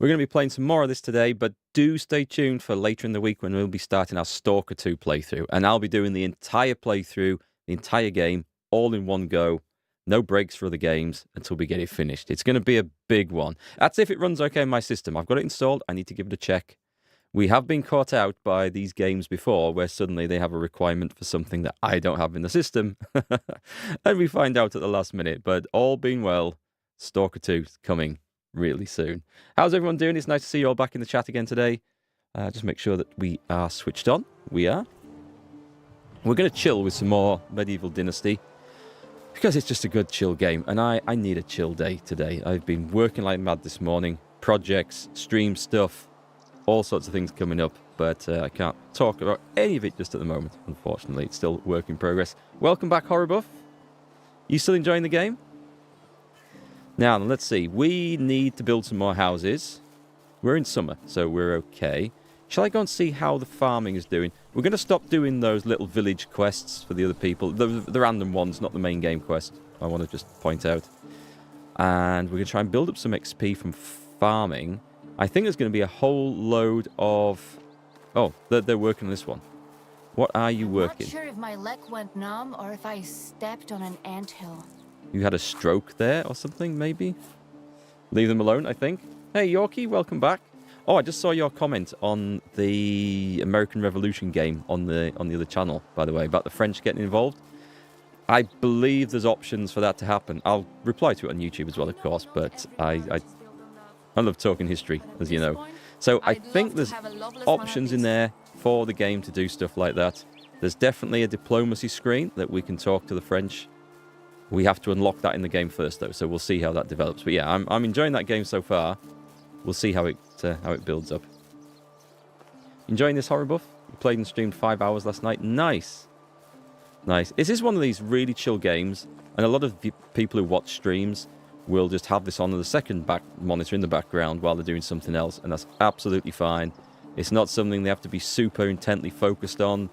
We're going to be playing some more of this today, but do stay tuned for later in the week when we'll be starting our Stalker 2 playthrough. And I'll be doing the entire playthrough, the entire game, all in one go. No breaks for other games until we get it finished. It's going to be a big one. That's if it runs okay in my system. I've got it installed. I need to give it a check. We have been caught out by these games before where suddenly they have a requirement for something that I don't have in the system. And we find out at the last minute. But all being well, Stalker 2 is coming really soon. How's everyone doing? It's nice to see you all back in the chat again today. Just make sure that we are switched on. We are. We're going to chill with some more Medieval Dynasty because it's just a good chill game. And I need a chill day today. I've been working like mad this morning. Projects, stream stuff. All sorts of things coming up, but I can't talk about any of it just at the moment, unfortunately. It's still work in progress. Welcome back, Horrorbuff. You still enjoying the game? Now, let's see. We need to build some more houses. We're in summer, so we're okay. Shall I go and see how the farming is doing? We're going to stop doing those little village quests for the other people. The random ones, not the main game quest, I want to just point out. And we're going to try and build up some XP from farming. I think there's going to be a whole load of... Oh, they're working on this one. What are you working? I'm not sure if my leg went numb or if I stepped on an anthill. You had a stroke there or something, maybe? Leave them alone, I think. Hey, Yorkie, welcome back. Oh, I just saw your comment on the American Revolution game on the other channel, by the way, about the French getting involved. I believe there's options for that to happen. I'll reply to it on YouTube as well, of course, but I love talking history, as you know. So I think there's options in there for the game to do stuff like that. There's definitely a diplomacy screen that we can talk to the French. We have to unlock that in the game first, though, so we'll see how that develops. But yeah, I'm enjoying that game so far. We'll see how it builds up. Enjoying this, Horrorbuff? We played and streamed 5 hours last night. Nice. Nice. This is one of these really chill games, and a lot of people who watch streams will just have this on the second back monitor in the background while they're doing something else, and that's absolutely fine. It's not something they have to be super intently focused on.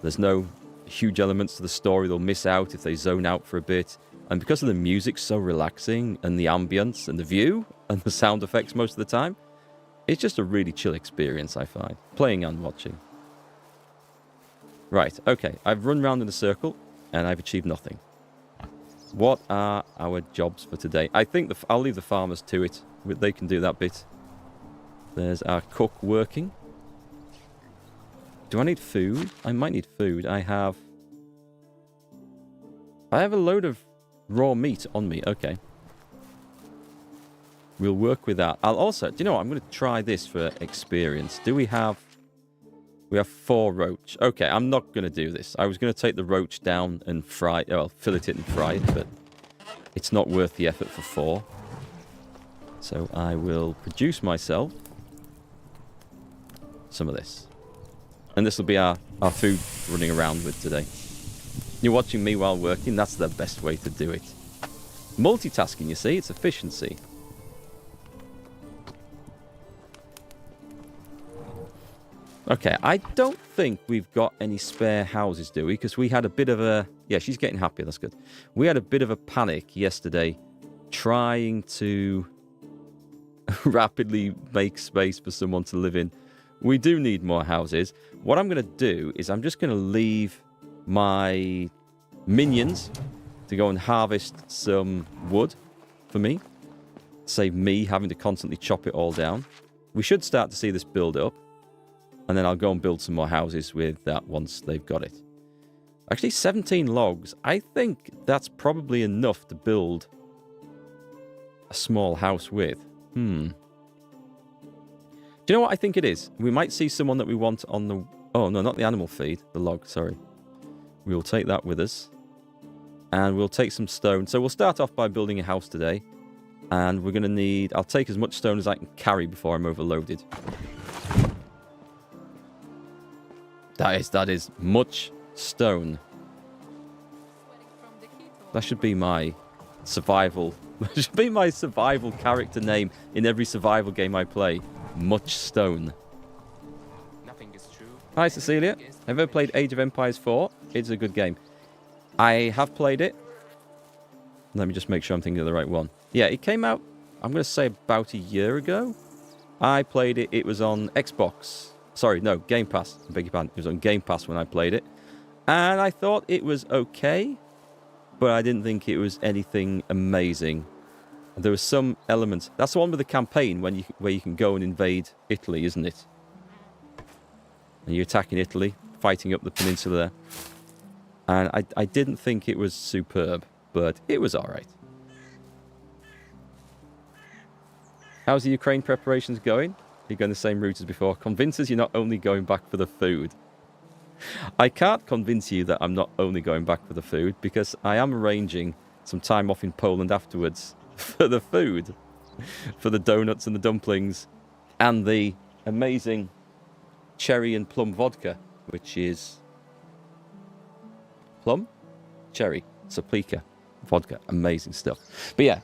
There's no huge elements to the story they'll miss out if they zone out for a bit. And because of the music so relaxing, and the ambience, and the view, and the sound effects most of the time, it's just a really chill experience, I find, playing and watching. Right, okay, I've run round in a circle, and I've achieved nothing. What are our jobs for today? I think I'll leave the farmers to it. They can do that bit. There's our cook working. Do I need food? I might need food. I have a load of raw meat on me. Okay. We'll work with that. I'll also... Do you know what? I'm going to try this for experience. Do we have... We have 4 roach. Okay, I'm not going to do this. I was going to take the roach down and fry... Well, fillet it and fry it, but it's not worth the effort for 4. So I will produce myself some of this. And this will be our food running around with today. You're watching me while working. That's the best way to do it. Multitasking, you see. It's efficiency. Okay, I don't think we've got any spare houses, do we? Because we had a bit of a... Yeah, she's getting happy. That's good. We had a bit of a panic yesterday trying to rapidly make space for someone to live in. We do need more houses. What I'm going to do is I'm just going to leave my minions to go and harvest some wood for me. Save me having to constantly chop it all down. We should start to see this build up. And then I'll go and build some more houses with that once they've got it. Actually, 17 logs. I think that's probably enough to build a small house with. Do you know what I think it is? We might see someone that we want on the... Oh, no, not the animal feed. The log, sorry. We will take that with us. And we'll take some stone. So we'll start off by building a house today. And we're going to need... I'll take as much stone as I can carry before I'm overloaded. That is much stone. That should be my survival. That should be my survival character name in every survival game I play. Much stone. Nothing is true. Hi, Cecilia. Have you ever played Age of Empires 4? It's a good game. I have played it. Let me just make sure I'm thinking of the right one. Yeah, it came out, I'm going to say about a year ago. I played it. It was on Xbox. Sorry, no, Game Pass. I beg your pardon. It was on Game Pass when I played it. And I thought it was okay, but I didn't think it was anything amazing. There were some elements. That's the one with the campaign where you can go and invade Italy, isn't it? And you're attacking Italy, fighting up the peninsula there. And I didn't think it was superb, but it was all right. How's the Ukraine preparations going? You're going the same route as before. Convince us you're not only going back for the food. I can't convince you that I'm not only going back for the food, because I am arranging some time off in Poland afterwards for the food. For the donuts and the dumplings and the amazing cherry and plum vodka, which is plum, cherry, Saplika vodka. Amazing stuff. But yeah,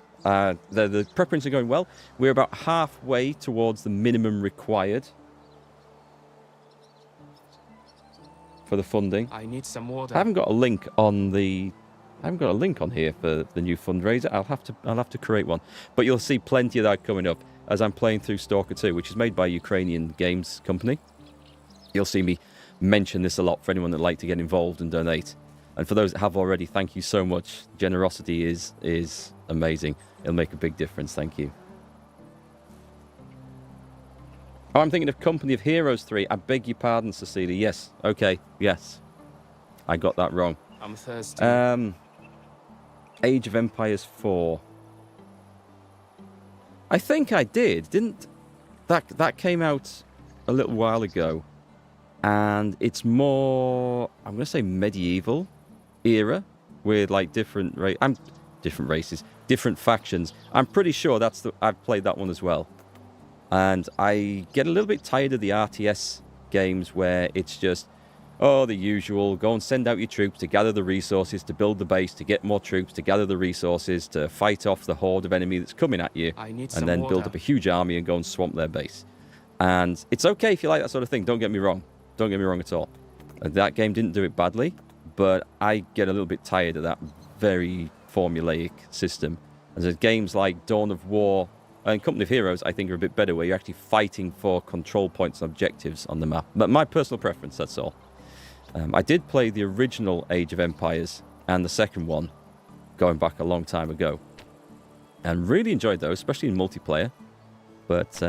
the preparations are going well. We're about halfway towards the minimum required for the funding. I need some water. I haven't got a link on the. I haven't got a link on here for the new fundraiser. I'll have to create one. But you'll see plenty of that coming up as I'm playing through Stalker 2, which is made by a Ukrainian games company. You'll see me mention this a lot for anyone that'd like to get involved and donate. And for those that have already, thank you so much. Generosity is amazing. It'll make a big difference. Thank you. Oh, I'm thinking of Company of Heroes 3. I beg your pardon, Cecilia. Yes. Okay. Yes. I got that wrong. I'm thirsty. Age of Empires 4. I think I did. Didn't that came out a little while ago, and it's more, I'm going to say, medieval era with like different races, different factions. I'm pretty sure I've played that one as well. And I get a little bit tired of the RTS games where it's just, oh, the usual, go and send out your troops to gather the resources, to build the base, to get more troops, to gather the resources, to fight off the horde of enemy that's coming at you, and then build up a huge army and go and swamp their base. And it's okay if you like that sort of thing, don't get me wrong. Don't get me wrong at all. That game didn't do it badly, but I get a little bit tired of that very formulaic system. And there's games like Dawn of War and Company of Heroes, I think, are a bit better, where you're actually fighting for control points and objectives on the map. But my personal preference, that's all. I did play the original Age of Empires and the second one, going back a long time ago, and really enjoyed those, especially in multiplayer. But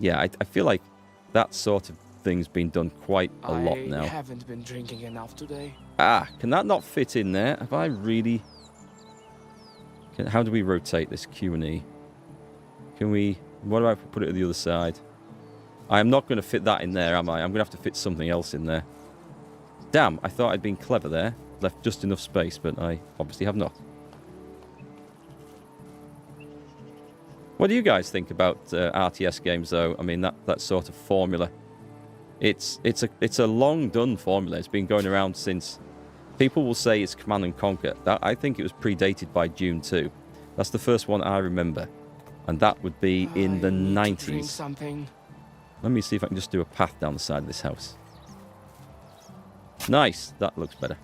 yeah, I feel like that sort of thing's been done quite a lot now. I haven't been drinking enough today. Ah, can that not fit in there? Have I really... How do we rotate this Q&E? Can we... What about if we put it to the other side? I am not going to fit that in there, am I? I'm going to have to fit something else in there. Damn, I thought I'd been clever there. Left just enough space, but I obviously have not. What do you guys think about RTS games, though? I mean, that sort of formula. It's a long done formula. It's been going around since... People will say it's Command and Conquer. I think it was predated by Dune 2. That's the first one I remember. And that would be in the 90s. Let me see if I can just do a path down the side of this house. Nice. That looks better.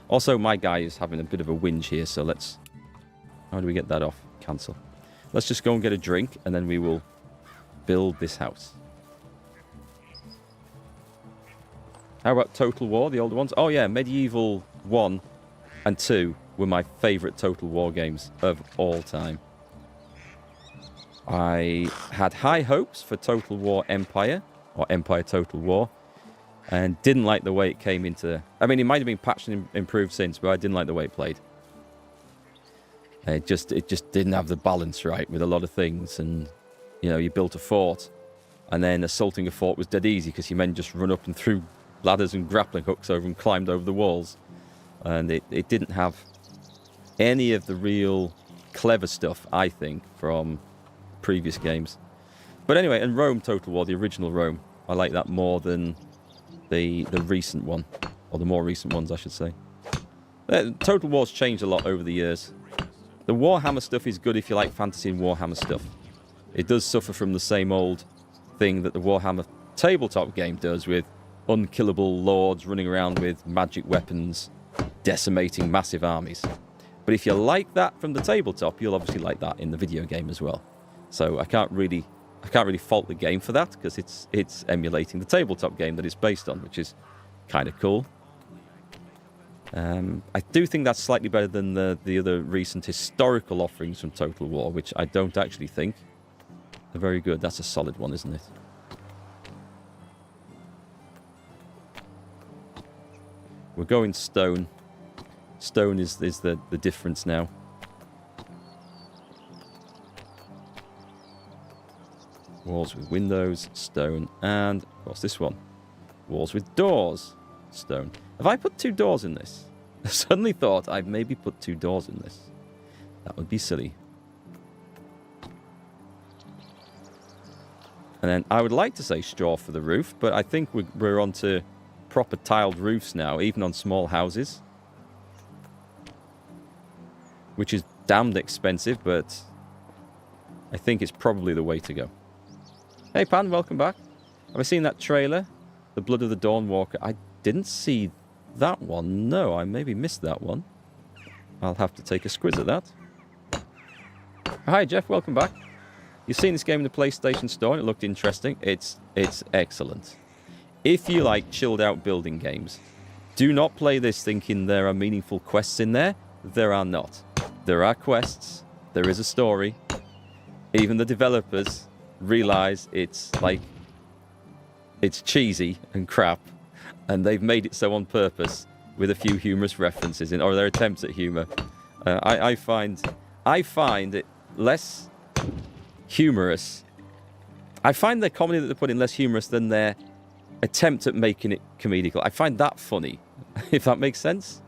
Also, my guy is having a bit of a whinge here, so let's... How do we get that off? Cancel. Let's just go and get a drink, and then we will build this house. How about Total War, the older ones? Oh yeah, Medieval 1 and 2 were my favourite Total War games of all time. I had high hopes for Total War Empire, or Empire Total War, and didn't like the way it came into... I mean, it might have been patched and improved since, but I didn't like the way it played. It just didn't have the balance right with a lot of things, and, you know, you built a fort, and then assaulting a fort was dead easy because your men just run up and threw ladders and grappling hooks over and climbed over the walls. And it didn't have any of the real clever stuff, I think, from previous games. But anyway, and Rome Total War, the original Rome, I like that more than the recent one, or the more recent ones, I should say. Total War's changed a lot over the years. The Warhammer stuff is good if you like fantasy and Warhammer stuff. It does suffer from the same old thing that the Warhammer tabletop game does, with unkillable lords running around with magic weapons, decimating massive armies. But if you like that from the tabletop, you'll obviously like that in the video game as well. So I can't really I can't really fault the game for that because it's emulating the tabletop game that it's based on, which is kind of cool. I do think that's slightly better than the other recent historical offerings from Total War, which I don't actually think are very good. That's a solid one, isn't it? We're going stone. Stone is the difference now. Walls with windows, stone, and of course this one. Walls with doors, stone. Have I put 2 doors in this? I suddenly thought I'd maybe put 2 doors in this. That would be silly. And then I would like to say straw for the roof, but I think we're onto proper tiled roofs now, even on small houses. Which is damned expensive, but I think it's probably the way to go. Hey Pan, welcome back. Have I seen that trailer? The Blood of the Dawnwalker. I didn't see that one. No, I maybe missed that one. I'll have to take a squiz at that. Hi Jeff, welcome back. You've seen this game in the PlayStation Store and it looked interesting. It's excellent. If you like chilled out building games, do not play this thinking there are meaningful quests in there. There are not. There are quests. There is a story. Even the developers realize it's cheesy and crap, and they've made it so on purpose with a few humorous references in, or their attempts at humor. I find it less humorous. I find the comedy that they put in less humorous than their attempt at making it comedical. I find that funny, if that makes sense.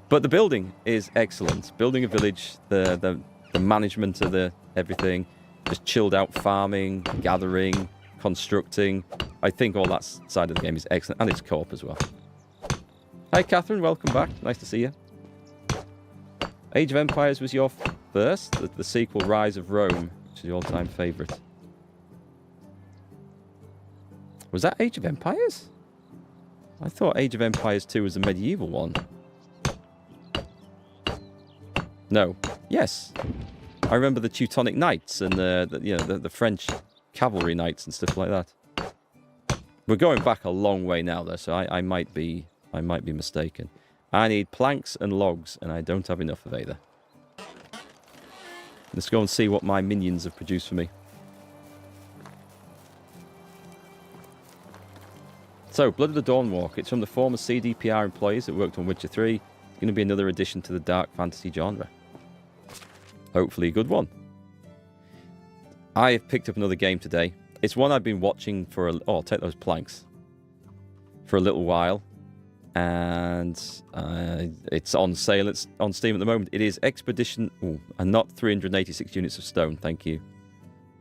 But the building is excellent. Building a village, the management of the everything, just chilled out farming, gathering, constructing. I think all that side of the game is excellent, and it's co-op as well. Hi Catherine, welcome back. Nice to see you. Age of Empires was your first, the sequel Rise of Rome, which is your all-time favourite. Was that Age of Empires? I thought Age of Empires 2 was the medieval one. No. Yes. I remember the Teutonic Knights and the French cavalry knights and stuff like that. We're going back a long way now, though, so I might be mistaken. I need planks and logs, and I don't have enough of either. Let's go and see what my minions have produced for me. So, Blood of the Dawnwalker. It's from the former CDPR employees that worked on Witcher 3. It's going to be another addition to the dark fantasy genre. Hopefully a good one. I have picked up another game today. It's one I've been watching for I'll take those planks. For a little while. And it's on sale. It's on Steam at the moment. It is Expedition... Ooh, and not 386 units of stone, thank you.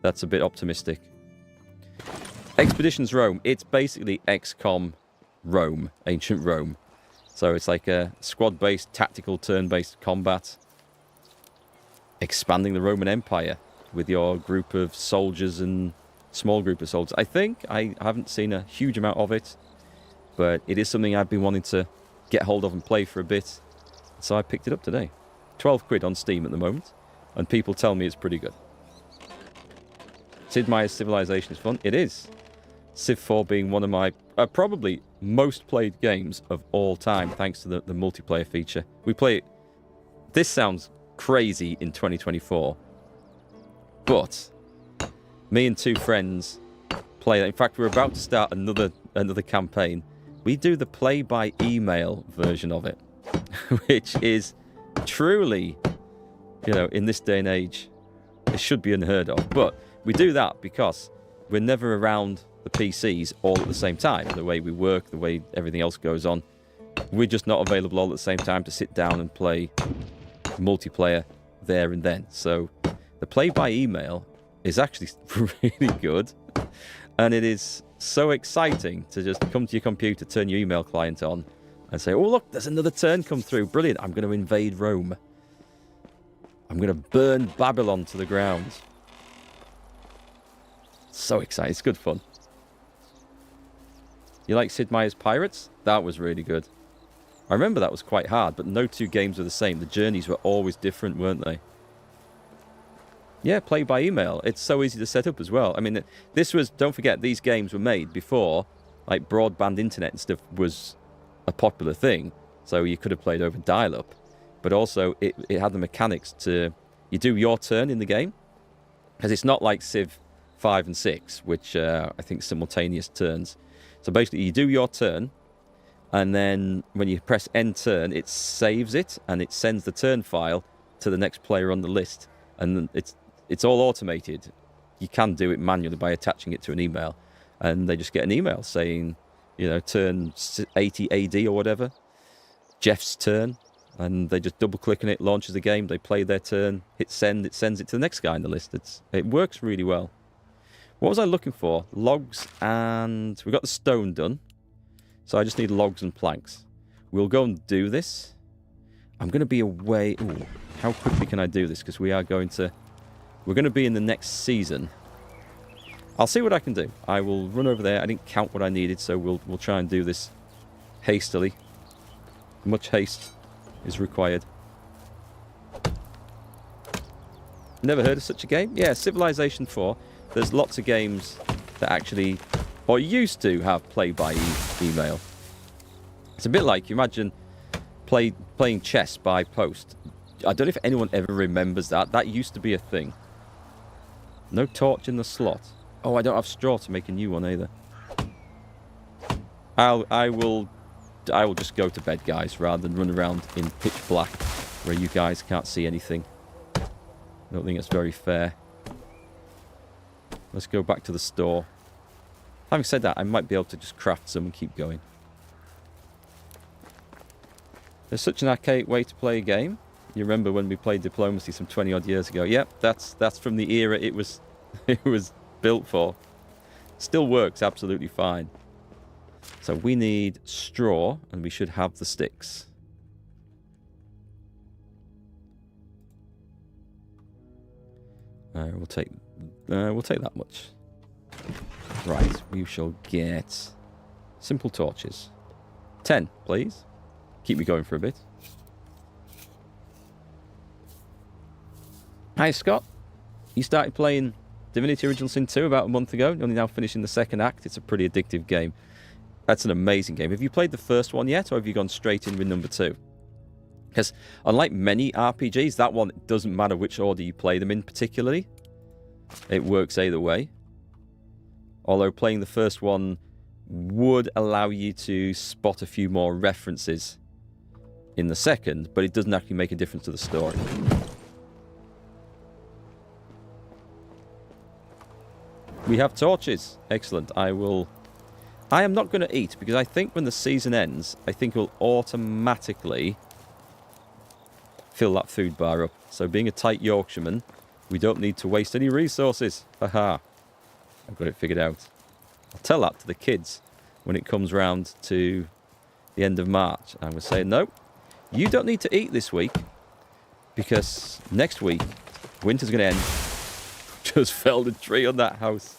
That's a bit optimistic. Expeditions Rome. It's basically XCOM Rome. Ancient Rome. So it's like a squad-based, tactical, turn-based combat. Expanding the Roman Empire with your group of soldiers and small group of soldiers. I think I haven't seen a huge amount of it, but it is something I've been wanting to get hold of and play for a bit. So I picked it up today. 12 quid on Steam at the moment, and people tell me it's pretty good. Sid Meier's Civilization is fun. It is. Civ 4 being one of my probably most played games of all time, thanks to the multiplayer feature. We play it. This sounds crazy in 2024, but me and 2 friends play that. In fact, we're about to start another campaign. We do the play by email version of it, which is truly, in this day and age, it should be unheard of. But we do that because we're never around the PCs all at the same time. The way we work, the way everything else goes on, we're just not available all at the same time to sit down and play multiplayer there and then. So the play by email is actually really good, and it is so exciting to just come to your computer, turn your email client on, and say, oh look, there's another turn come through, brilliant, I'm going to invade Rome, I'm going to burn Babylon to the ground. So exciting, it's good fun. You like Sid Meier's Pirates? That was really good. I remember that was quite hard, but no 2 games were the same. The journeys were always different, weren't they? Yeah, play by email. It's so easy to set up as well. I mean, this was, don't forget, these games were made before, like, broadband internet and stuff was a popular thing. So you could have played over dial-up. But also, it had the mechanics to, you do your turn in the game. Because it's not like Civ 5 and 6, which I think simultaneous turns. So basically, you do your turn, and then when you press end turn, it saves it, and it sends the turn file to the next player on the list. And it's all automated. You can do it manually by attaching it to an email. And they just get an email saying, you know, turn 80 AD or whatever. Jeff's turn. And they just double click on it, launches the game, they play their turn, hit send, it sends it to the next guy in the list. It works really well. What was I looking for? Logs, and we got the stone done. So I just need logs and planks. We'll go and do this. I'm going to be away. Ooh, how quickly can I do this? Because we're going to be in the next season. I'll see what I can do. I will run over there. I didn't count what I needed, so we'll try and do this hastily. Much haste is required. Never heard of such a game? Yeah, Civilization 4. There's lots of games that actually, or used to have play by email. It's a bit like, you imagine playing chess by post. I don't know if anyone ever remembers that. That used to be a thing. No torch in the slot. Oh, I don't have straw to make a new one either. I will just go to bed, guys, rather than run around in pitch black where you guys can't see anything. I don't think it's very fair. Let's go back to the store. Having said that, I might be able to just craft some and keep going. There's such an archaic way to play a game. You remember when we played Diplomacy some 20 odd years ago? Yep, that's from the era it was built for. Still works absolutely fine. So we need straw, and we should have the sticks. We'll take that much. Right, we shall get simple torches. 10, please. Keep me going for a bit. Hi, Scott. You started playing Divinity Original Sin 2 about a month ago. You're only now finishing the second act. It's a pretty addictive game. That's an amazing game. Have you played the first one yet, or have you gone straight in with number 2? Because unlike many RPGs, that one doesn't matter which order you play them in particularly. It works either way. Although playing the first one would allow you to spot a few more references in the second, but it doesn't actually make a difference to the story. We have torches. Excellent. I am not going to eat, because I think when the season ends, I think we'll automatically fill that food bar up. So being a tight Yorkshireman, we don't need to waste any resources. Haha. I've got it figured out. I'll tell that to the kids when it comes round to the end of March. I will say, no, you don't need to eat this week, because next week, winter's going to end. Just felled a tree on that house.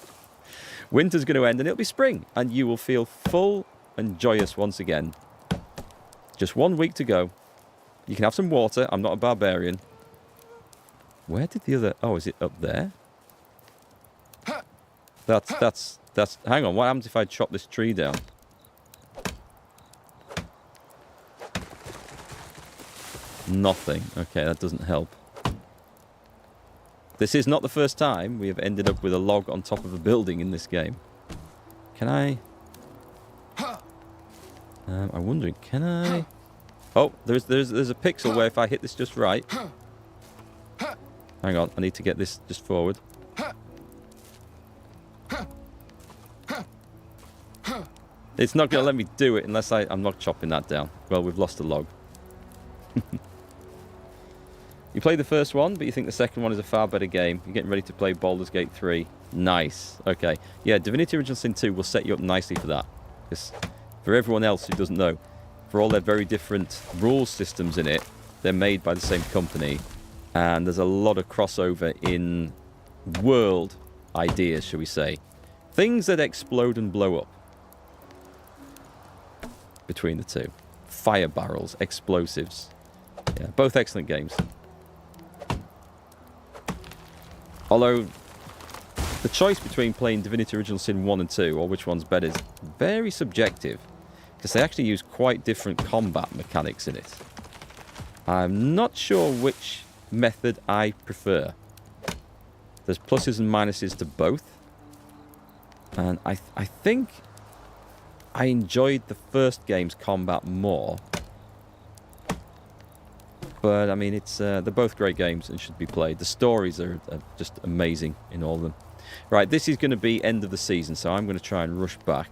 Winter's going to end and it'll be spring, and you will feel full and joyous once again. Just 1 week to go. You can have some water. I'm not a barbarian. Where did the other... Oh, is it up there? That's... Hang on, what happens if I chop this tree down? Nothing. Okay, that doesn't help. This is not the first time we have ended up with a log on top of a building in this game. Can I... I'm wondering, can I... Oh, there's a pixel where if I hit this just right... Hang on, I need to get this just forward. It's not going to let me do it unless I'm not chopping that down. Well, we've lost a log. You played the first one, but you think the second one is a far better game. You're getting ready to play Baldur's Gate 3. Nice. Okay. Yeah, Divinity Original Sin 2 will set you up nicely for that. Because for everyone else who doesn't know, for all their very different rule systems in it, they're made by the same company. And there's a lot of crossover in world ideas, shall we say. Things that explode and blow up between the two. Fire barrels, explosives. Yeah, both excellent games. Although, the choice between playing Divinity Original Sin 1 and 2, or which one's better, is very subjective. Because they actually use quite different combat mechanics in it. I'm not sure which method I prefer. There's pluses and minuses to both. And I think I enjoyed the first game's combat more. But, I mean, they're both great games and should be played. The stories are just amazing in all of them. Right, this is going to be end of the season, so I'm going to try and rush back.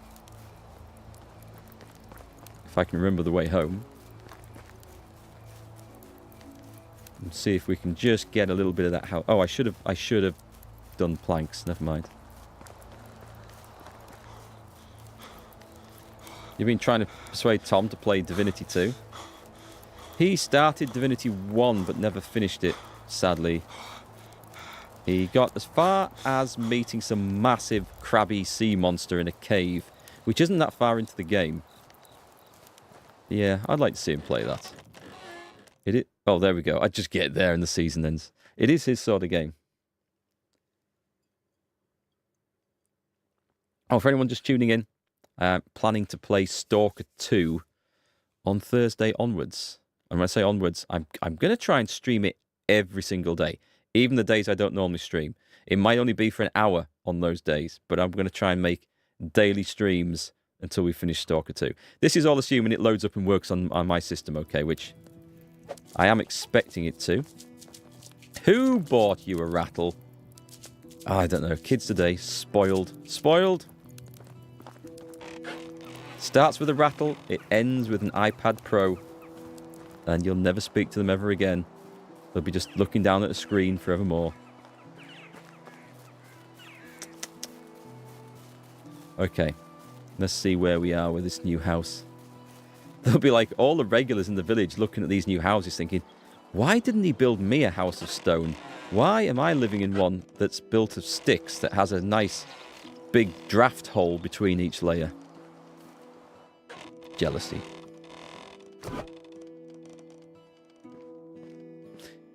If I can remember the way home. And see if we can just get a little bit of that house. Oh, I should have done planks. Never mind. You've been trying to persuade Tom to play Divinity 2. He started Divinity 1 but never finished it, sadly. He got as far as meeting some massive crabby sea monster in a cave, which isn't that far into the game. Yeah, I'd like to see him play that. Oh, there we go. I'd just get there and the season ends. It is his sort of game. Oh, for anyone just tuning in, planning to play Stalker 2 on Thursday onwards. And when I say onwards, I'm going to try and stream it every single day, even the days I don't normally stream. It might only be for an hour on those days, but I'm going to try and make daily streams until we finish Stalker 2. This is all assuming it loads up and works on my system, okay, which I am expecting it to. Who bought you a rattle? Oh, I don't know. Kids today, spoiled. Spoiled? Starts with a rattle, it ends with an iPad Pro, and you'll never speak to them ever again. They'll be just looking down at a screen forevermore. Okay, let's see where we are with this new house. They'll be like all the regulars in the village looking at these new houses thinking, why didn't he build me a house of stone? Why am I living in one that's built of sticks that has a nice big draft hole between each layer? Jealousy.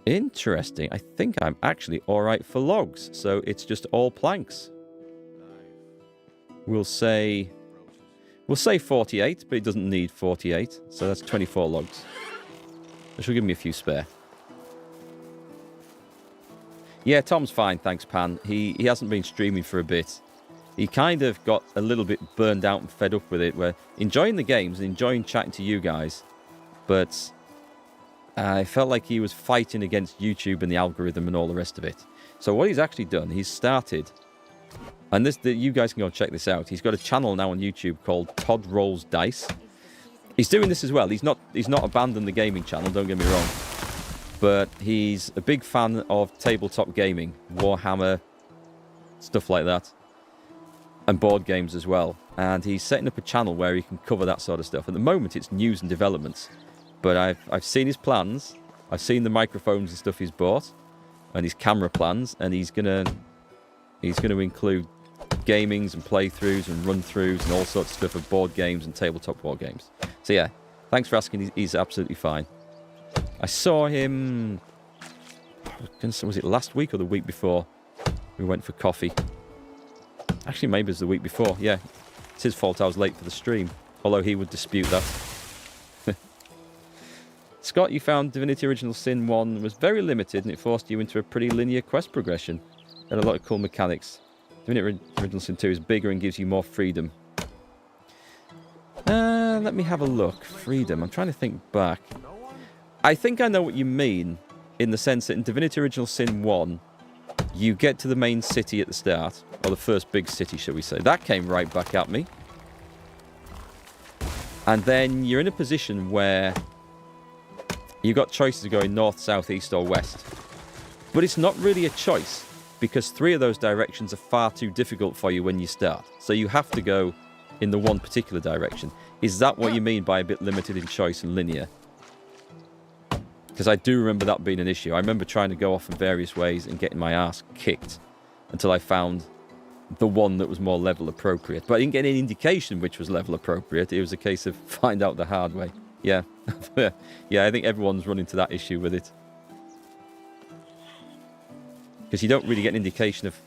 Interesting. I think I'm actually alright for logs, so it's just all planks. We'll say 48, but it doesn't need 48, so that's 24 logs. Which will give me a few spare. Yeah, Tom's fine, thanks, Pan. He hasn't been streaming for a bit. He kind of got a little bit burned out and fed up with it, where enjoying the games and enjoying chatting to you guys, but I felt like he was fighting against YouTube and the algorithm and all the rest of it. So what he's actually done, he's started, and you guys can go and check this out. He's got a channel now on YouTube called Todd Rolls Dice. He's doing this as well. He's not abandoned the gaming channel, don't get me wrong. But he's a big fan of tabletop gaming, Warhammer, stuff like that. And board games as well. And he's setting up a channel where he can cover that sort of stuff. At the moment, it's news and developments. But I've seen his plans. I've seen the microphones and stuff he's bought. And his camera plans. And he's gonna include gamings and playthroughs and run-throughs and all sorts of stuff of board games and tabletop board games. So yeah, thanks for asking. He's absolutely fine. I saw him, was it last week or the week before? We went for coffee. Actually, maybe it was the week before. Yeah, it's his fault I was late for the stream. Although he would dispute that. Scott, you found Divinity Original Sin 1 was very limited and it forced you into a pretty linear quest progression. It had a lot of cool mechanics. Divinity Original Sin 2 is bigger and gives you more freedom. Let me have a look. Freedom. I'm trying to think back. I think I know what you mean, in the sense that in Divinity Original Sin 1, you get to the main city at the start, or the first big city, shall we say. That came right back at me. And then you're in a position where you've got choices of going north, south, east, or west. But it's not really a choice, because 3 of those directions are far too difficult for you when you start. So you have to go in the one particular direction. Is that what you mean by a bit limited in choice and linear? Because I do remember that being an issue. I remember trying to go off in various ways and getting my ass kicked until I found the one that was more level appropriate. But I didn't get any indication which was level appropriate. It was a case of find out the hard way. Yeah. Yeah, I think everyone's run into that issue with it. Because you don't really get an indication of...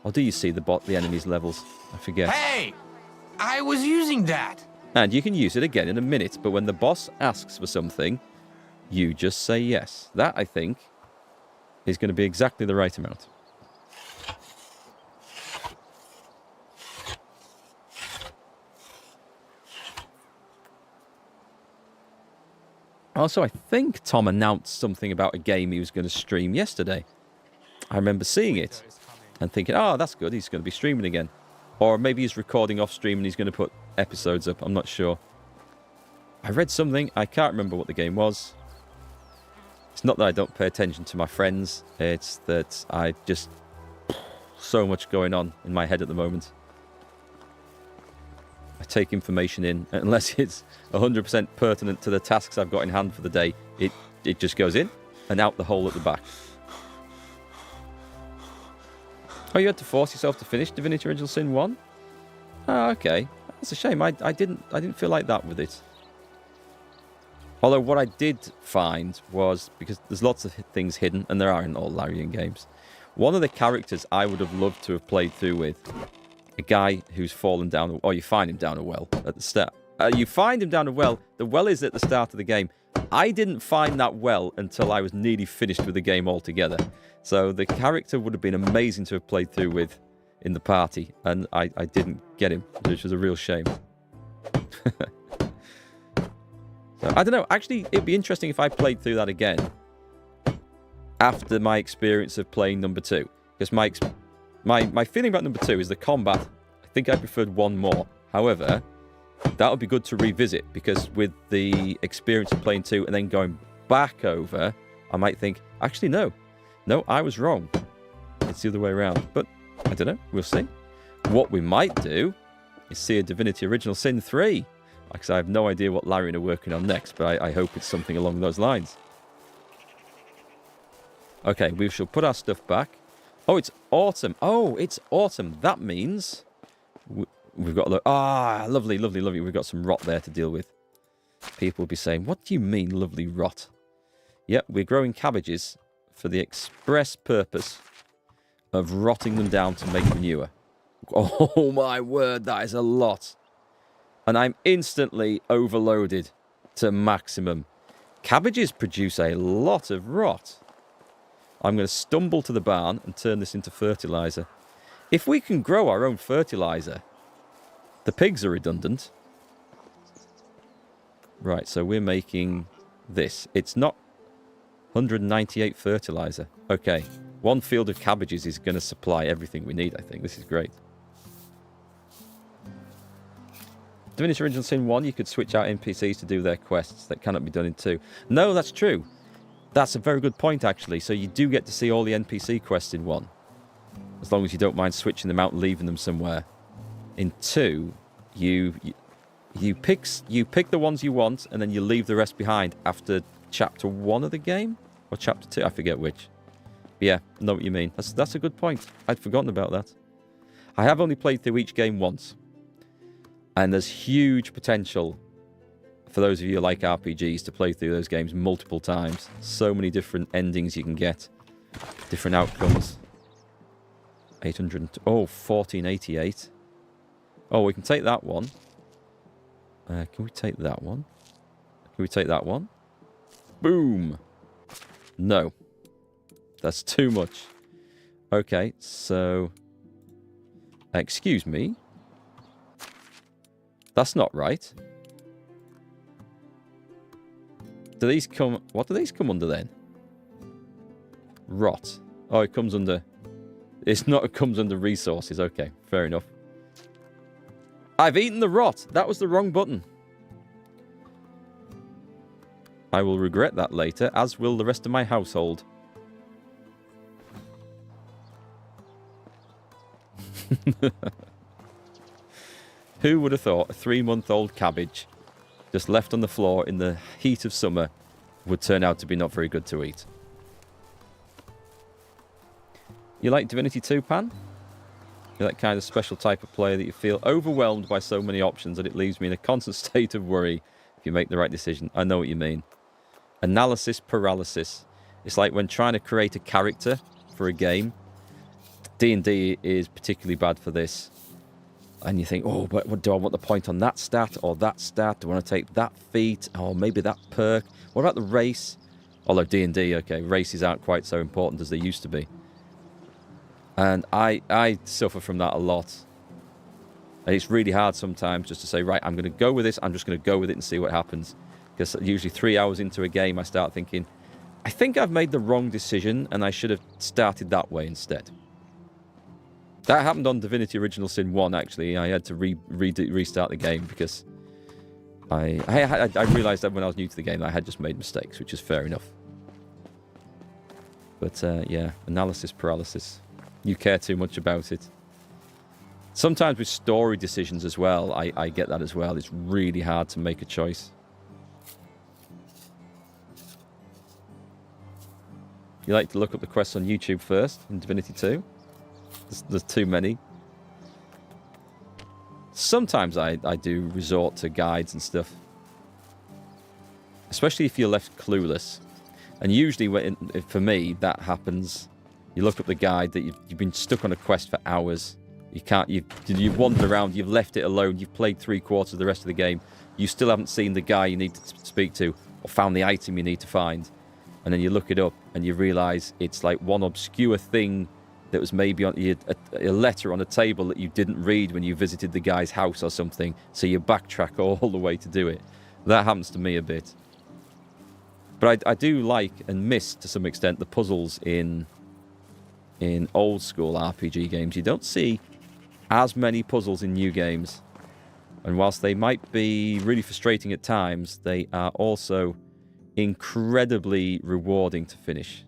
Or do you see the enemy's levels? I forget. Hey! I was using that! And you can use it again in a minute, but when the boss asks for something, you just say yes. That, I think, is going to be exactly the right amount. Also, I think Tom announced something about a game he was going to stream yesterday. I remember seeing it and thinking, oh, that's good, he's going to be streaming again. Or maybe he's recording off stream and he's going to put episodes up, I'm not sure. I read something, I can't remember what the game was. It's not that I don't pay attention to my friends, it's that I just... so much going on in my head at the moment. I take information in, unless it's 100% pertinent to the tasks I've got in hand for the day, it just goes in and out the hole at the back. Oh, you had to force yourself to finish Divinity Original Sin 1? Oh, okay. That's a shame. I didn't feel like that with it. Although what I did find was, because there's lots of things hidden, and there are in all Larian games, one of the characters I would have loved to have played through with, a guy who's fallen down, or you find him down a well at the start. You find him down a well. The well is at the start of the game. I didn't find that well until I was nearly finished with the game altogether. So the character would have been amazing to have played through with in the party, and I didn't get him, which was a real shame. So, I don't know. Actually, it'd be interesting if I played through that again after my experience of playing number 2. Because my feeling about number 2 is the combat. I think I preferred 1 more. However, that would be good to revisit, because with the experience of playing 2 and then going back over, I might think, actually, no, I was wrong. It's the other way around. But I don't know. We'll see. What we might do is see a Divinity Original Sin 3. Because I have no idea what Larian are working on next, but I hope it's something along those lines. Okay, we shall put our stuff back. Oh, it's autumn. Oh, it's autumn. That means we've got... lovely, lovely, lovely. We've got some rot there to deal with. People will be saying, what do you mean, lovely rot? Yep, we're growing cabbages for the express purpose of rotting them down to make manure. Oh, my word, that is a lot. And I'm instantly overloaded to maximum. Cabbages produce a lot of rot. I'm going to stumble to the barn and turn this into fertilizer. If we can grow our own fertilizer, the pigs are redundant. Right, so we're making this. It's not 198 fertilizer. Okay, 1 field of cabbages is going to supply everything we need, I think. This is great. Divinity Original Sin 1, you could switch out NPCs to do their quests. That cannot be done in 2. No, that's true. That's a very good point, actually. So you do get to see all the NPC quests in 1. As long as you don't mind switching them out and leaving them somewhere. In 2, you pick the ones you want, and then you leave the rest behind after Chapter 1 of the game? Or Chapter 2? I forget which. But yeah, I know what you mean. That's a good point. I'd forgotten about that. I have only played through each game once. And there's huge potential for those of you who like RPGs to play through those games multiple times. So many different endings you can get. Different outcomes. 1488. Oh, we can take that one. Can we take that one? Can we take that one? Boom! No. That's too much. Okay, so... Excuse me. That's not right. Do these come... What do these come under then? Rot. Oh, it comes under... It's not... It comes under resources. Okay, fair enough. I've eaten the rot. That was the wrong button. I will regret that later, as will the rest of my household. Who would have thought a 3-month-old cabbage just left on the floor in the heat of summer would turn out to be not very good to eat? You like Divinity 2, Pan? You're that kind of special type of player that you feel overwhelmed by so many options that it leaves me in a constant state of worry if you make the right decision. I know what you mean. Analysis paralysis. It's like when trying to create a character for a game. D&D is particularly bad for this. And you think, oh, but do I want the point on that stat or that stat? Do I want to take that feat or maybe that perk? What about the race? Although D&D, okay, races aren't quite so important as they used to be. And I suffer from that a lot. And it's really hard sometimes just to say, right, I'm going to go with this. I'm just going to go with it and see what happens. Because usually 3 hours into a game, I start thinking, I think I've made the wrong decision and I should have started that way instead. That happened on Divinity Original Sin 1, actually. I had to restart the game because I realised that when I was new to the game, I had just made mistakes, which is fair enough. But, yeah, analysis paralysis. You care too much about it. Sometimes with story decisions as well, I get that as well. It's really hard to make a choice. You like to look up the quests on YouTube first in Divinity 2? There's too many. Sometimes I do resort to guides and stuff. Especially if you're left clueless. And usually, for me, that happens. You look up the guide that you've been stuck on a quest for hours. You've wandered around, you've left it alone, you've played 3/4 of the rest of the game. You still haven't seen the guy you need to speak to or found the item you need to find. And then you look it up and you realise it's like one obscure thing that was maybe on a letter on a table that you didn't read when you visited the guy's house or something, so you backtrack all the way to do it. That happens to me a bit. But I do like and miss, to some extent, the puzzles in old school RPG games. You don't see as many puzzles in new games. And whilst they might be really frustrating at times, they are also incredibly rewarding to finish.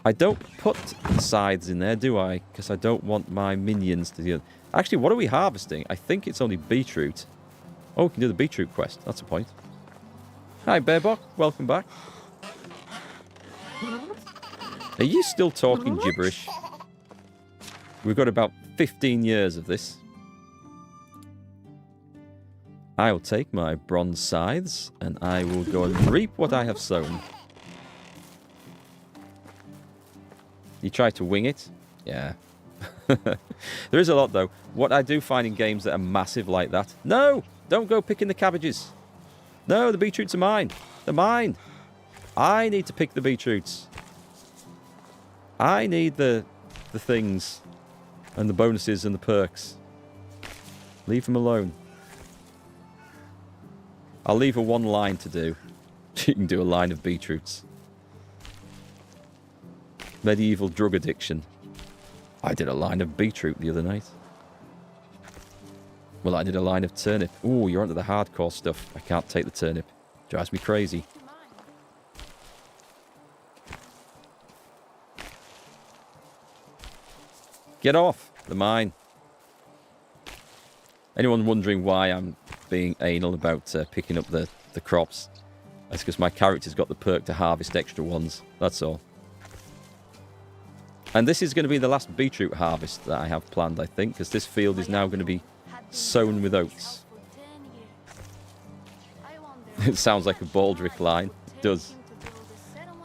I don't put scythes in there, do I? Because I don't want my minions to do... Actually, what are we harvesting? I think it's only beetroot. Oh, we can do the beetroot quest. That's a point. Hi, Bearbok. Welcome back. Are you still talking gibberish? We've got about 15 years of this. I will take my bronze scythes and I will go and reap what I have sown. You try to wing it? Yeah. There is a lot, though. What I do find in games that are massive like that... No! Don't go picking the cabbages. No, the beetroots are mine. They're mine. I need to pick the beetroots. I need the things and the bonuses and the perks. Leave them alone. I'll leave her one line to do. You can do a line of beetroots. Medieval drug addiction. I did a line of beetroot the other night. Well, I did a line of turnip. Ooh, you're onto the hardcore stuff. I can't take the turnip. Drives me crazy. Get off the mine. Anyone wondering why I'm being anal about picking up the crops? That's because my character's got the perk to harvest extra ones. That's all. And this is going to be the last beetroot harvest that I have planned, I think, because this field is now going to be sown with oats. It sounds like a Baldric line. It does.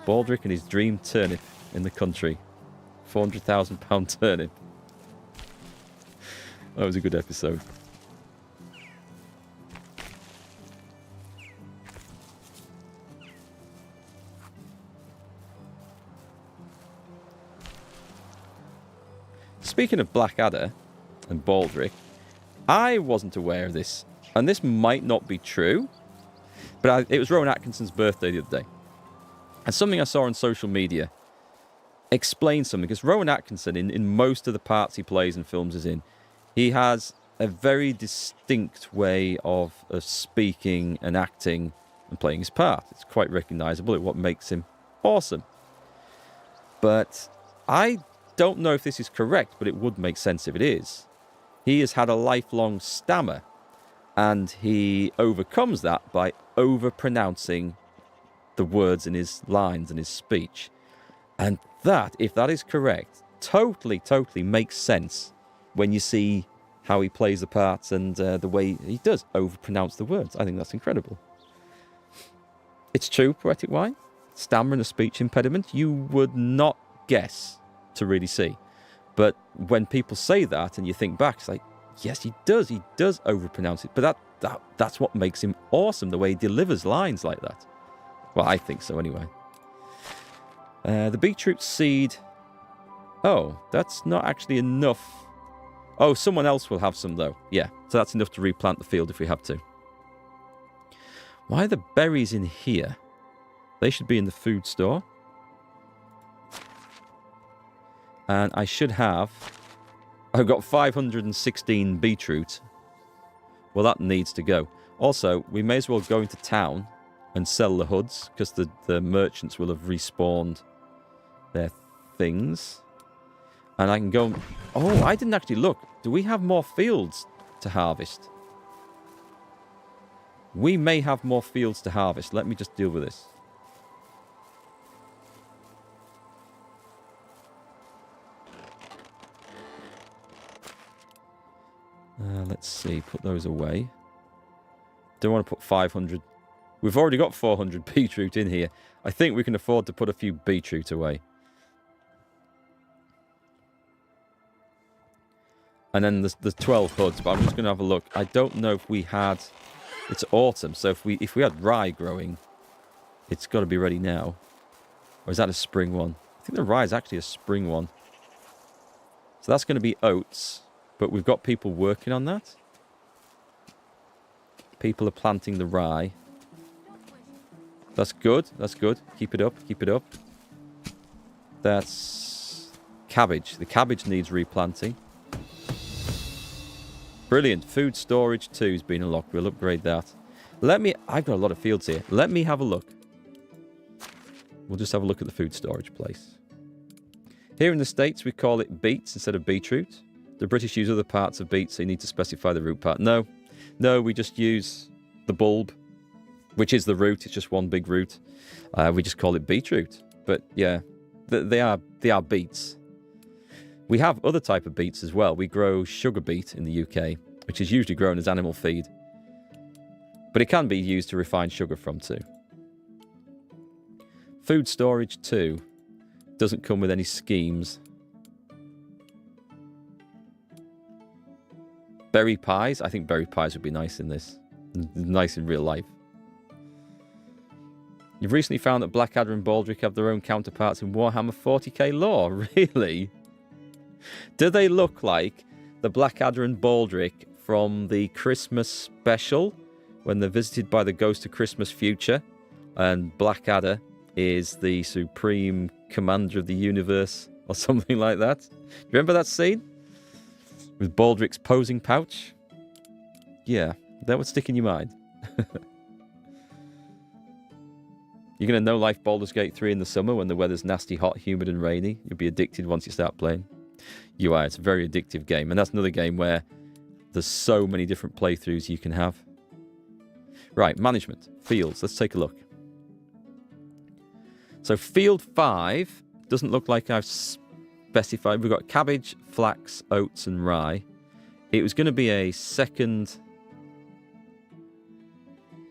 Baldric and his dream turnip in the country. £400,000 turnip. That was a good episode. Speaking of Blackadder and Baldric, I wasn't aware of this, and this might not be true, but it was Rowan Atkinson's birthday the other day, and something I saw on social media explained something, because Rowan Atkinson, in most of the parts he plays and films is in, he has a very distinct way of speaking and acting and playing his part. It's quite recognisable. It's what makes him awesome. But I don't know if this is correct, but it would make sense if it is. He has had a lifelong stammer, and he overcomes that by over-pronouncing the words in his lines and his speech. And that, if that is correct, totally makes sense when you see how he plays the parts and the way he does over-pronounce the words. I think that's incredible. It's true, Poetic Wine. Stammer and a speech impediment. You would not guess to really see. But when people say that and you think back, it's like, yes, he does overpronounce it. But that's what makes him awesome, the way he delivers lines like that. Well, I think so anyway. The beetroot seed. Oh, that's not actually enough. Oh, someone else will have some though. Yeah, so that's enough to replant the field if we have to. Why are the berries in here? They should be in the food store. And I should have... I've got 516 beetroot. Well, that needs to go. Also, we may as well go into town and sell the hoods, because the merchants will have respawned their things. And I can go... Oh, I didn't actually look. Do we have more fields to harvest? We may have more fields to harvest. Let me just deal with this. Let's see. Put those away. Don't want to put 500. We've already got 400 beetroot in here. I think we can afford to put a few beetroot away. And then there's 12 hoods, but I'm just going to have a look. I don't know if we had... It's autumn, so if we had rye growing, it's got to be ready now. Or is that a spring one? I think the rye is actually a spring one. So that's going to be oats, but we've got people working on that. People are planting the rye. That's good, that's good. Keep it up, keep it up. That's cabbage. The cabbage needs replanting. Brilliant. Food storage 2 has been unlocked. We'll upgrade that. I've got a lot of fields here. Let me have a look. We'll just have a look at the food storage place. Here in the States, we call it beets instead of beetroot. The British use other parts of beets, so you need to specify the root part. No, we just use the bulb, which is the root. It's just one big root. We just call it beetroot. But yeah, they are beets. We have other type of beets as well. We grow sugar beet in the UK, which is usually grown as animal feed. But it can be used to refine sugar from too. Food storage 2 doesn't come with any schemes. Berry pies. I think berry pies would be nice in this. Nice in real life. You've recently found that Blackadder and Baldric have their own counterparts in Warhammer 40k lore. Really? Do they look like the Blackadder and Baldric from the Christmas special when they're visited by the ghost of Christmas future and Blackadder is the supreme commander of the universe or something like that? Do you remember that scene? With Baldric's posing pouch? Yeah, that would stick in your mind. You're going to know life Baldur's Gate 3 in the summer when the weather's nasty, hot, humid and rainy. You'll be addicted once you start playing. You are. It's a very addictive game. And that's another game where there's so many different playthroughs you can have. Right, management. Fields. Let's take a look. So field 5 doesn't look like I've specified. We've got cabbage, flax, oats and rye. It was going to be a second...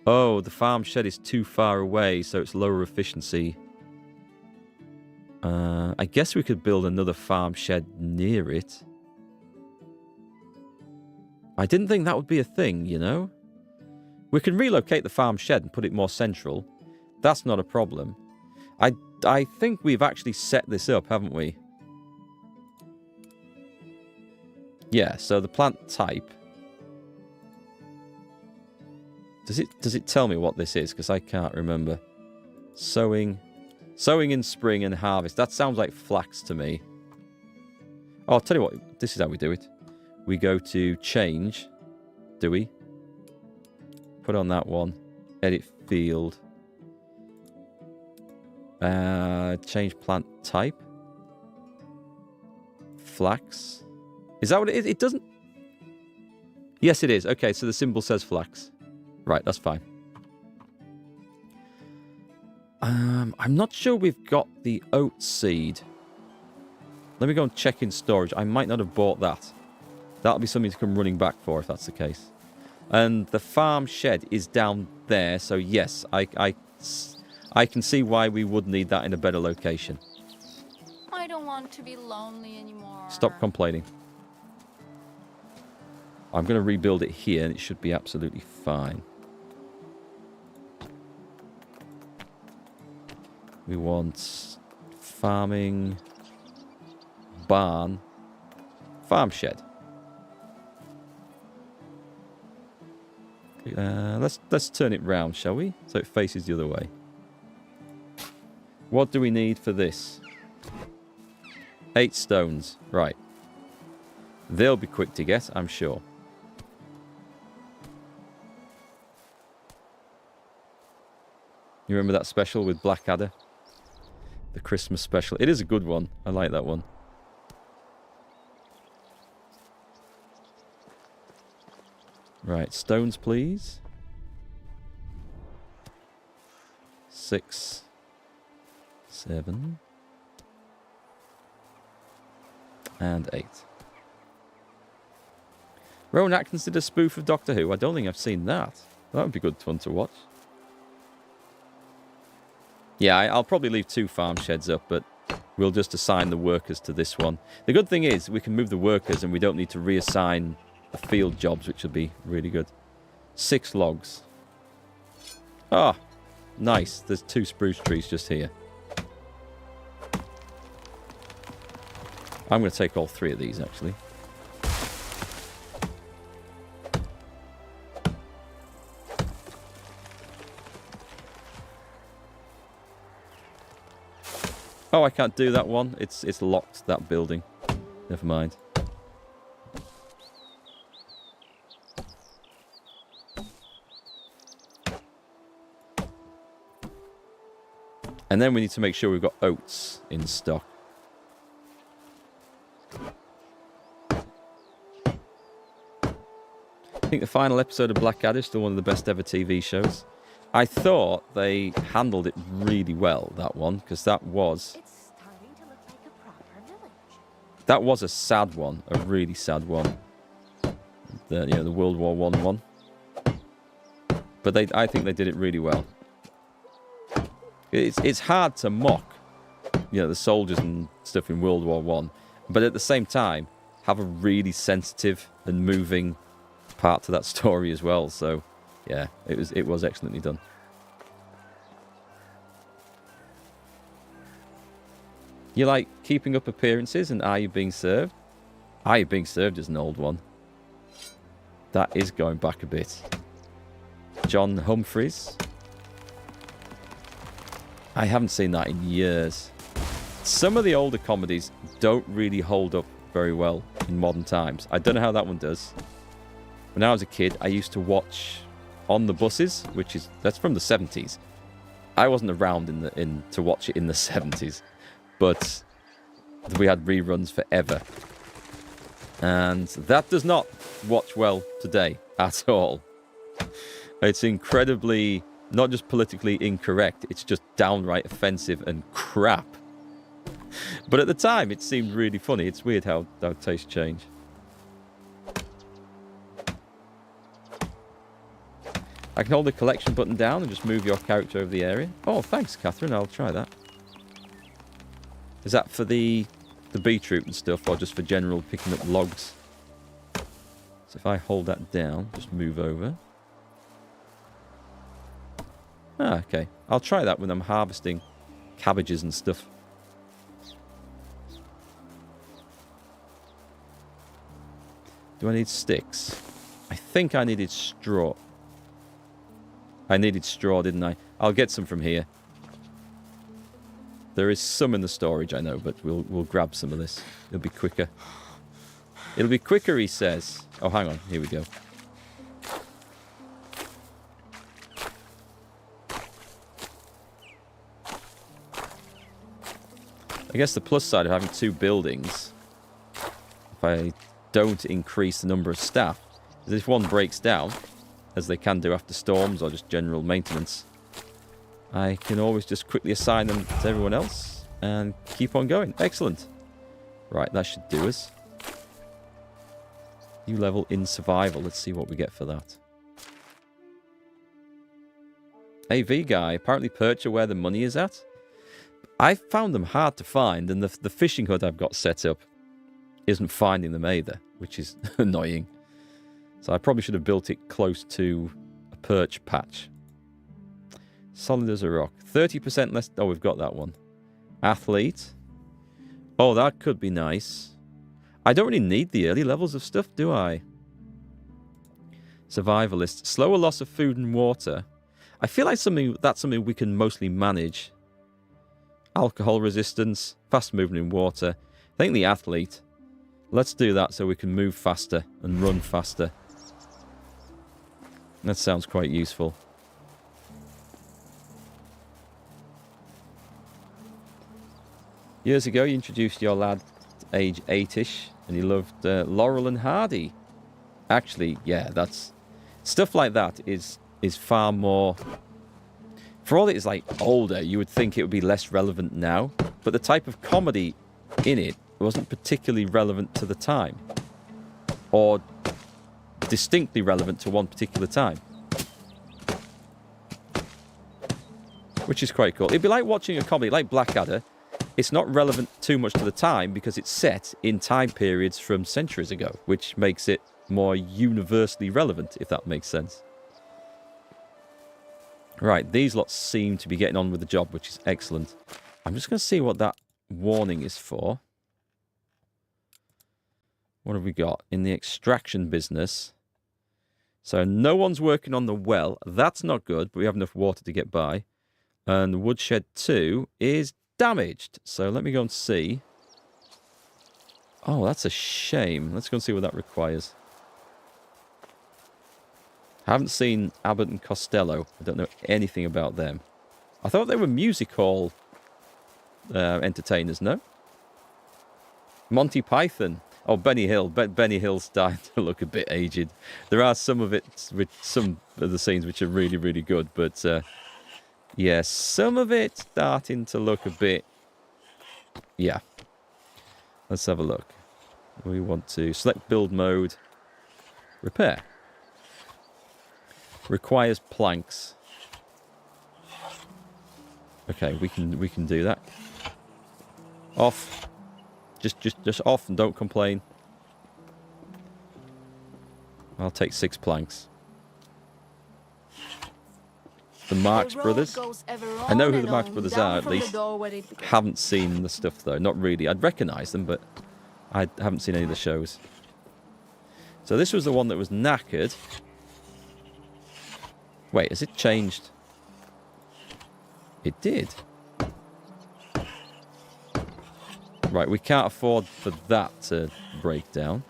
Oh, the farm shed is too far away, so it's lower efficiency. I guess we could build another farm shed near it. I didn't think that would be a thing, you know? We can relocate the farm shed and put it more central. That's not a problem. I think we've actually set this up, haven't we? Yeah, so the plant type. Does it tell me what this is? Because I can't remember. Sowing in spring and harvest. That sounds like flax to me. Oh, I'll tell you what. This is how we do it. We go to change. Do we? Put on that one. Edit field. Change plant type. Flax. Is that what it is? It doesn't... Yes, it is. Okay, so the symbol says flax. Right, that's fine. I'm not sure we've got the oat seed. Let me go and check in storage. I might not have bought that. That'll be something to come running back for if that's the case. And the farm shed is down there, so yes, I can see why we would need that in a better location. I don't want to be lonely anymore. Stop complaining. I'm going to rebuild it here, and it should be absolutely fine. We want farming, barn, farm shed. Let's turn it round, shall we? So it faces the other way. What do we need for this? 8 stones. Right. They'll be quick to get, I'm sure. You remember that special with Blackadder? The Christmas special. It is a good one. I like that one. Right, stones, please. 6, 7, and 8. Rowan Atkinson did a spoof of Doctor Who. I don't think I've seen that. That would be good fun to watch. Yeah, I'll probably leave 2 farm sheds up, but we'll just assign the workers to this one. The good thing is we can move the workers and we don't need to reassign the field jobs, which will be really good. 6 logs. Ah, nice. There's 2 spruce trees just here. I'm going to take all 3 of these, actually. Oh, I can't do that one. It's locked, that building. Never mind. And then we need to make sure we've got oats in stock. I think the final episode of Blackadder is still one of the best ever TV shows. I thought they handled it really well, that one, because that was... It's starting to look like a proper village. That was a sad one, a really sad one. The World War I one. But I think they did it really well. It's hard to mock, the soldiers and stuff in World War I, but at the same time, have a really sensitive and moving part to that story as well. So, yeah, it was excellently done. You like keeping up appearances, and Are You Being Served? Are You Being Served is an old one. That is going back a bit. John Humphreys. I haven't seen that in years. Some of the older comedies don't really hold up very well in modern times. I don't know how that one does. When I was a kid, I used to watch On the Buses, that's from the 70s. I wasn't around to watch it in the 70s, but we had reruns forever. And that does not watch well today at all. It's incredibly, not just politically incorrect, it's just downright offensive and crap. But at the time, it seemed really funny. It's weird how tastes change. I can hold the collection button down and just move your character over the area. Oh, thanks, Catherine. I'll try that. Is that for the beetroot and stuff, or just for general picking up logs? So if I hold that down, just move over. Ah, okay. I'll try that when I'm harvesting cabbages and stuff. Do I need sticks? I think I needed straw. I needed straw, didn't I? I'll get some from here. There is some in the storage, I know, but we'll grab some of this. It'll be quicker. It'll be quicker, he says. Oh, hang on. Here we go. I guess the plus side of having 2 buildings, if I don't increase the number of staff, is if one breaks down, as they can do after storms or just general maintenance, I can always just quickly assign them to everyone else and keep on going. Excellent. Right, that should do us. New level in survival. Let's see what we get for that. AV guy. Apparently perch are where the money is at. I found them hard to find, and the fishing hut I've got set up isn't finding them either, which is annoying. So I probably should have built it close to a perch patch. Solid as a rock. 30% less... Oh, we've got that one. Athlete. Oh, that could be nice. I don't really need the early levels of stuff, do I? Survivalist. Slower loss of food and water. I feel like that's something we can mostly manage. Alcohol resistance. Fast movement in water. I think the athlete. Let's do that so we can move faster and run faster. That sounds quite useful. Years ago, you introduced your lad to age 8-ish, and he loved Laurel and Hardy. Actually, yeah, that's... Stuff like that is far more... For all it is, like, older, you would think it would be less relevant now. But the type of comedy in it wasn't particularly relevant to the time. Or distinctly relevant to one particular time. Which is quite cool. It'd be like watching a comedy like Blackadder. It's not relevant too much to the time because it's set in time periods from centuries ago, which makes it more universally relevant, if that makes sense. Right, these lots seem to be getting on with the job, which is excellent. I'm just going to see what that warning is for. What have we got? In the extraction business. So no one's working on the well. That's not good, but we have enough water to get by. And Woodshed 2 is damaged. So let me go and see. Oh, that's a shame. Let's go and see what that requires. I haven't seen Abbott and Costello. I don't know anything about them. I thought they were music hall entertainers, no? Monty Python. Oh, Benny Hill. Benny Hill's starting to look a bit aged. There are some of it, with some of the scenes which are really, really good, but yeah, some of it starting to look a bit... Yeah. Let's have a look. We want to select build mode. Repair. Requires planks. Okay, we can do that. Off. Just off and don't complain. I'll take 6 planks. The Marx Brothers. I know who the Marx Brothers are, at least. Haven't seen the stuff, though. Not really. I'd recognise them, but I haven't seen any of the shows. So this was the one that was knackered. Wait, has it changed? It did. Right, we can't afford for that to break down.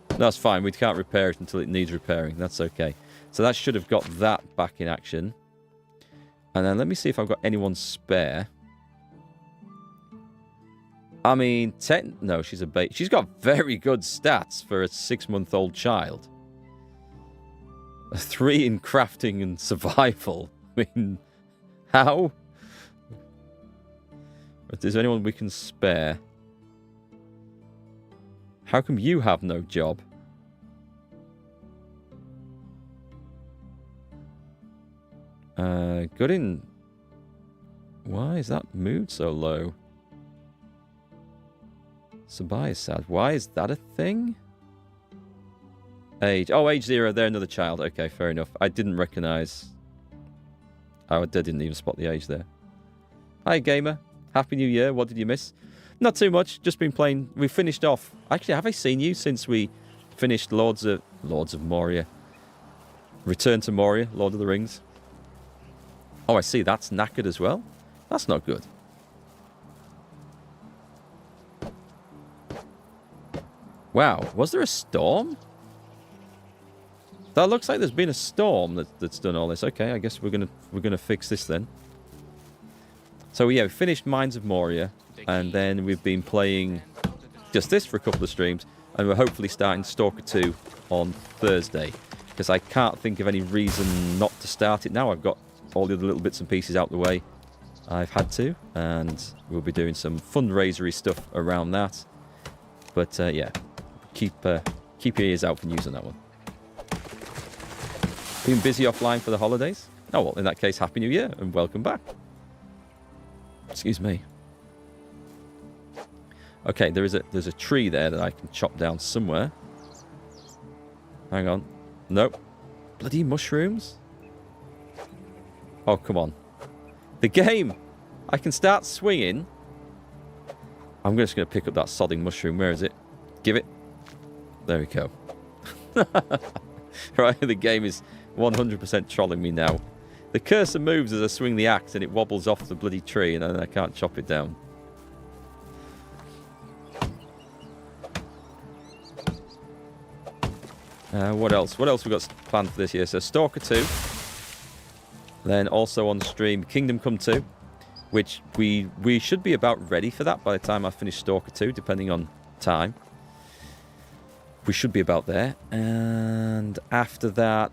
That's fine. We can't repair it until it needs repairing. That's okay. So that should have got that back in action. And then let me see if I've got anyone spare. I mean, no, she's a bait. She's got very good stats for a 6-month-old child. A 3 in crafting and survival. I mean, how? If there's anyone we can spare. How come you have no job? Good in... Why is that mood so low? Sabai is sad. Why is that a thing? Age. Oh, age 0. They're another child. Okay, fair enough. I didn't recognise... Oh, I didn't even spot the age there. Hi, gamer. Happy New Year. What did you miss? Not too much. Just been playing. We finished off. Actually, have I seen you since we finished Lords of Moria? Return to Moria, Lord of the Rings. Oh, I see. That's knackered as well. That's not good. Wow. Was there a storm? That looks like there's been a storm that's done all this. Okay, I guess we're gonna fix this then. So yeah, we finished Mines of Moria, and then we've been playing just this for a couple of streams, and we're hopefully starting Stalker 2 on Thursday, because I can't think of any reason not to start it now. I've got all the other little bits and pieces out the way I've had to, and we'll be doing some fundraisery stuff around that. But yeah, keep your ears out for news on that one. Been busy offline for the holidays? Oh, well, in that case, Happy New Year and welcome back. Excuse me. Okay, there's a tree there that I can chop down somewhere. Hang on. Nope. Bloody mushrooms? Oh, come on. The game! I can start swinging. I'm just going to pick up that sodding mushroom. Where is it? Give it. There we go. Right, the game is 100% trolling me now. The cursor moves as I swing the axe and it wobbles off the bloody tree and then I can't chop it down. What else? What else we got planned for this year? So Stalker 2. Then also on stream Kingdom Come 2. Which we should be about ready for that by the time I finish Stalker 2, depending on time. We should be about there. And after that,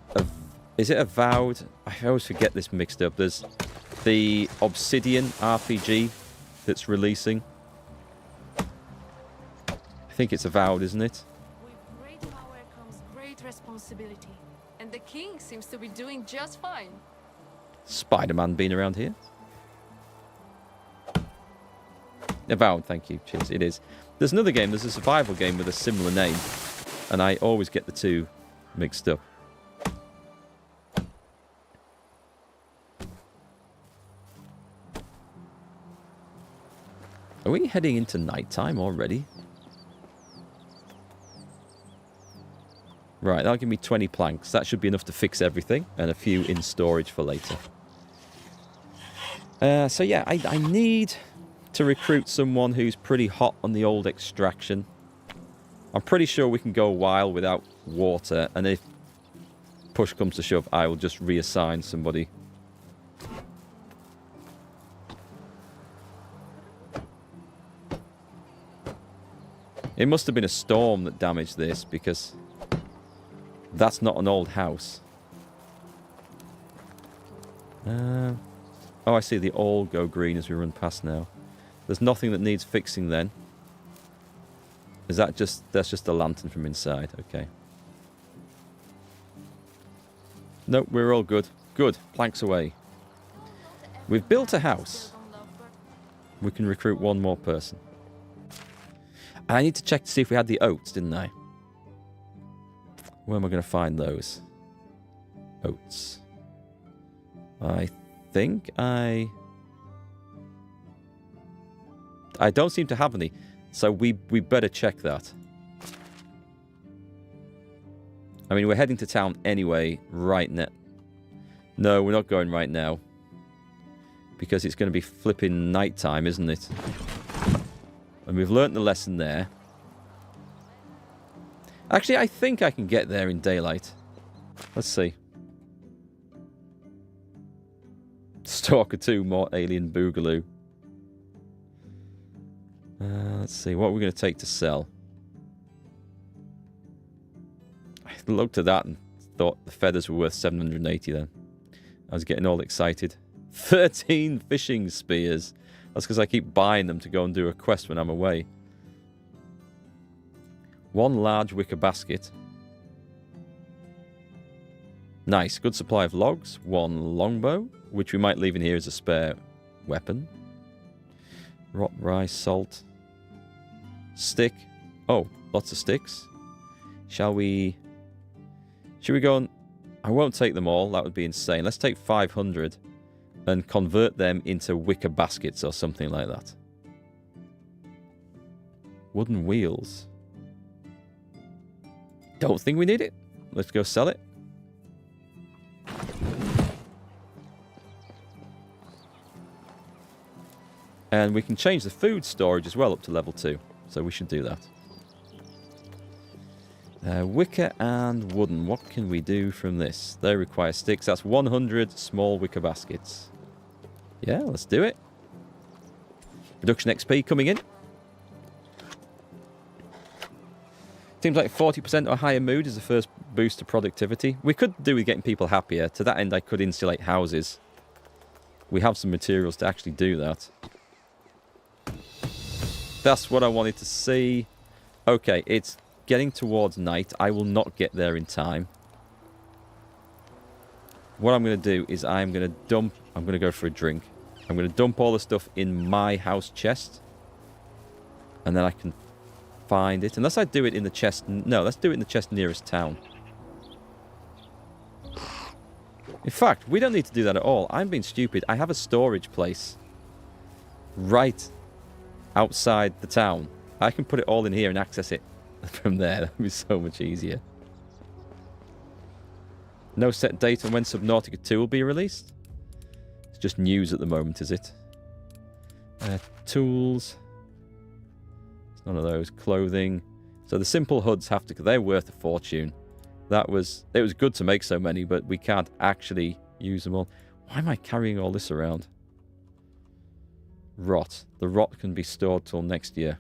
is it Avowed? I always forget this mixed up. There's the Obsidian RPG that's releasing. I think it's Avowed, isn't it? With great power comes great responsibility. And the king seems to be doing just fine. Spider-Man been around here? Avowed, thank you. Cheers, it is. There's another game, there's a survival game with a similar name. And I always get the two mixed up. Are we heading into nighttime already? Right, that'll give me 20 planks. That should be enough to fix everything. And a few in storage for later. So yeah, I need to recruit someone who's pretty hot on the old extraction. I'm pretty sure we can go a while without water. And if push comes to shove, I will just reassign somebody. It must have been a storm that damaged this, because that's not an old house. Oh, I see they all go green as we run past now. There's nothing that needs fixing then. Is that just... That's just a lantern from inside. Okay. Nope, we're all good. Good. Planks away. We've built a house. We can recruit one more person. I need to check to see if we had the oats, didn't I? Where am I going to find those? Oats. I think I don't seem to have any. So we better check that. I mean, we're heading to town anyway right now. No, we're not going right now. Because it's going to be flipping nighttime, isn't it? And we've learnt the lesson there. Actually, I think I can get there in daylight. Let's see. Stalker 2, more alien boogaloo. Let's see, what are we going to take to sell? I looked at that and thought the feathers were worth 780 then. I was getting all excited. 13 fishing spears. That's because I keep buying them to go and do a quest when I'm away. One large wicker basket. Nice, good supply of logs. One longbow, which we might leave in here as a spare weapon. Rot rice, salt. Stick. Oh, lots of sticks. Shall we... Should we go and... I won't take them all, that would be insane. Let's take 500 and convert them into wicker baskets or something like that. Wooden wheels. Don't think we need it. Let's go sell it. And we can change the food storage as well up to level 2. So we should do that. Wicker and wooden. What can we do from this? They require sticks. That's 100 small wicker baskets. Yeah, let's do it. Production XP coming in. Seems like 40% or higher mood is the first boost to productivity. We could do with getting people happier. To that end, I could insulate houses. We have some materials to actually do that. That's what I wanted to see. Okay, it's getting towards night. I will not get there in time. what I'm going to do is I'm going to go for a drink. I'm going to dump all the stuff in my house chest. And then I can find it. Unless I do it in the chest. No, let's do it in the chest nearest town. In fact, we don't need to do that at all. I'm being stupid. I have a storage place right outside the town. I can put it all in here and access it from there. That would be so much easier. No set date on when Subnautica 2 will be released. It's just news at the moment, is it? Tools. It's none of those. Clothing. So the simple hoods have to... They're worth a fortune. It was good to make so many, but we can't actually use them all. Why am I carrying all this around? Rot. The rot can be stored till next year.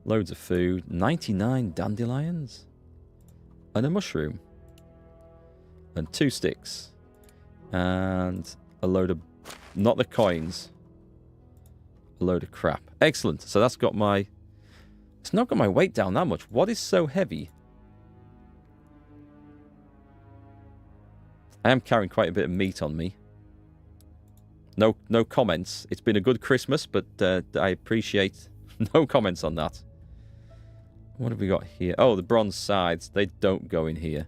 Loads of food. 99 dandelions. And a mushroom. And 2 sticks. And a load of... Not the coins. A load of crap. Excellent. So that's got my... It's not got my weight down that much. What is so heavy? I am carrying quite a bit of meat on me. No comments. It's been a good Christmas, but I appreciate no comments on that. What have we got here? Oh, the bronze sides. They don't go in here.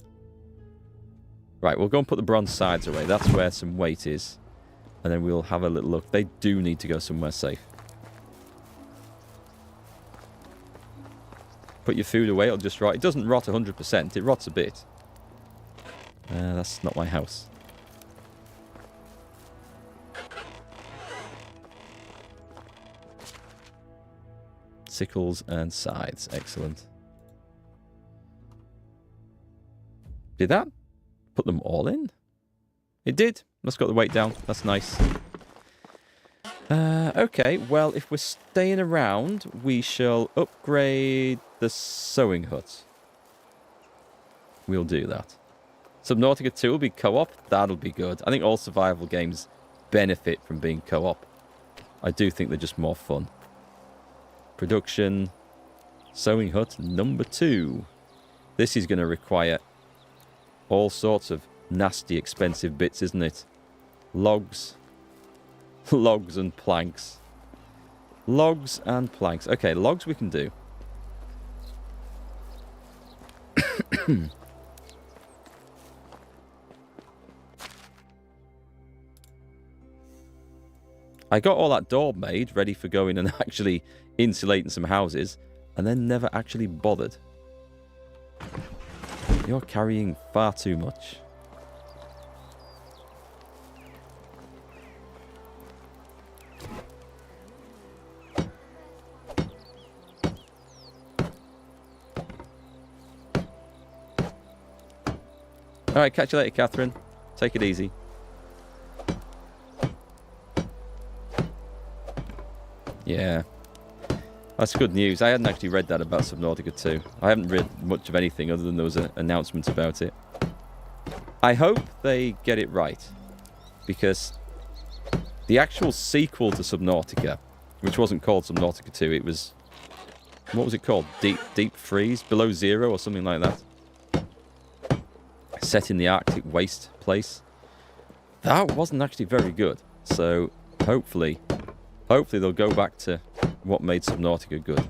Right, we'll go and put the bronze sides away. That's where some weight is. And then we'll have a little look. They do need to go somewhere safe. Put your food away, it'll just rot. It doesn't rot 100%. It rots a bit. That's not my house. Sickles and scythes. Excellent. Did that put them all in? It did. Let's got the weight down. That's nice. Okay, well, if we're staying around, we shall upgrade the sewing hut. We'll do that. Subnautica 2 will be co-op. That'll be good. I think all survival games benefit from being co-op. I do think they're just more fun. Production. Sewing hut number 2. This is going to require all sorts of nasty, expensive bits, isn't it? Logs. Logs and planks. Logs and planks. Okay, logs we can do. I got all that door made, ready for going and actually insulating some houses, and then never actually bothered. You're carrying far too much. Alright, catch you later, Catherine. Take it easy. Yeah. That's good news. I hadn't actually read that about Subnautica 2. I haven't read much of anything other than there was an announcement about it. I hope they get it right. Because the actual sequel to Subnautica, which wasn't called Subnautica 2, it was... What was it called? Deep Freeze? Below Zero or something like that? Set in the Arctic waste place. That wasn't actually very good. So, hopefully they'll go back to what made Subnautica good.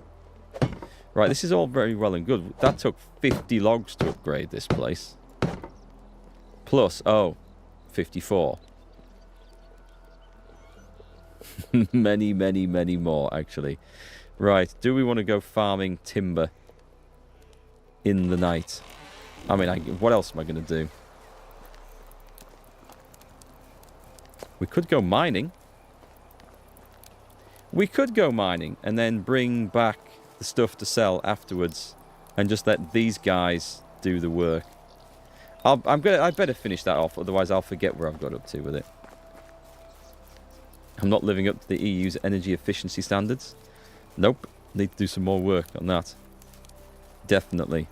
Right, this is all very well and good. That took 50 logs to upgrade this place. Plus, 54. Many, many, many more, actually. Right, do we want to go farming timber in the night? I mean, what else am I going to do? We could go mining. We could go mining and then bring back the stuff to sell afterwards and just let these guys do the work. I better finish that off, otherwise I'll forget where I've got up to with it. I'm not living up to the EU's energy efficiency standards. Nope. Need to do some more work on that. Definitely.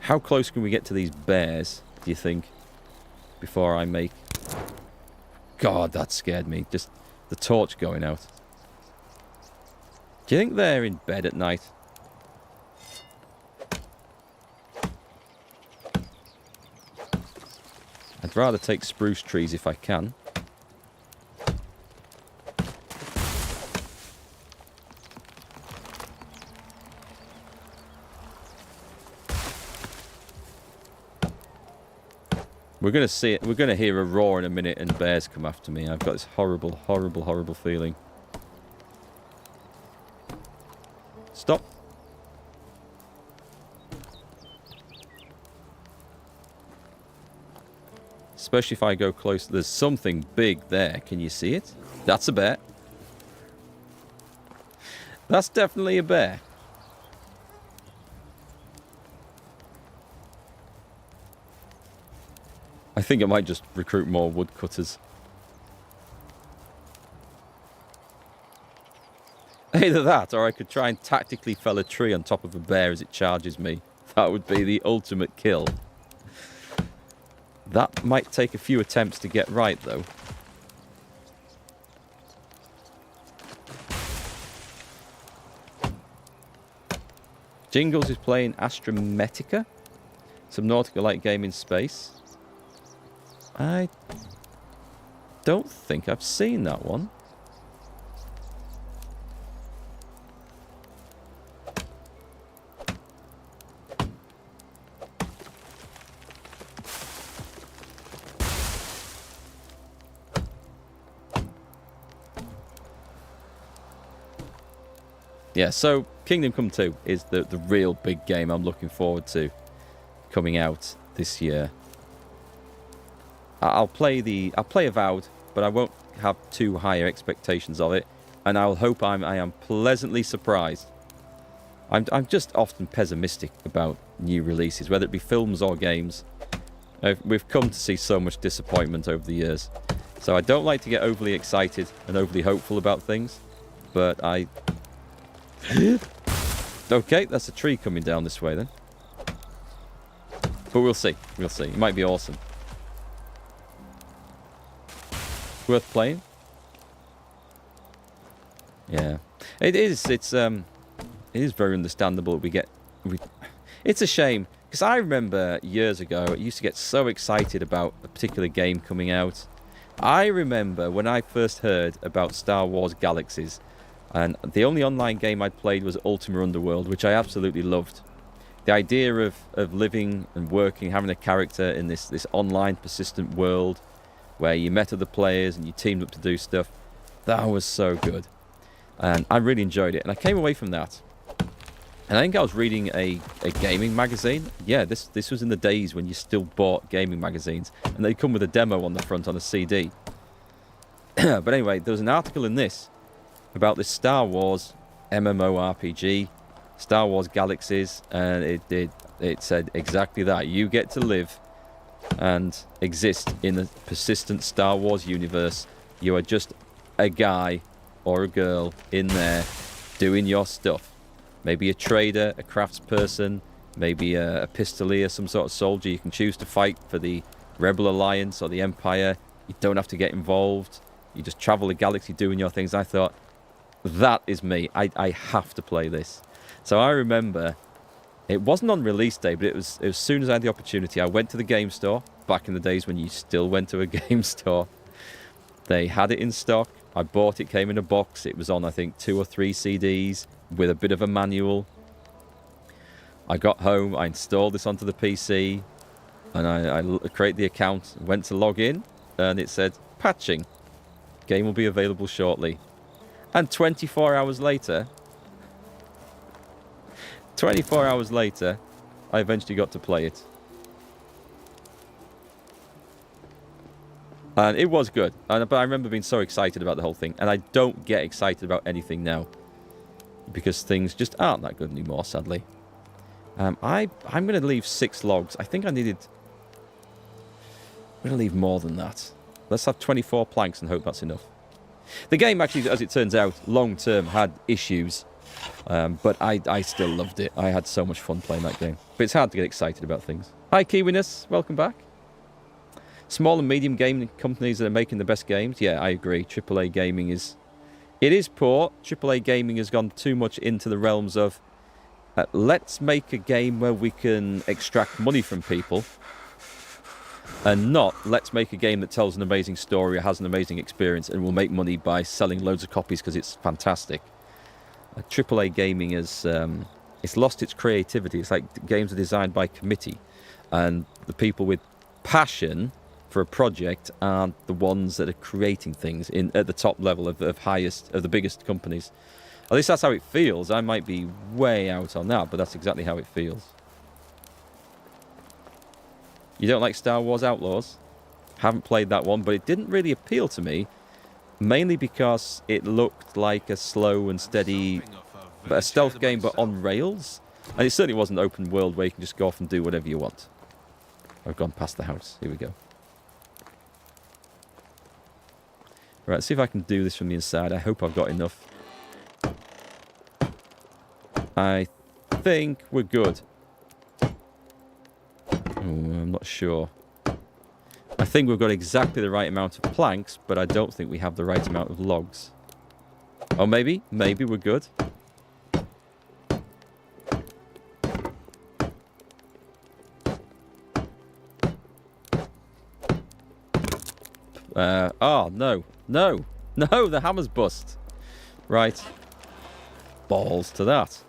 How close can we get to these bears, do you think? Before I make... God, that scared me. Just the torch going out. Do you think they're in bed at night? I'd rather take spruce trees if I can. We're going to see it. We're going to hear a roar in a minute and bears come after me. I've got this horrible, horrible, horrible feeling. Stop. Especially if I go close. There's something big there. Can you see it? That's a bear. That's definitely a bear. I think I might just recruit more woodcutters. Either that, or I could try and tactically fell a tree on top of a bear as it charges me. That would be the ultimate kill. That might take a few attempts to get right, though. Jingles is playing Astrometica. Some nautical-like game in space. I don't think I've seen that one. Yeah, so Kingdom Come 2 is the real big game I'm looking forward to coming out this year. I'll play Avowed, but I won't have too high expectations of it, and I'll hope I am pleasantly surprised. I'm just often pessimistic about new releases, whether it be films or games. We've come to see so much disappointment over the years, so I don't like to get overly excited and overly hopeful about things, but I... Okay, that's a tree coming down this way then. But we'll see. We'll see. It might be awesome. Worth playing. Yeah, it is. It is very understandable. It's a shame because I remember years ago I used to get so excited about a particular game coming out. I remember when I first heard about Star Wars Galaxies, and the only online game I'd played was Ultima Underworld, which I absolutely loved. The idea of living and working, having a character in this online persistent world where you met other players and you teamed up to do stuff, that was so good. And I really enjoyed it. And I came away from that. And I think I was reading a gaming magazine. Yeah, this was in the days when you still bought gaming magazines. And they come with a demo on the front on a CD. But anyway, there was an article in this about this Star Wars MMORPG, Star Wars Galaxies, and it said exactly that. You get to live and exist in the persistent Star Wars universe. You are just a guy or a girl in there doing your stuff. Maybe a trader, a craftsperson, maybe a pistolier, some sort of soldier. You can choose to fight for the Rebel Alliance or the Empire. You don't have to get involved. You just travel the galaxy doing your things. I thought, that is me. I have to play this. So I remember, it wasn't on release day, but it was as soon as I had the opportunity, I went to the game store, back in the days when you still went to a game store. They had it in stock. I bought it, came in a box. It was on, I think, 2 or 3 CDs with a bit of a manual. I got home, I installed this onto the PC, and I created the account, went to log in, and it said, patching. Game will be available shortly. And 24 hours later, I eventually got to play it. And it was good. But I remember being so excited about the whole thing. And I don't get excited about anything now, because things just aren't that good anymore, sadly. I'm going to leave 6 logs. I think I needed... I'm going to leave more than that. Let's have 24 planks and hope that's enough. The game actually, as it turns out, long-term had issues. But I still loved it. I had so much fun playing that game. But it's hard to get excited about things. Hi, Kiwiness. Welcome back. Small and medium gaming companies that are making the best games. Yeah, I agree. AAA gaming is... It is poor. AAA gaming has gone too much into the realms of... let's make a game where we can extract money from people. And not, let's make a game that tells an amazing story or has an amazing experience and will make money by selling loads of copies because it's fantastic. AAA gaming has it's lost its creativity. It's like games are designed by committee, and the people with passion for a project aren't the ones that are creating things at the top level of the biggest companies. At least that's how it feels. I might be way out on that, but that's exactly how it feels. You don't like Star Wars Outlaws? Haven't played that one, but it didn't really appeal to me, mainly because it looked like a slow and steady, a stealth game, but on rails. And it certainly wasn't open world where you can just go off and do whatever you want. I've gone past the house. Here we go. Right, let's see if I can do this from the inside. I hope I've got enough. I think we're good. Oh, I'm not sure. I think we've got exactly the right amount of planks, but I don't think we have the right amount of logs. Oh, maybe? Maybe we're good. Oh, no. No! No, the hammer's bust. Right. Balls to that.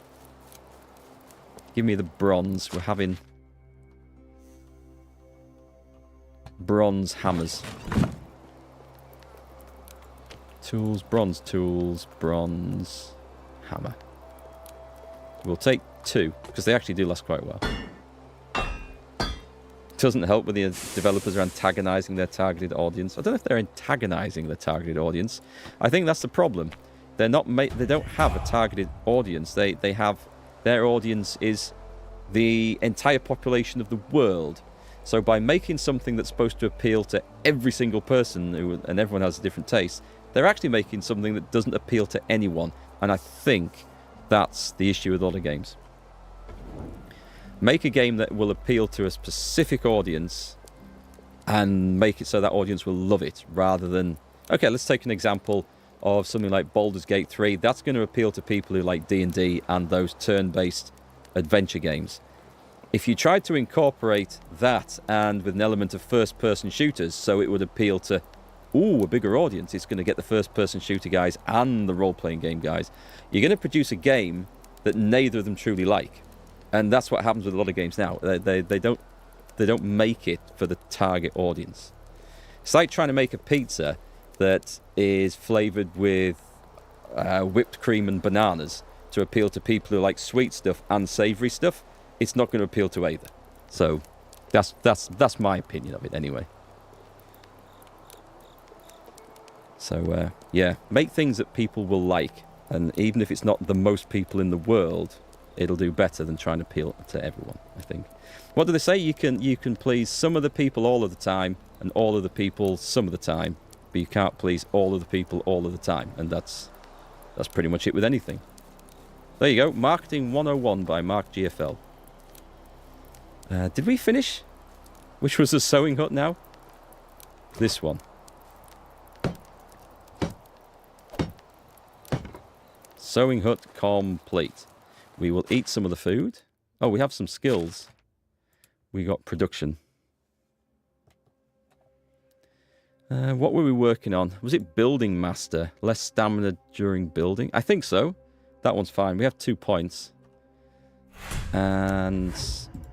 Give me the bronze. We're having bronze hammers. Tools, bronze hammer. We'll take 2, because they actually do last quite well. Doesn't help when the developers are antagonizing their targeted audience. I don't know if they're antagonizing the targeted audience. I think that's the problem. They're not they don't have a targeted audience. They have, their audience is the entire population of the world. So by making something that's supposed to appeal to every single person, and everyone has a different taste, they're actually making something that doesn't appeal to anyone. And I think that's the issue with a lot of games. Make a game that will appeal to a specific audience and make it so that audience will love it, rather than... Okay, let's take an example of something like Baldur's Gate 3. That's going to appeal to people who like D&D and those turn-based adventure games. If you tried to incorporate that and with an element of first-person shooters, so it would appeal to, a bigger audience, it's going to get the first-person shooter guys and the role-playing game guys, you're going to produce a game that neither of them truly like. And that's what happens with a lot of games now. They don't make it for the target audience. It's like trying to make a pizza that is flavoured with whipped cream and bananas to appeal to people who like sweet stuff and savoury stuff. It's not going to appeal to either. So that's my opinion of it anyway. So yeah, make things that people will like, and even if it's not the most people in the world, it'll do better than trying to appeal to everyone, I think. What do they say? You can please some of the people all of the time, and all of the people some of the time, but you can't please all of the people all of the time. And that's pretty much it with anything. There you go. Marketing 101 by MarkGFL. Did we finish? Which was the sewing hut now? This one. Sewing hut complete. We will eat some of the food. Oh, we have some skills. We got production. What were we working on? Was it building master? Less stamina during building? I think so. That one's fine. We have 2 points. And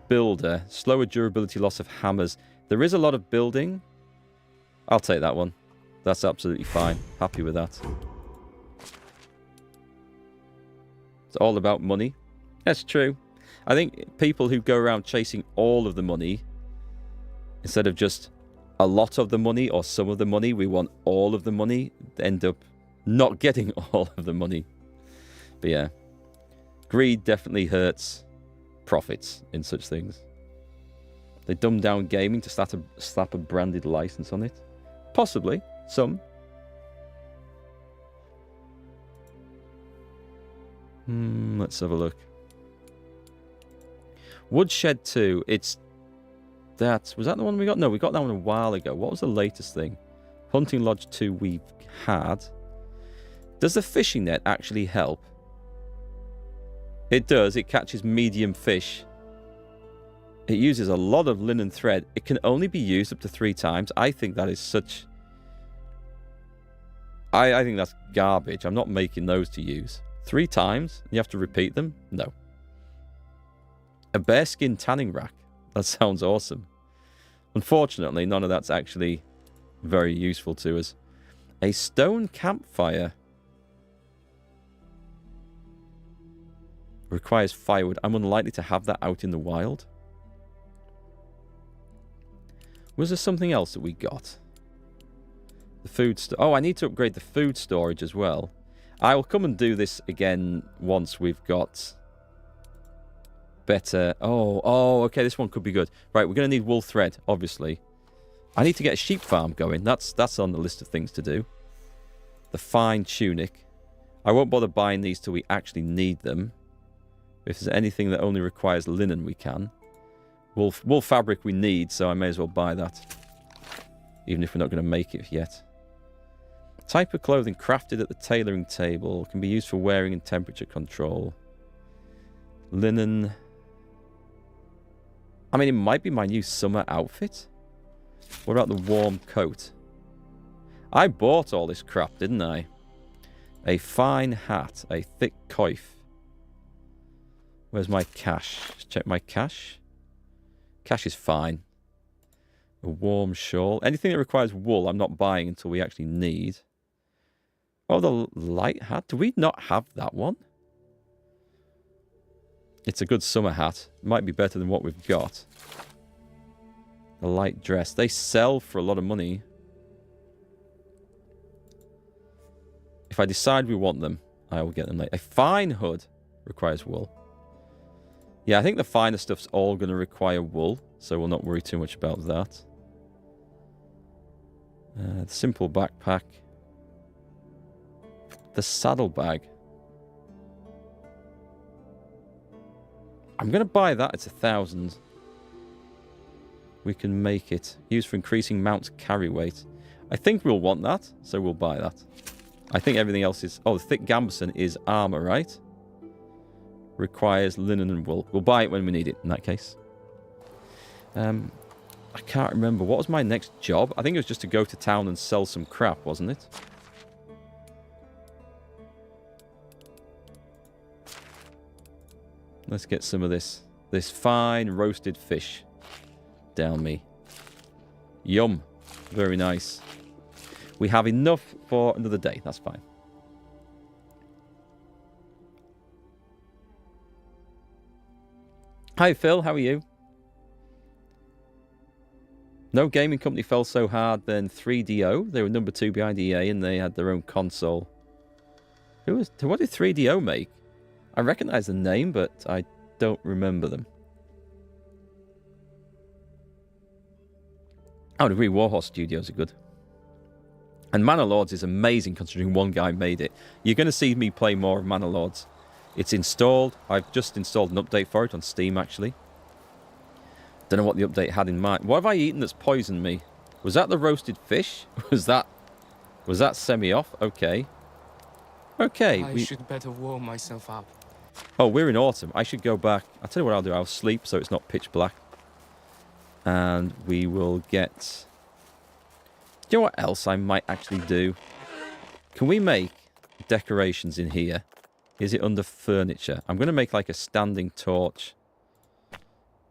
builder. Slower durability loss of hammers. There is a lot of building. I'll take that one. That's absolutely fine. Happy with that. It's all about money. That's true. I think people who go around chasing all of the money, instead of just a lot of the money or some of the money, we want all of the money, end up not getting all of the money. But yeah, greed definitely hurts profits in such things. They dumb down gaming to slap a branded license on it. Possibly, some. Let's have a look. Woodshed 2. Was that the one we got? No, we got that one a while ago. What was the latest thing? Hunting Lodge 2 we've had. Does the fishing net actually help? It does. It catches medium fish. It uses a lot of linen thread. It can only be used up to 3 times. I think that is such... I think that's garbage. I'm not making those to use. 3 times? You have to repeat them? No. A bearskin tanning rack. That sounds awesome. Unfortunately, none of that's actually very useful to us. A stone campfire. Requires firewood. I'm unlikely to have that out in the wild. Was there something else that we got? The food oh, I need to upgrade the food storage as well. I will come and do this again once we've got better... Oh, okay, this one could be good. Right, we're going to need wool thread, obviously. I need to get a sheep farm going. That's on the list of things to do. The fine tunic. I won't bother buying these till we actually need them. If there's anything that only requires linen, we can. Wool fabric we need, so I may as well buy that. Even if we're not going to make it yet. Type of clothing crafted at the tailoring table. Can be used for wearing and temperature control. Linen. I mean, it might be my new summer outfit. What about the warm coat? I bought all this crap, didn't I? A fine hat. A thick coif. Where's my cash? Let's check my cash. Cash is fine. A warm shawl. Anything that requires wool, I'm not buying until we actually need. Oh, the light hat. Do we not have that one? It's a good summer hat. Might be better than what we've got. The light dress. They sell for a lot of money. If I decide we want them, I will get them later. A fine hood requires wool. Yeah, I think the finer stuff's all going to require wool, so we'll not worry too much about that. The simple backpack. The saddlebag. I'm going to buy that. It's 1,000. We can make it. Used for increasing mount's carry weight. I think we'll want that, so we'll buy that. I think everything else is... Oh, the thick gambeson is armor, right? Requires linen and wool. We'll buy it when we need it, in that case. I can't remember. What was my next job? I think it was just to go to town and sell some crap, wasn't it? Let's get some of this fine roasted fish down me. Yum. Very nice. We have enough for another day. That's fine. Hi, Phil. How are you? No gaming company fell so hard than 3DO. They were number 2 behind EA, and they had their own console. What did 3DO make? I recognize the name, but I don't remember them. I would agree, Warhorse Studios are good. And Manor Lords is amazing considering one guy made it. You're going to see me play more of Manor Lords. It's installed. I've just installed an update for it on Steam, actually. Don't know what the update had in mind. What have I eaten that's poisoned me? Was that the roasted fish? Was that semi-off? Okay. Okay. I should better warm myself up. Oh, we're in autumn. I should go back. I'll tell you what I'll do. I'll sleep so it's not pitch black. And we will get... Do you know what else I might actually do? Can we make decorations in here? Is it under furniture? I'm going to make like a standing torch.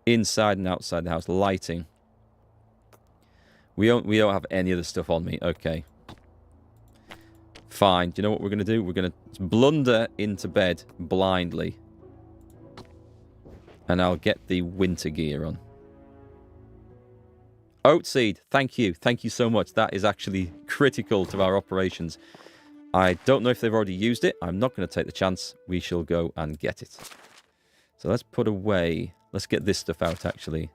Inside and outside the house. Lighting. We don't have any of the stuff on me. Okay. Fine. Do you know what we're going to do? We're going to blunder into bed blindly. And I'll get the winter gear on. Oatseed, thank you. Thank you so much. That is actually critical to our operations. I don't know if they've already used it. I'm not going to take the chance. We shall go and get it. So let's put away... Let's get this stuff out, actually.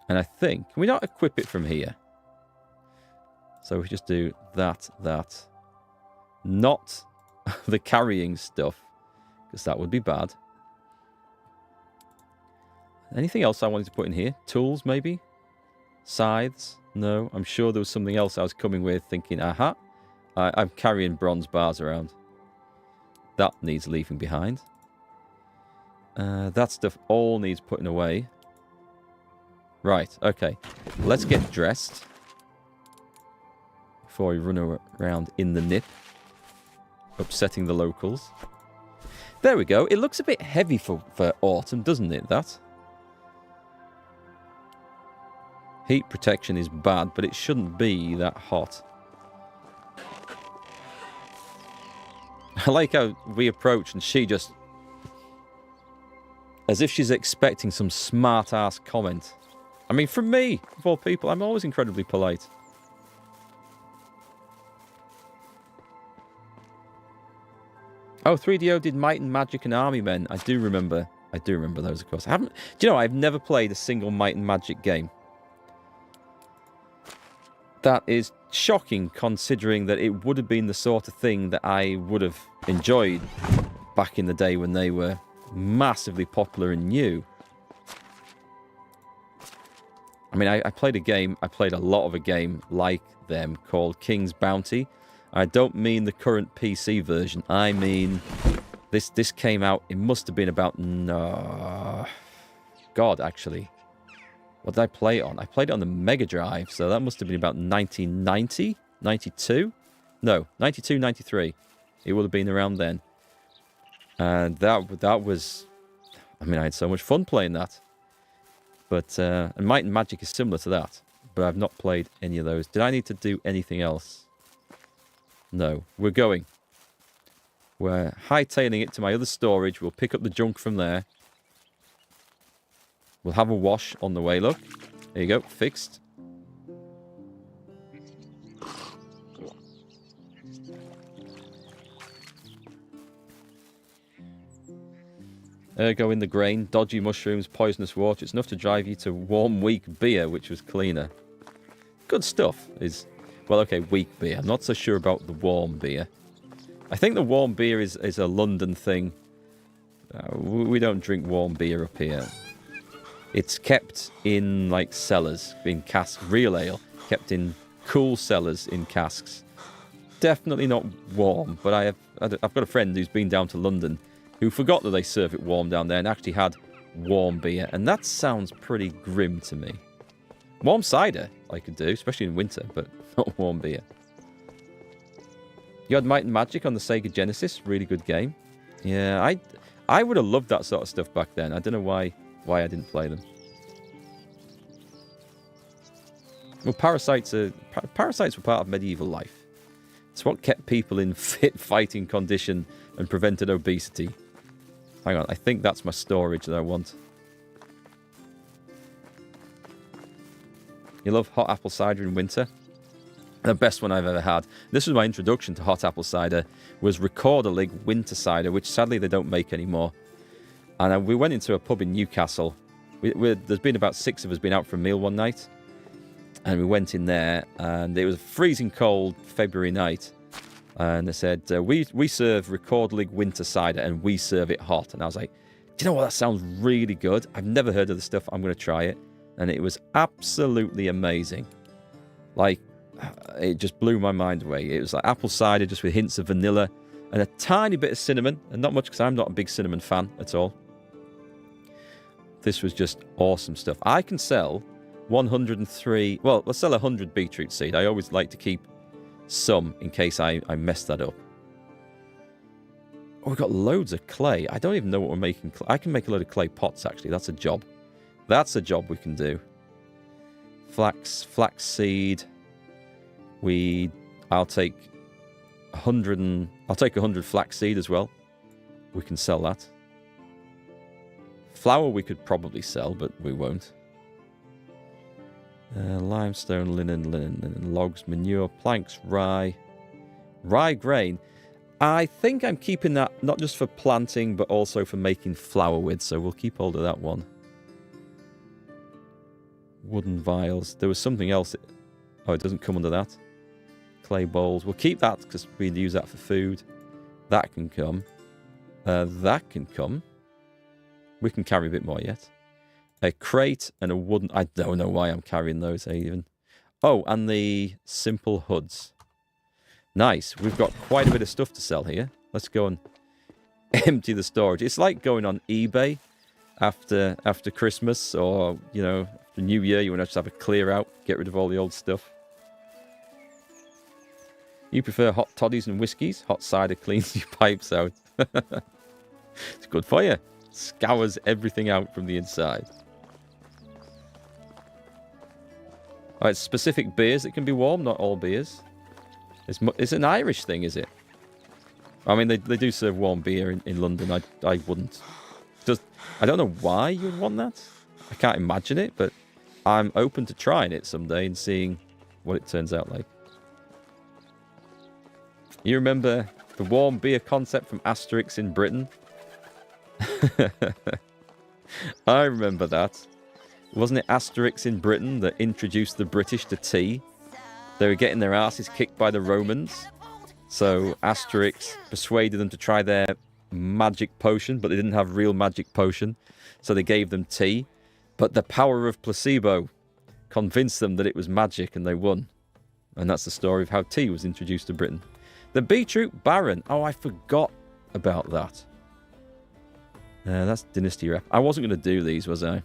And I think... Can we not equip it from here? So we just do that. Not the carrying stuff. Because that would be bad. Anything else I wanted to put in here? Tools, maybe? Scythes? No. I'm sure there was something else I was coming with thinking, aha. I'm carrying bronze bars around. That needs leaving behind. That stuff all needs putting away. Right, okay. Let's get dressed before we run around in the nip, upsetting the locals. There we go. It looks a bit heavy for autumn, doesn't it, that? Heat protection is bad, but it shouldn't be that hot. I like how we approach and she just... as if she's expecting some smart-ass comment. I mean, from me, of all people, I'm always incredibly polite. Oh, 3DO did Might and Magic and Army Men. I do remember those, of course. Do you know, I've never played a single Might and Magic game. That is shocking, considering that it would have been the sort of thing that I would have enjoyed back in the day when they were massively popular and new. I mean, I played a lot of a game like them called King's Bounty. I don't mean the current PC version. I mean, this came out, it must have been about, God, actually. What did I play it on? I played it on the Mega Drive, so that must have been about 1990, 92? No, 92, 93. It would have been around then. And that was, I mean, I had so much fun playing that. But, and Might and Magic is similar to that, but I've not played any of those. Did I need to do anything else? No, we're going. We're hightailing it to my other storage. We'll pick up the junk from there. We'll have a wash on the way, look. There you go, fixed. Ergo in the grain, dodgy mushrooms, poisonous water. It's enough to drive you to warm, weak beer, which was cleaner. Good stuff is... Well, okay, weak beer. I'm not so sure about the warm beer. I think the warm beer is a London thing. We don't drink warm beer up here. It's kept in, like, cellars, in casks. Real ale, kept in cool cellars in casks. Definitely not warm, but I've got a friend who's been down to London who forgot that they serve it warm down there and actually had warm beer. And that sounds pretty grim to me. Warm cider I could do, especially in winter, but not warm beer. You had Might and Magic on the Sega Genesis. Really good game. Yeah, I would have loved that sort of stuff back then. I don't know why I didn't play them. Well, parasites were part of medieval life. It's what kept people in fit fighting condition and prevented obesity. Hang on, I think that's my storage that I want. You love hot apple cider in winter? The best one I've ever had. This was my introduction to hot apple cider, was Recorderlig Winter Cider, which sadly they don't make anymore. And we went into a pub in Newcastle. There's been about 6 of us been out for a meal one night. And we went in there, and it was a freezing cold February night. And they said, we serve Recorderlig Winter Cider, and we serve it hot. And I was like, do you know what? That sounds really good. I've never heard of the stuff. I'm going to try it. And it was absolutely amazing. Like, it just blew my mind away. It was like apple cider just with hints of vanilla and a tiny bit of cinnamon. And not much, because I'm not a big cinnamon fan at all. This was just awesome stuff. I can sell 103... Well, let's sell 100 beetroot seed. I always like to keep some in case I mess that up. Oh, we've got loads of clay. I don't even know what we're making. I can make a load of clay pots, actually. That's a job. That's a job we can do. Flax seed. I'll take 100 flax seed as well. We can sell that. Flour we could probably sell, but we won't. Limestone, linen, logs, manure, planks, rye grain. I think I'm keeping that not just for planting, but also for making flour with, so we'll keep hold of that one. Wooden vials. There was something else. Oh, it doesn't come under that. Clay bowls. We'll keep that because we use that for food. That can come. That can come. We can carry a bit more yet. A crate and a wooden... I don't know why I'm carrying those even. Oh, and the simple hoods. Nice. We've got quite a bit of stuff to sell here. Let's go and empty the storage. It's like going on eBay after Christmas, or, you know, after New Year. You want to just have a clear out, get rid of all the old stuff. You prefer hot toddies and whiskies? Hot cider cleans your pipes out. It's good for you. Scours everything out from the inside. All right, specific beers that can be warm, not all beers. It's an Irish thing, is it? I mean, they do serve warm beer in London. I wouldn't. I don't know why you'd want that. I can't imagine it, but I'm open to trying it someday and seeing what it turns out like. You remember the warm beer concept from Asterix in Britain? I remember that. Wasn't it Asterix in Britain that introduced the British to tea? They were getting their asses kicked by the Romans. So Asterix persuaded them to try their magic potion, but they didn't have real magic potion. So they gave them tea. But the power of placebo convinced them that it was magic, and they won. And that's the story of how tea was introduced to Britain. The Beetroot Baron. Oh, I forgot about that. That's Dynasty rep. I wasn't going to do these, was I?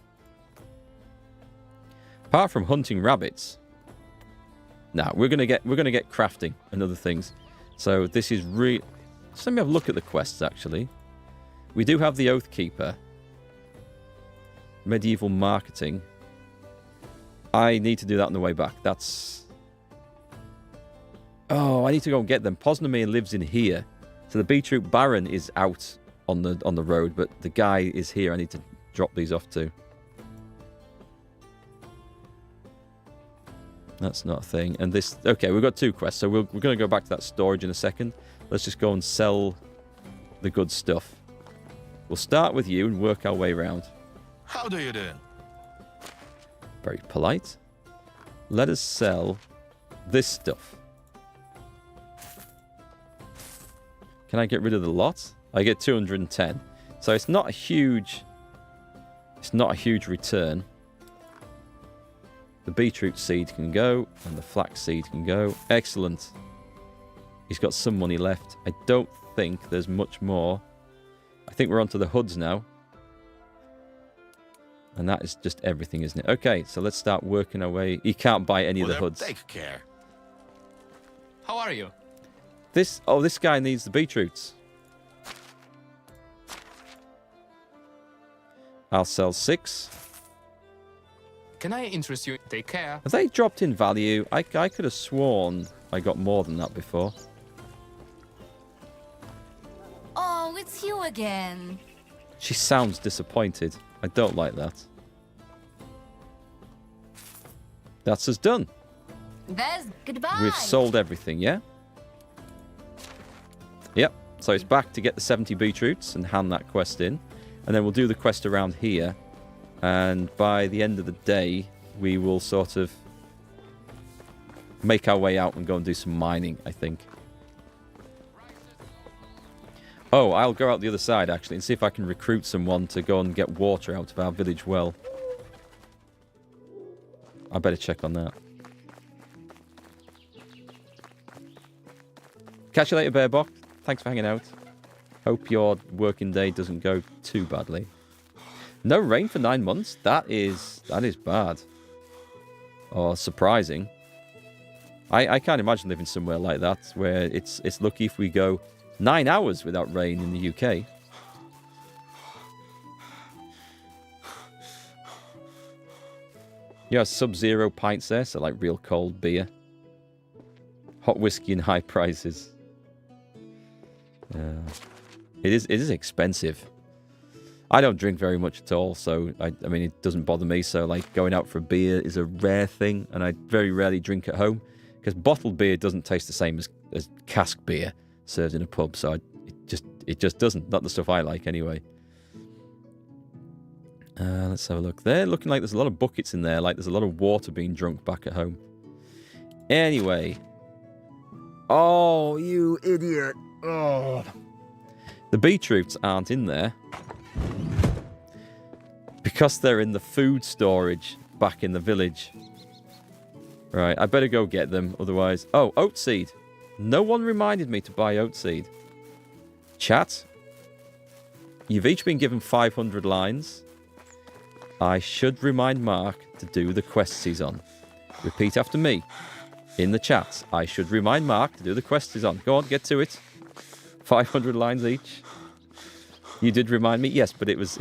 Apart from hunting rabbits. Nah, we're gonna get crafting and other things. So this is really. Just let me have a look at the quests. Actually, we do have the Oathkeeper. Medieval marketing. I need to do that on the way back. That's. Oh, I need to go and get them. Posnamir lives in here, so the Beetroot Baron is out on the road, but the guy is here. I need to drop these off to. That's not a thing. And this... Okay, we've got 2 quests, so we're going to go back to that storage in a second. Let's just go and sell the good stuff. We'll start with you and work our way around. How do you do? Very polite. Let us sell this stuff. Can I get rid of the lot? I get 210. So it's not a huge... It's not a huge return. The beetroot seed can go, and the flax seed can go. Excellent. He's got some money left. I don't think there's much more. I think we're onto the hoods now. And that is just everything, isn't it? Okay, so let's start working our way. He can't buy any of the hoods. Take care. How are you? This guy needs the beetroots. I'll sell 6. Can I interest you? Take care. Have they dropped in value? I could have sworn I got more than that before. Oh, it's you again. She sounds disappointed. I don't like that. That's us done. There's goodbye. We've sold everything, yeah? Yep. So it's back to get the 70 beetroots and hand that quest in. And then we'll do the quest around here. And by the end of the day, we will sort of make our way out and go and do some mining, I think. Oh, I'll go out the other side, actually, and see if I can recruit someone to go and get water out of our village well. I better check on that. Catch you later, Bearbok. Thanks for hanging out. Hope your working day doesn't go too badly. No rain for 9 months? That is bad. Or surprising. I can't imagine living somewhere like that, where it's lucky if we go 9 hours without rain in the UK. Yeah, Sub-Zero pints there, so like real cold beer. Hot whiskey and high prices. It is expensive. I don't drink very much at all, so I mean, it doesn't bother me. So like going out for a beer is a rare thing, and I very rarely drink at home because bottled beer doesn't taste the same as cask beer served in a pub. So it just doesn't. Not the stuff I like anyway. Let's have a look. They're looking like there's a lot of buckets in there, like there's a lot of water being drunk back at home. Anyway. Oh, you idiot. Oh. The beetroots aren't in there because they're in the food storage back in the village. Right, I better go get them, otherwise... Oh, oat seed. No one reminded me to buy oat seed. Chat, You've each been given 500 lines. I should remind Mark to do the quests he's on. Repeat after me. In the chat, I should remind Mark to do the quests he's on. Go on, get to it. 500 lines each. You did remind me, yes, but it was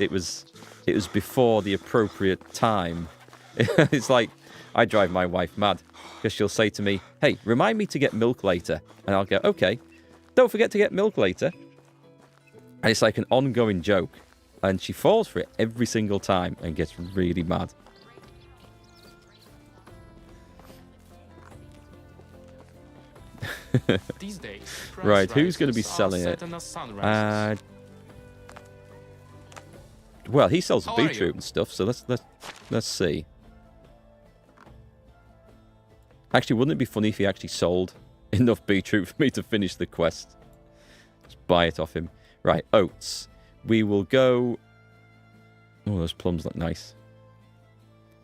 before the appropriate time. It's like I drive my wife mad because she'll say to me, "Hey, remind me to get milk later," and I'll go, "Okay, don't forget to get milk later." And it's like an ongoing joke, and she falls for it every single time and gets really mad. These days, Right, who's going to be selling it? Well, he sells the beetroot and stuff, so let's see. Actually, wouldn't it be funny if he actually sold enough beetroot for me to finish the quest? Just buy it off him. Right, oats. We will go... Oh, those plums look nice.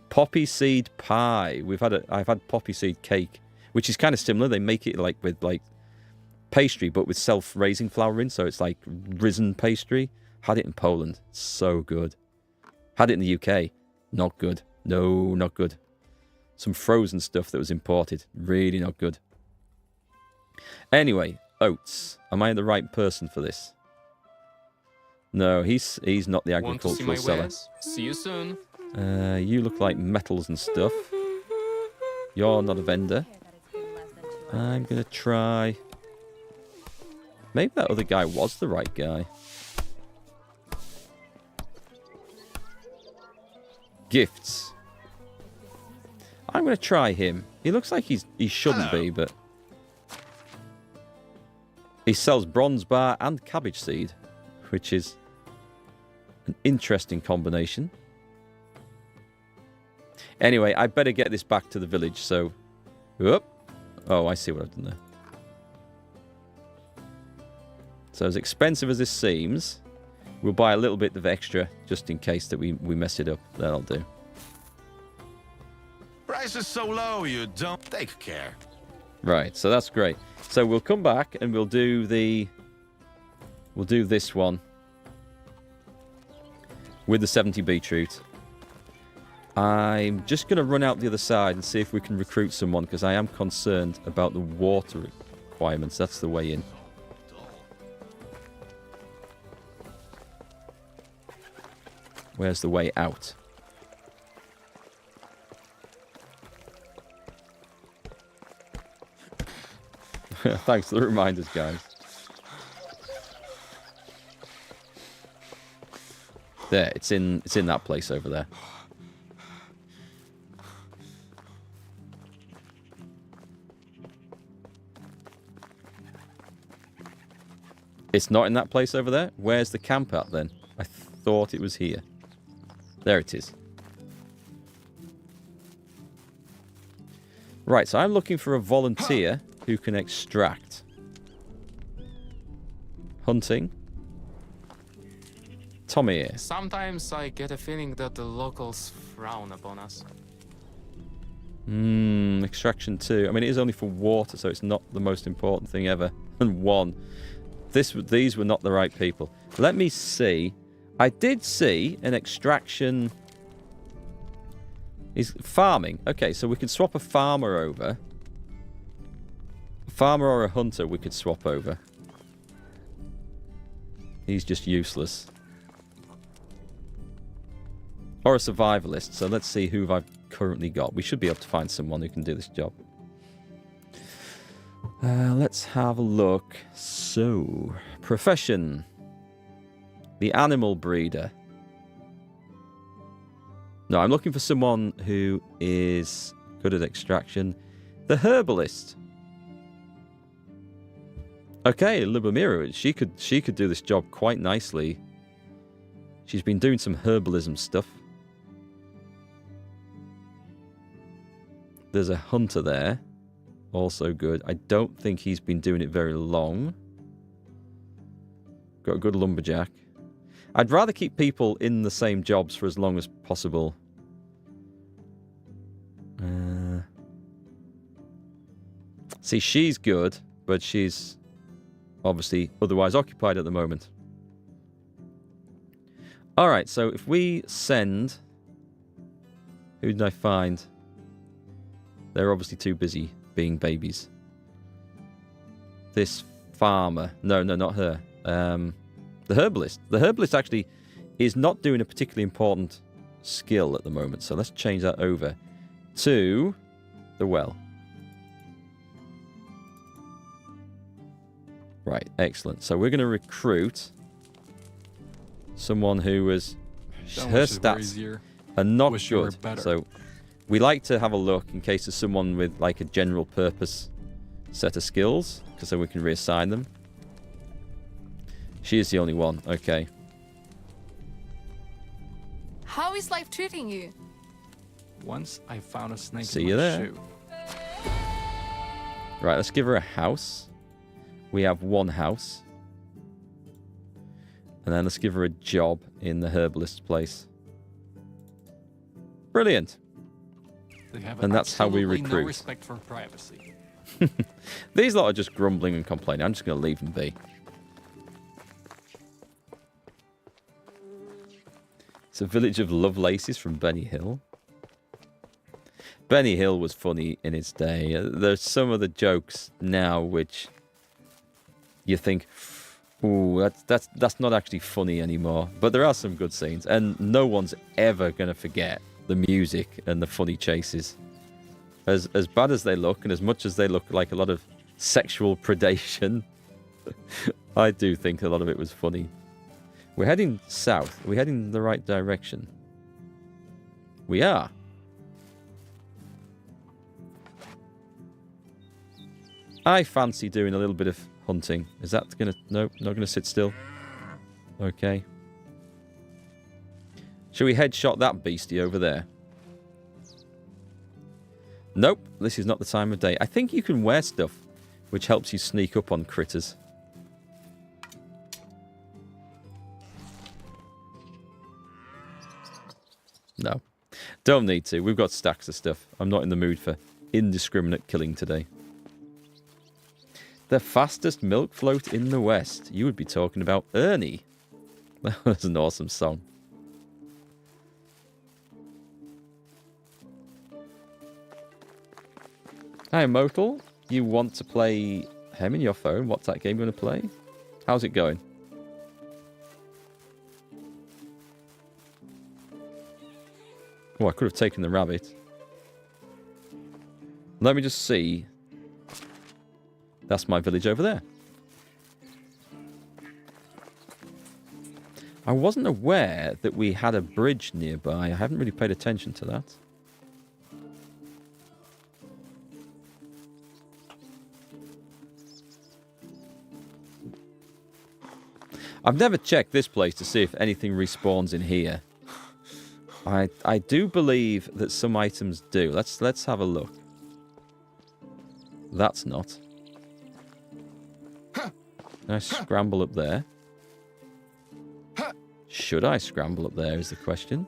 Poppy seed pie. I've had poppy seed cake, which is kind of similar. They make it like with like pastry, but with self-raising flour in, so it's like risen pastry. Had it in Poland. So good. Had it in the UK. Not good. No, not good. Some frozen stuff that was imported. Really not good. Anyway, oats. Am I the right person for this? No, he's not the agricultural seller. Wares? See you soon. You look like metals and stuff. You're not a vendor. I'm going to try... Maybe that other guy was the right guy. Gifts. I'm going to try him. He looks like he shouldn't be, but... He sells bronze bar and cabbage seed, which is an interesting combination. Anyway, I better get this back to the village, so... Whoop. Oh, I see what I've done there. So as expensive as this seems, we'll buy a little bit of extra just in case that we mess it up. That'll do. Price is so low, you don't take care. Right, so that's great. So we'll come back and we'll do this one with the 70 beetroot. I'm just going to run out the other side and see if we can recruit someone, because I am concerned about the water requirements. That's the way in. Where's the way out? Thanks for the reminders, guys. There, it's in that place over there. It's not in that place over there? Where's the camp at then? I thought it was here. There it is. Right, so I'm looking for a volunteer who can extract. Hunting. Tommy here. Sometimes I get a feeling that the locals frown upon us. Extraction 2. I mean, it is only for water, so it's not the most important thing ever. And 1. These were not the right people. Let me see. I did see an extraction... He's farming. Okay, so we could swap a farmer over. A farmer or a hunter we could swap over. He's just useless. Or a survivalist. So let's see who I've currently got. We should be able to find someone who can do this job. Let's have a look. So, profession. The animal breeder. No, I'm looking for someone who is good at extraction. The herbalist. Okay, Lubomira, she could do this job quite nicely. She's been doing some herbalism stuff. There's a hunter there. Also good. I don't think he's been doing it very long. Got a good lumberjack. I'd rather keep people in the same jobs for as long as possible. See, she's good, but she's obviously otherwise occupied at the moment. All right, so if we send... Who did I find? They're obviously too busy being babies. This farmer. No, not her. The herbalist. The herbalist actually is not doing a particularly important skill at the moment. So let's change that over to the well. Right, excellent. So we're going to recruit someone who was... Her stats are not good. So we like to have a look in case there's someone with like a general purpose set of skills, because then we can reassign them. She is the only one. Okay. How is life treating you? Once I found a snake See in you my there. shoe. Right, let's give her a house. We have one house. And then let's give her a job in the herbalist's place. Brilliant. They have And that's how we absolutely recruit. No respect for privacy. These lot are just grumbling and complaining. I'm just going to leave them be. It's a village of Lovelaces from Benny Hill. Benny Hill was funny in its day. There's some of the jokes now which you think, ooh, that's not actually funny anymore. But there are some good scenes, and no one's ever going to forget the music and the funny chases. As bad as they look, and as much as they look like a lot of sexual predation, I do think a lot of it was funny. We're heading south. Are we heading in the right direction? We are. I fancy doing a little bit of hunting. Is that going to... Nope, not going to sit still. Okay. Shall we headshot that beastie over there? Nope, this is not the time of day. I think you can wear stuff which helps you sneak up on critters. No. Don't need to. We've got stacks of stuff. I'm not in the mood for indiscriminate killing today. The fastest milk float in the West. You would be talking about Ernie. That was an awesome song. Hi, Motel. You want to play Hem in your phone? What's that game going to play? How's it going? Oh, I could have taken the rabbit. Let me just see. That's my village over there. I wasn't aware that we had a bridge nearby. I haven't really paid attention to that. I've never checked this place to see if anything respawns in here. I do believe that some items do. Let's have a look. That's not. Can I scramble up there? Should I scramble up there is the question.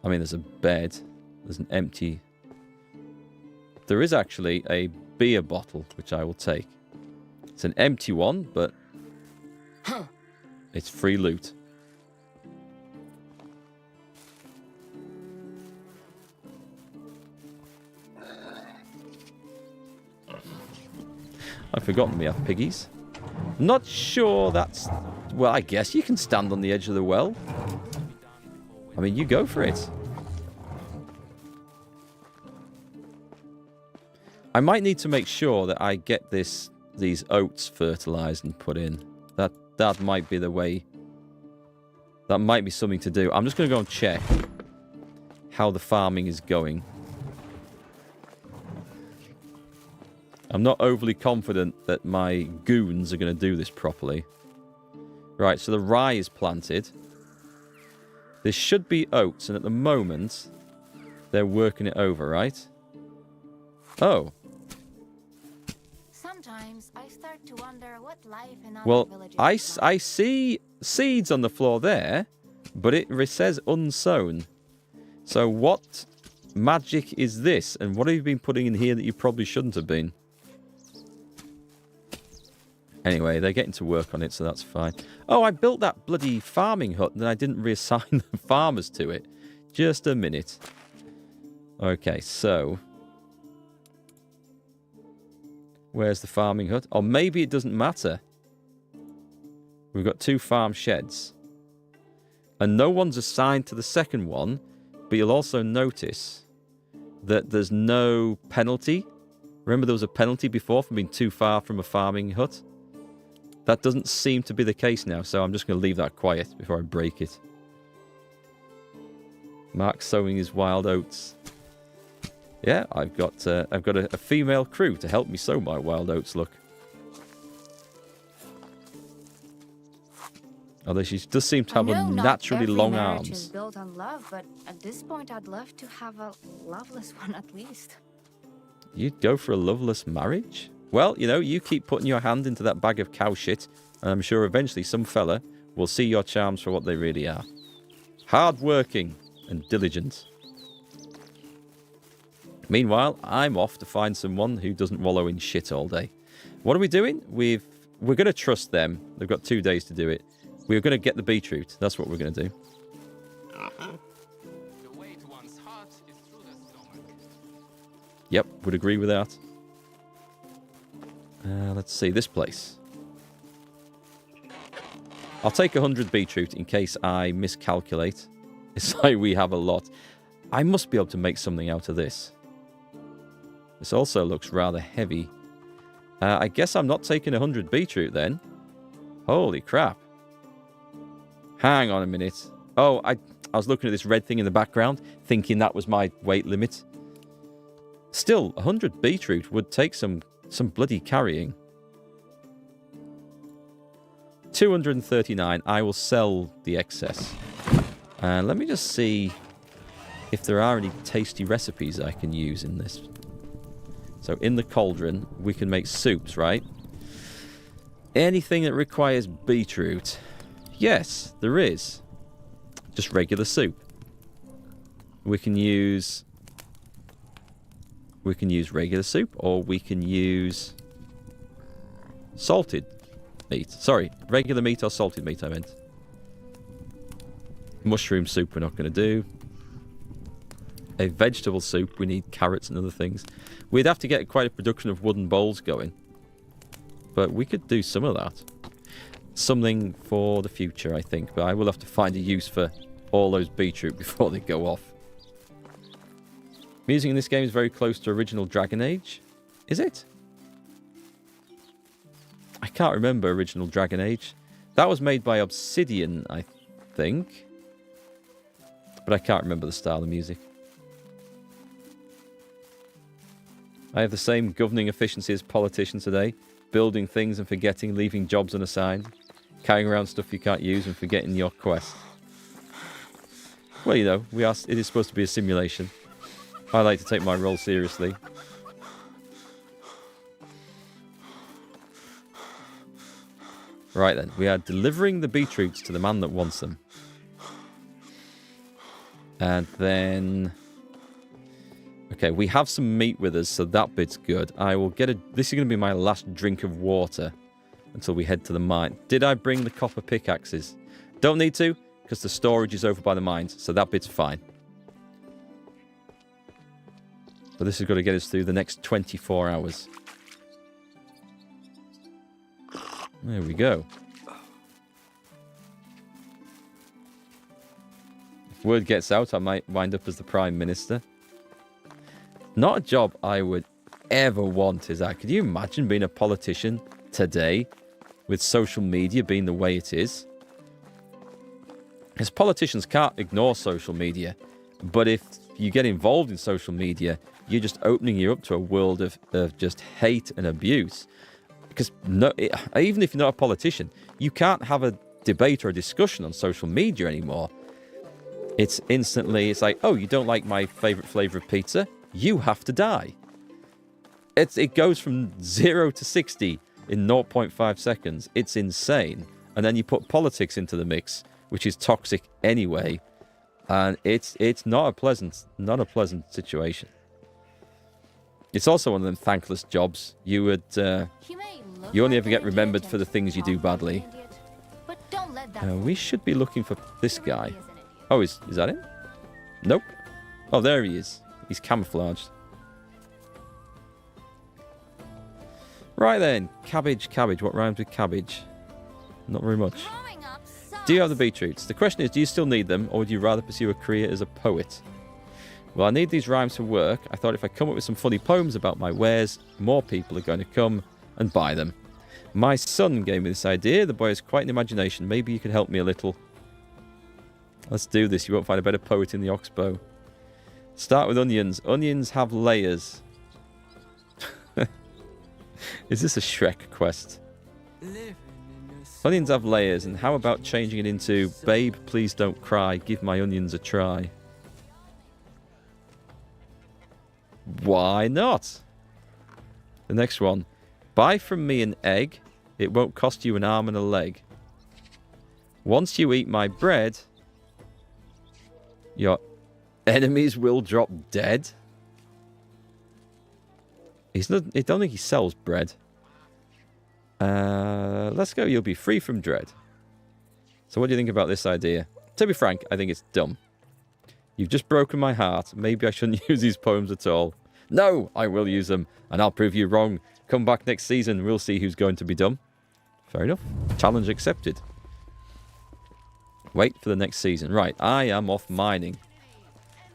I mean, there's a bed. There's an empty... There is actually a beer bottle, which I will take. It's an empty one, but it's free loot. I've forgotten we have piggies. Not sure that's... Well, I guess you can stand on the edge of the well. I mean, you go for it. I might need to make sure that I get these oats fertilized and put in. That might be the way. That might be something to do. I'm just going to go and check how the farming is going. I'm not overly confident that my goons are going to do this properly. Right, so the rye is planted. There should be oats, and at the moment, they're working it over, right? Oh. Sometimes I start to wonder what life in other Well, villages is I like. see seeds on the floor there, but it says unsown. So what magic is this? And what have you been putting in here that you probably shouldn't have been? Anyway, they're getting to work on it, so that's fine. Oh, I built that bloody farming hut, and then I didn't reassign the farmers to it. Just a minute. Okay, so... where's the farming hut? Or maybe it doesn't matter. We've got 2 farm sheds. And no one's assigned to the second one, but you'll also notice that there's no penalty. Remember there was a penalty before for being too far from a farming hut? That doesn't seem to be the case now, so I'm just going to leave that quiet before I break it. Mark's sowing his wild oats. Yeah, I've got a female crew to help me sow my wild oats, look. Although she does seem to have a naturally long arms. Is built on love, but at this point I'd love to have a loveless one at least. You'd go for a loveless marriage? Well, you know, you keep putting your hand into that bag of cow shit, and I'm sure eventually some fella will see your charms for what they really are. Hard-working and diligent. Meanwhile, I'm off to find someone who doesn't wallow in shit all day. What are we doing? We're going to trust them. They've got 2 days to do it. We're going to get the beetroot. That's what we're going to do. The way to one's heart is through the stomach. Yep, would agree with that. Let's see, this place. I'll take 100 beetroot in case I miscalculate. It's like we have a lot. I must be able to make something out of this. This also looks rather heavy. I guess I'm not taking 100 beetroot then. Holy crap. Hang on a minute. Oh, I was looking at this red thing in the background, thinking that was my weight limit. Still, 100 beetroot would take some bloody carrying. 239. I will sell the excess. And let me just see if there are any tasty recipes I can use in this. So in the cauldron, we can make soups, right? Anything that requires beetroot. Yes, there is. Just regular soup. We can use regular soup, or we can use salted meat. Sorry, regular meat or salted meat, I meant. Mushroom soup we're not going to do. A vegetable soup, we need carrots and other things. We'd have to get quite a production of wooden bowls going. But we could do some of that. Something for the future, I think. But I will have to find a use for all those beetroot before they go off. Music in this game is very close to original Dragon Age. Is it? I can't remember original Dragon Age. That was made by Obsidian, I think. But I can't remember the style of music. I have the same governing efficiency as politicians today. Building things and forgetting, leaving jobs unassigned. Carrying around stuff you can't use and forgetting your quest. Well, you know, it is supposed to be a simulation. I like to take my role seriously. Right then, we are delivering the beetroots to the man that wants them. And then... okay, we have some meat with us, so that bit's good. I will get a... this is going to be my last drink of water until we head to the mine. Did I bring the copper pickaxes? Don't need to, because the storage is over by the mines, so that bit's fine. But this has got to get us through the next 24 hours. There we go. If word gets out, I might wind up as the Prime Minister. Not a job I would ever want, is that? Could you imagine being a politician today with social media being the way it is? Because politicians can't ignore social media. But if you get involved in social media, you're just opening you up to a world of just hate and abuse. Because even if you're not a politician, you can't have a debate or a discussion on social media anymore. It's instantly, it's like, oh, you don't like my favorite flavor of pizza? You have to die. It goes from 0 to 60 in 0.5 seconds. It's insane. And then you put politics into the mix, which is toxic anyway. And it's not a pleasant situation. It's also one of them thankless jobs. You would You only ever get remembered for the things you do badly. But don't let that We should be looking for this guy. Oh, is that him? Nope. Oh, there he is. He's camouflaged. Right then. Cabbage, cabbage. What rhymes with cabbage? Not very much. growing up sucks. Do you have the beetroots? The question is, do you still need them, or would you rather pursue a career as a poet? Well, I need these rhymes for work. I thought if I come up with some funny poems about my wares, more people are going to come and buy them. My son gave me this idea. The boy has quite an imagination. Maybe you could help me a little. Let's do this. You won't find a better poet in the Oxbow. Start with onions. Onions have layers. Is this a Shrek quest? Onions have layers, and how about changing it into, babe, please don't cry, give my onions a try. Why not? The next one. Buy from me an egg. It won't cost you an arm and a leg. Once you eat my bread, your enemies will drop dead. I don't think he sells bread. Let's go. You'll be free from dread. So what do you think about this idea? To be frank, I think it's dumb. You've just broken my heart. Maybe I shouldn't use these poems at all. No, I will use them, and I'll prove you wrong. Come back next season. We'll see who's going to be dumb. Fair enough. Challenge accepted. Wait for the next season. Right, I am off mining.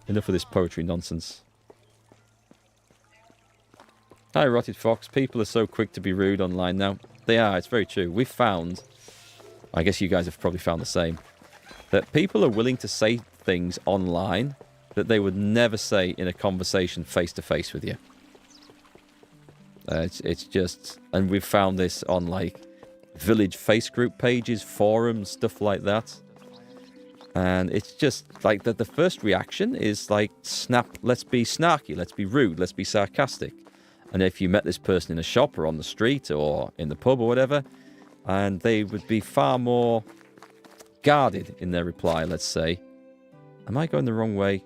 Enough of this poetry nonsense. Hi, Rotted Fox. People are so quick to be rude online now. They are, it's very true. We've found, I guess you guys have probably found the same, that people are willing to say things online that they would never say in a conversation face-to-face with you. It's just, and we've found this on like village face group pages, forums, stuff like that. And it's just like that the first reaction is like, snap, let's be snarky, let's be rude, let's be sarcastic. And if you met this person in a shop or on the street or in the pub or whatever, and they would be far more guarded in their reply, let's say. Am I going the wrong way?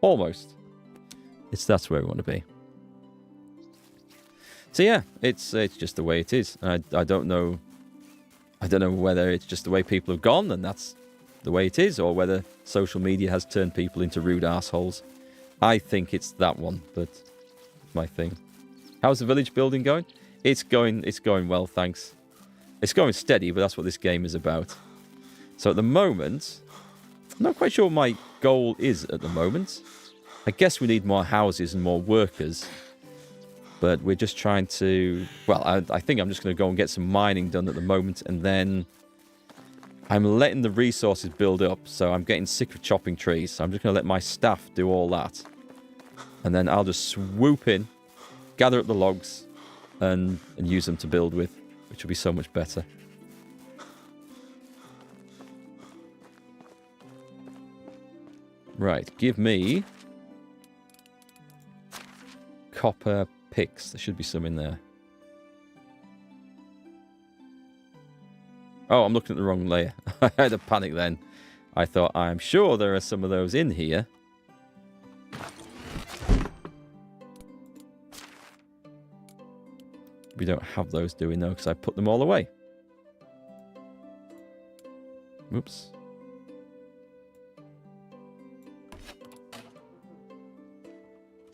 Almost. That's where we want to be. So yeah, it's just the way it is. I don't know whether it's just the way people have gone and that's the way it is, or whether social media has turned people into rude assholes. I think it's that one, but it's my thing. How's the village building going? It's going well, thanks. It's going steady, but that's what this game is about. So at the moment, I'm not quite sure what my goal is at the moment. I guess we need more houses and more workers. But we're just trying to... Well, I think I'm just going to go and get some mining done at the moment, and then I'm letting the resources build up, so I'm getting sick of chopping trees. So I'm just going to let my staff do all that. And then I'll just swoop in, gather up the logs, and use them to build with, which will be so much better. Right, give me copper picks. There should be some in there. Oh, I'm looking at the wrong layer. I had a panic then. I thought, I'm sure there are some of those in here. We don't have those, do we? No, because I put them all away. Oops.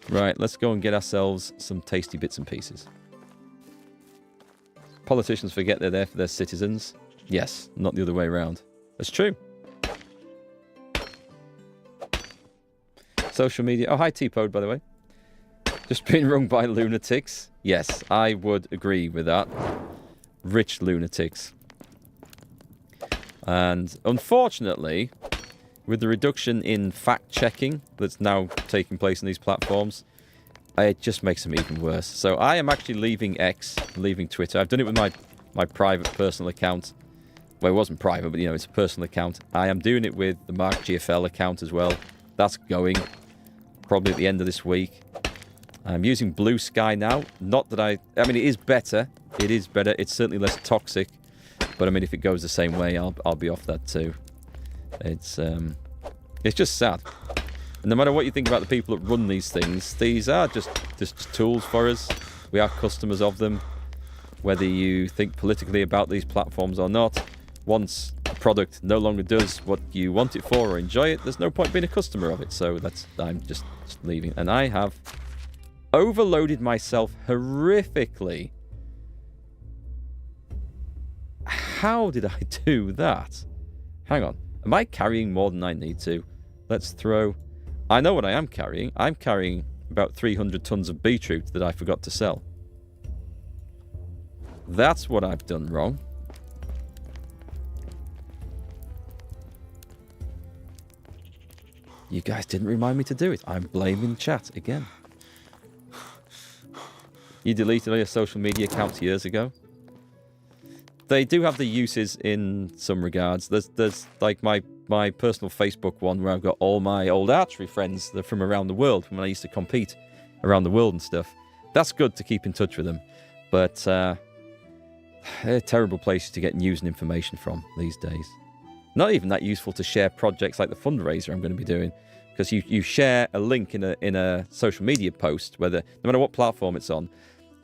Right, let's go and get ourselves some tasty bits and pieces. Politicians forget they're there for their citizens. Yes, not the other way around. That's true. Social media. Oh, hi, T-Pod, by the way. Just being rung by lunatics. Yes, I would agree with that. Rich lunatics. And unfortunately, with the reduction in fact-checking that's now taking place on these platforms, it just makes them even worse. So I am actually leaving X, leaving Twitter. I've done it with my private personal account. Well, it wasn't private, but, you know, it's a personal account. I am doing it with the MarkGFL account as well. That's going probably at the end of this week. I'm using Blue Sky now. Not that I mean, it is better. It is better. It's certainly less toxic. But, I mean, if it goes the same way, I'll be off that too. It's just sad. And no matter what you think about the people that run these things, these are just tools for us. We are customers of them. whether you think politically about these platforms or not. Once a product no longer does what you want it for or enjoy it, there's no point being a customer of it. So I'm just leaving. And I have overloaded myself horrifically. How did I do that? Hang on. Am I carrying more than I need to? Let's throw... I know what I am carrying. I'm carrying about 300 tons of beetroot that I forgot to sell. That's what I've done wrong. You guys didn't remind me to do it. I'm blaming chat again. You deleted all your social media accounts years ago. They do have the uses in some regards. There's like my personal Facebook one where I've got all my old archery friends that are from around the world, from when I used to compete around the world and stuff. That's good to keep in touch with them. But they're terrible places to get news and information from these days. Not even that useful to share projects like the fundraiser I'm going to be doing, because you share a link in a social media post, no matter what platform it's on,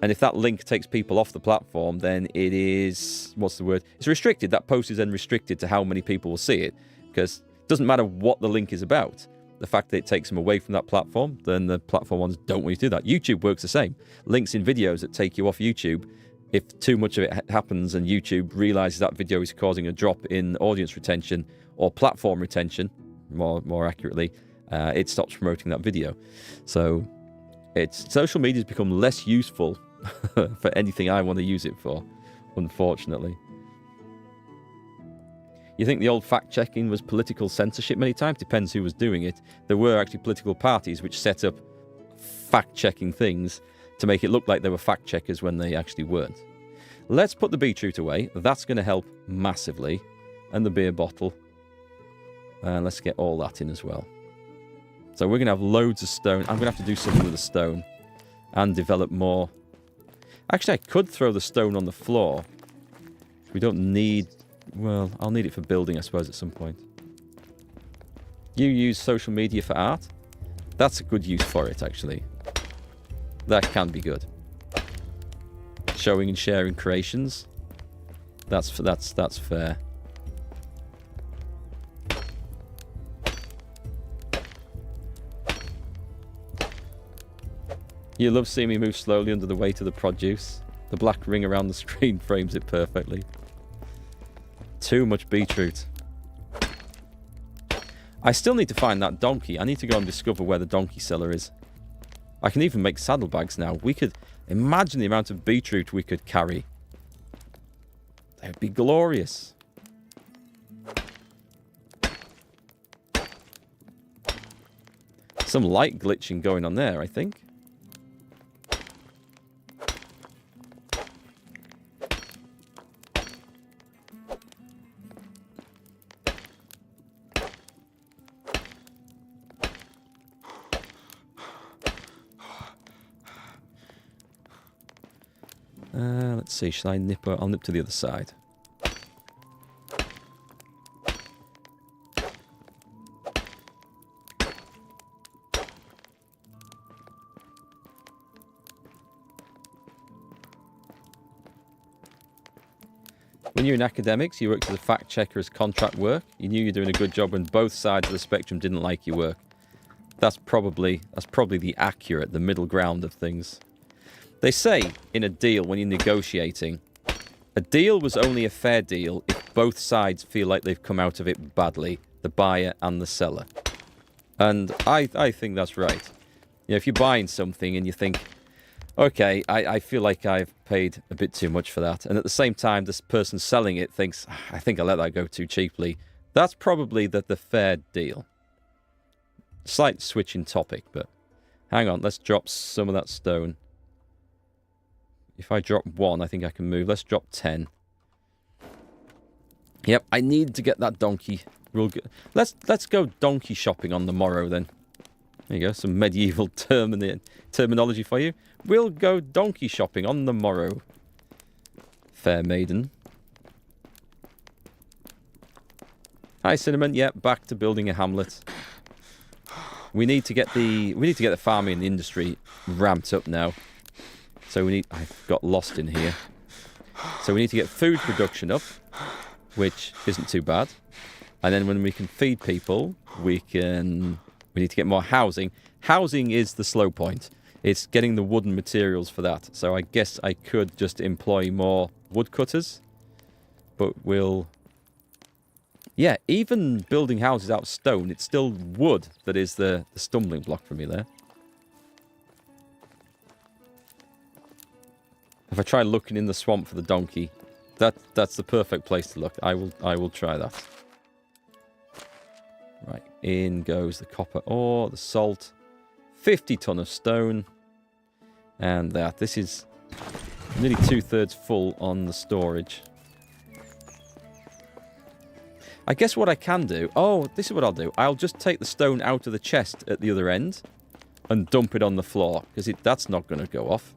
and if that link takes people off the platform, then it is, what's the word? It's restricted. That post is then restricted to how many people will see it, because it doesn't matter what the link is about. The fact that it takes them away from that platform, then the platform ones don't want you to do that. YouTube works the same. Links in videos that take you off YouTube, if too much of it happens and YouTube realizes that video is causing a drop in audience retention or platform retention, more accurately, it stops promoting that video. So social media has become less useful for anything I want to use it for, unfortunately. You think the old fact-checking was political censorship many times? Depends who was doing it. There were actually political parties which set up fact-checking things to make it look like they were fact-checkers when they actually weren't. Let's put the beetroot away. That's going to help massively. And the beer bottle. Let's get all that in as well. So we're going to have loads of stone. I'm going to have to do something with the stone and develop more. Actually, I could throw the stone on the floor. We don't need... Well, I'll need it for building, I suppose, at some point. You use social media for art? That's a good use for it, actually. That can be good. Showing and sharing creations. That's fair. You love seeing me move slowly under the weight of the produce. The black ring around the screen frames it perfectly. Too much beetroot. I still need to find that donkey. I need to go and discover where the donkey seller is. I can even make saddlebags now. We could imagine the amount of beetroot we could carry. That would be glorious. Some light glitching going on there, I think. Let's see, should I nip? I'll nip to the other side. When you're in academics, you worked as a fact checker as contract work. You knew you were doing a good job when both sides of the spectrum didn't like your work. That's probably the middle ground of things. They say in a deal, when you're negotiating, a deal was only a fair deal if both sides feel like they've come out of it badly, the buyer and the seller. And I think that's right. You know, if you're buying something and you think, okay, I feel like I've paid a bit too much for that, and at the same time this person selling it thinks, I think I let that go too cheaply, that's probably the fair deal. Slight switch in topic, but hang on, let's drop some of that stone. If I drop 1, I think I can move. Let's drop 10. Yep, I need to get that donkey. Let's go donkey shopping on the morrow then. There you go, some medieval terminology for you. We'll go donkey shopping on the morrow. Fair maiden. Hi Cinnamon, yep, back to building a hamlet. We need to get the farming and the industry ramped up now. So I got lost in here. So we need to get food production up, which isn't too bad. And then when we can feed people, we need to get more housing. Housing is the slow point. It's getting the wooden materials for that. So I guess I could just employ more woodcutters. But we'll... Yeah, even building houses out of stone, it's still wood that is the stumbling block for me there. If I try looking in the swamp for the donkey, that's the perfect place to look. I will try that. Right, in goes the copper ore, the salt, 50 ton of stone, and that. This is nearly 2/3 full on the storage. I guess what I can do... Oh, this is what I'll do. I'll just take the stone out of the chest at the other end and dump it on the floor, because that's not going to go off.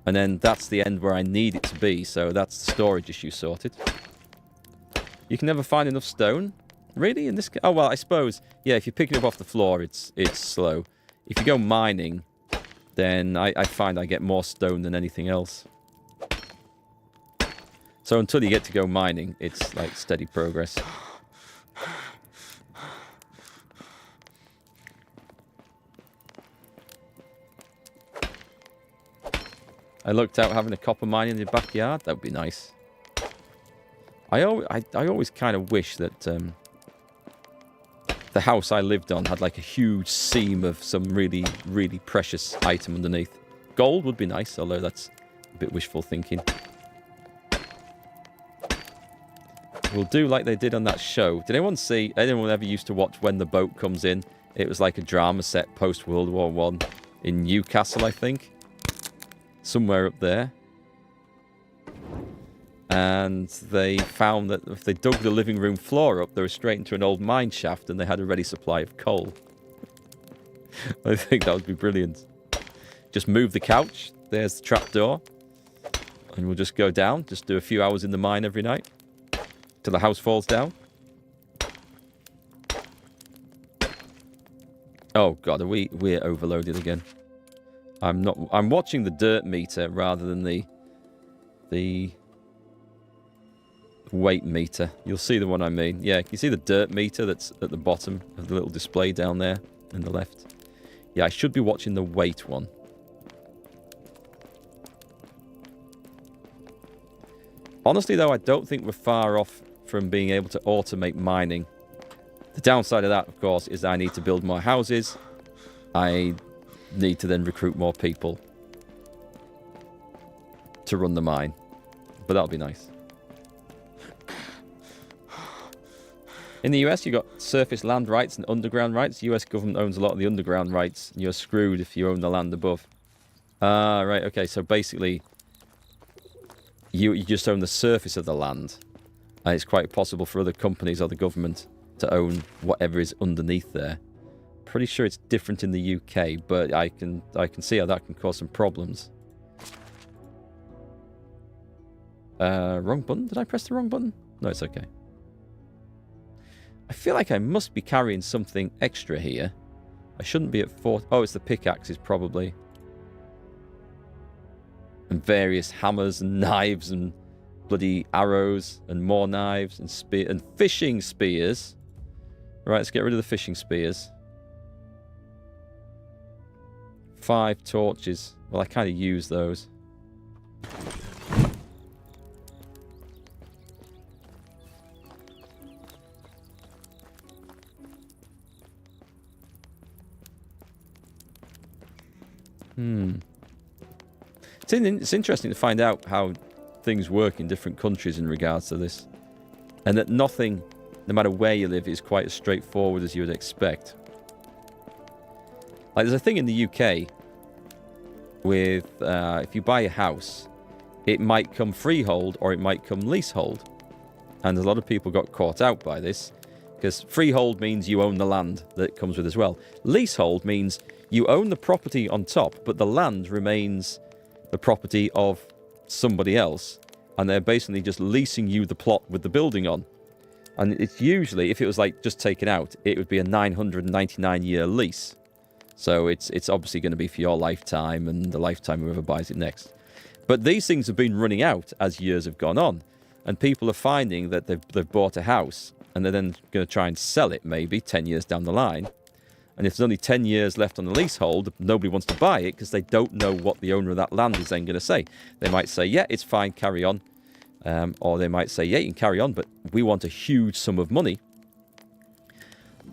And then that's the end where I need it to be, so that's the storage issue sorted. You can never find enough stone. Really? In this case? Oh, well, I suppose, yeah, if you're picking it up off the floor, it's slow. If you go mining, then I find I get more stone than anything else. So until you get to go mining, it's like steady progress. I looked out having a copper mine in the backyard. That would be nice. I always kind of wish that the house I lived on had like a huge seam of some really, really precious item underneath. Gold would be nice, although that's a bit wishful thinking. We'll do like they did on that show. Did anyone ever used to watch When the Boat Comes In? It was like a drama set post-World War I in Newcastle, I think. Somewhere up there. And they found that if they dug the living room floor up, they were straight into an old mine shaft and they had a ready supply of coal. I think that would be brilliant. Just move the couch. There's the trapdoor. And we'll just go down. Just do a few hours in the mine every night. Till the house falls down. Oh god, we're overloaded again. I'm watching the dirt meter rather than the weight meter. You'll see the one I mean. Yeah, you see the dirt meter that's at the bottom of the little display down there in the left. Yeah, I should be watching the weight one. Honestly though, I don't think we're far off from being able to automate mining. The downside of that, of course, is I need to build more houses. I need to then recruit more people to run the mine. But that'll be nice. In the US, you've got surface land rights and underground rights. The US government owns a lot of the underground rights, and you're screwed if you own the land above. Right, okay, so basically, you just own the surface of the land. And it's quite possible for other companies or the government to own whatever is underneath there. Pretty sure it's different in the UK, but I can see how that can cause some problems. Wrong button? Did I press the wrong button? No, it's okay. I feel like I must be carrying something extra here. I shouldn't be at 4... Oh, it's the pickaxes, probably. And various hammers and knives and bloody arrows and more knives and spear and fishing spears. Right, let's get rid of the fishing spears. 5 torches. Well, I kind of use those. It's interesting to find out how things work in different countries in regards to this. And that nothing, no matter where you live, is quite as straightforward as you would expect. Like, there's a thing in the UK with, if you buy a house, it might come freehold or it might come leasehold. And a lot of people got caught out by this, because freehold means you own the land that it comes with as well. Leasehold means you own the property on top, but the land remains the property of somebody else, and they're basically just leasing you the plot with the building on. And it's usually, if it was like just taken out, it would be a 999-year lease. So it's obviously going to be for your lifetime and the lifetime of whoever buys it next. But these things have been running out as years have gone on. And people are finding that they've bought a house and they're then going to try and sell it maybe 10 years down the line. And if there's only 10 years left on the leasehold, nobody wants to buy it because they don't know what the owner of that land is then going to say. They might say, yeah, it's fine, carry on. Or they might say, yeah, you can carry on, but we want a huge sum of money.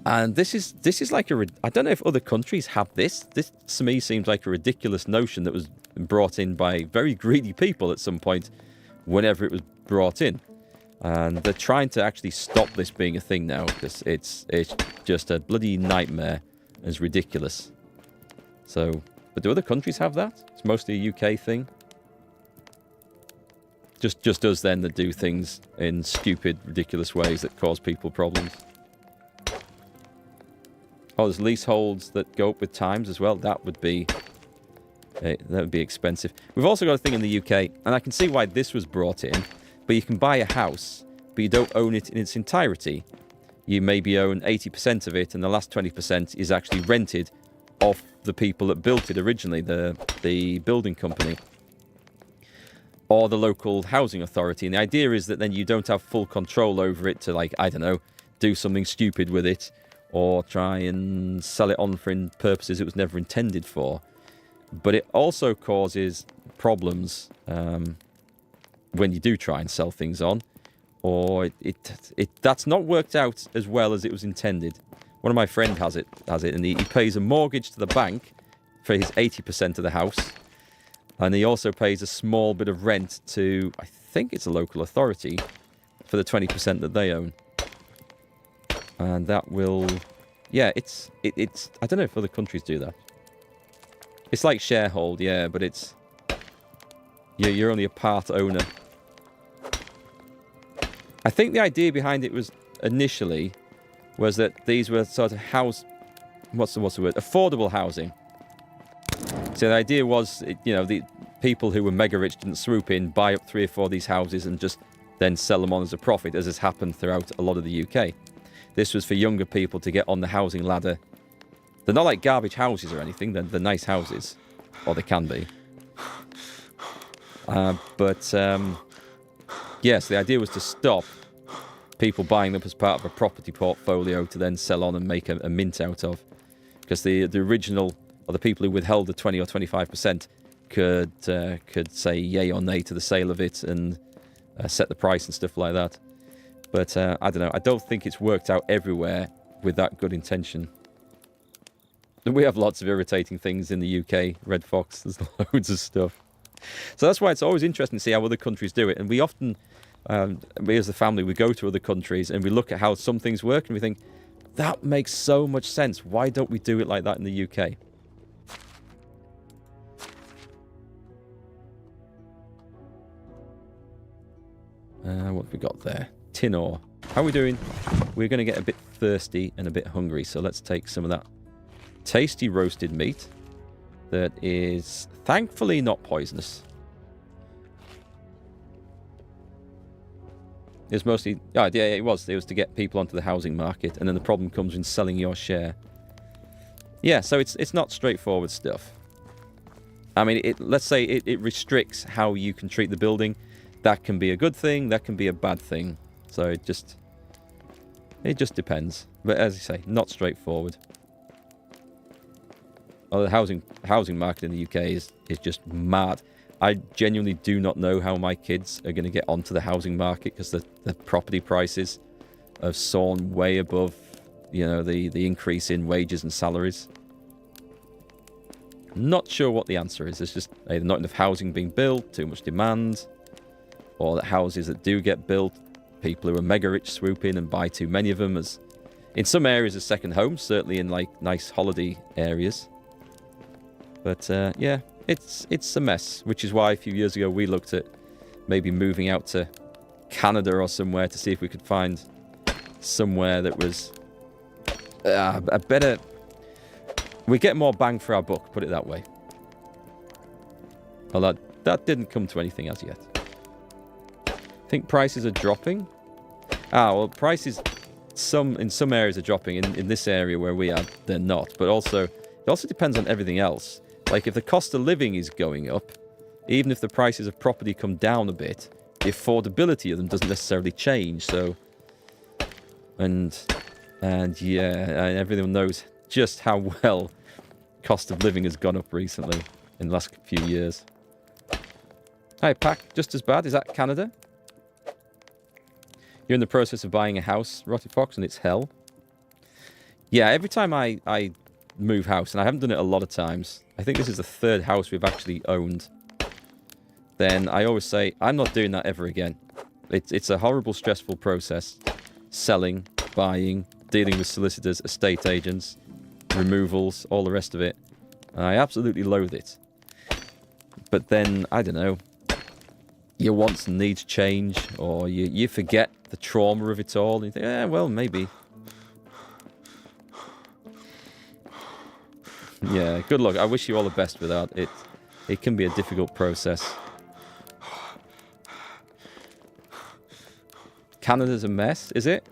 And this is like I don't know if other countries have this. This, to me, seems like a ridiculous notion that was brought in by very greedy people at some point whenever it was brought in. And they're trying to actually stop this being a thing now because it's just a bloody nightmare. It's ridiculous. So, but do other countries have that? It's mostly a UK thing. Just us then that do things in stupid, ridiculous ways that cause people problems. Oh, there's leaseholds that go up with times as well. That would be expensive. We've also got a thing in the UK, and I can see why this was brought in. But you can buy a house, but you don't own it in its entirety. You maybe own 80% of it, and the last 20% is actually rented off the people that built it originally, the building company, or the local housing authority. And the idea is that then you don't have full control over it to, like, I don't know, do something stupid with it, or try and sell it on for purposes it was never intended for. But it also causes problems when you do try and sell things on, or that's not worked out as well as it was intended. One of my friends has it, and he pays a mortgage to the bank for his 80% of the house, and he also pays a small bit of rent to, I think it's a local authority, for the 20% that they own. And that will, yeah, it's I don't know if other countries do that. It's like sharehold, yeah, but it's, you're only a part owner. I think the idea behind it was initially was that these were sort of what's the word? Affordable housing. So the idea was, the people who were mega rich didn't swoop in, buy up 3 or 4 of these houses and just then sell them on as a profit, as has happened throughout a lot of the UK. This was for younger people to get on the housing ladder. They're not like garbage houses or anything. They're nice houses, or they can be. Yes, the idea was to stop people buying them as part of a property portfolio to then sell on and make a mint out of. Because the original, or the people who withheld the 20 or 25% could say yay or nay to the sale of it and set the price and stuff like that. But I don't know. I don't think it's worked out everywhere with that good intention. We have lots of irritating things in the UK, Red Fox. There's loads of stuff. So that's why it's always interesting to see how other countries do it. And we often, we as a family, we go to other countries and we look at how some things work and we think, that makes so much sense. Why don't we do it like that in the UK? What have we got there? Tin ore. How are we doing? We're going to get a bit thirsty and a bit hungry. So let's take some of that tasty roasted meat that is thankfully not poisonous. It's mostly, yeah, it was to get people onto the housing market, and then the problem comes in selling your share. Yeah, so it's not straightforward stuff. I mean, let's say it restricts how you can treat the building. That can be a good thing, that can be a bad thing. So it just depends. But as I say, not straightforward. Well, the housing market in the UK is just mad. I genuinely do not know how my kids are going to get onto the housing market because the property prices have soared way above, the increase in wages and salaries. Not sure what the answer is. There's just either not enough housing being built, too much demand, or that houses that do get built, people who are mega rich swoop in and buy too many of them, as in some areas as second homes, certainly in like nice holiday areas. But yeah, it's a mess, which is why a few years ago we looked at maybe moving out to Canada or somewhere to see if we could find somewhere that was a better... We get more bang for our buck, put it that way. Well, that didn't come to anything as yet. I think prices are dropping. Well, prices in some areas are dropping. In this area where we are, they're not. But also, it also depends on everything else. Like, if the cost of living is going up, even if the prices of property come down a bit, the affordability of them doesn't necessarily change. So, and yeah, everyone knows just how well cost of living has gone up recently in the last few years. Hi, Pack. Just as bad. Is that Canada? You're in the process of buying a house, Rotty Fox, and it's hell. Yeah, every time I move house, and I haven't done it a lot of times, I think this is the third house we've actually owned, then I always say, I'm not doing that ever again. It's a horrible, stressful process. Selling, buying, dealing with solicitors, estate agents, removals, all the rest of it. I absolutely loathe it. But then, I don't know, your wants and needs change, or you forget the trauma of it all, and you think, yeah, well, maybe. Yeah, good luck. I wish you all the best with that. It can be a difficult process. Canada's a mess, is it?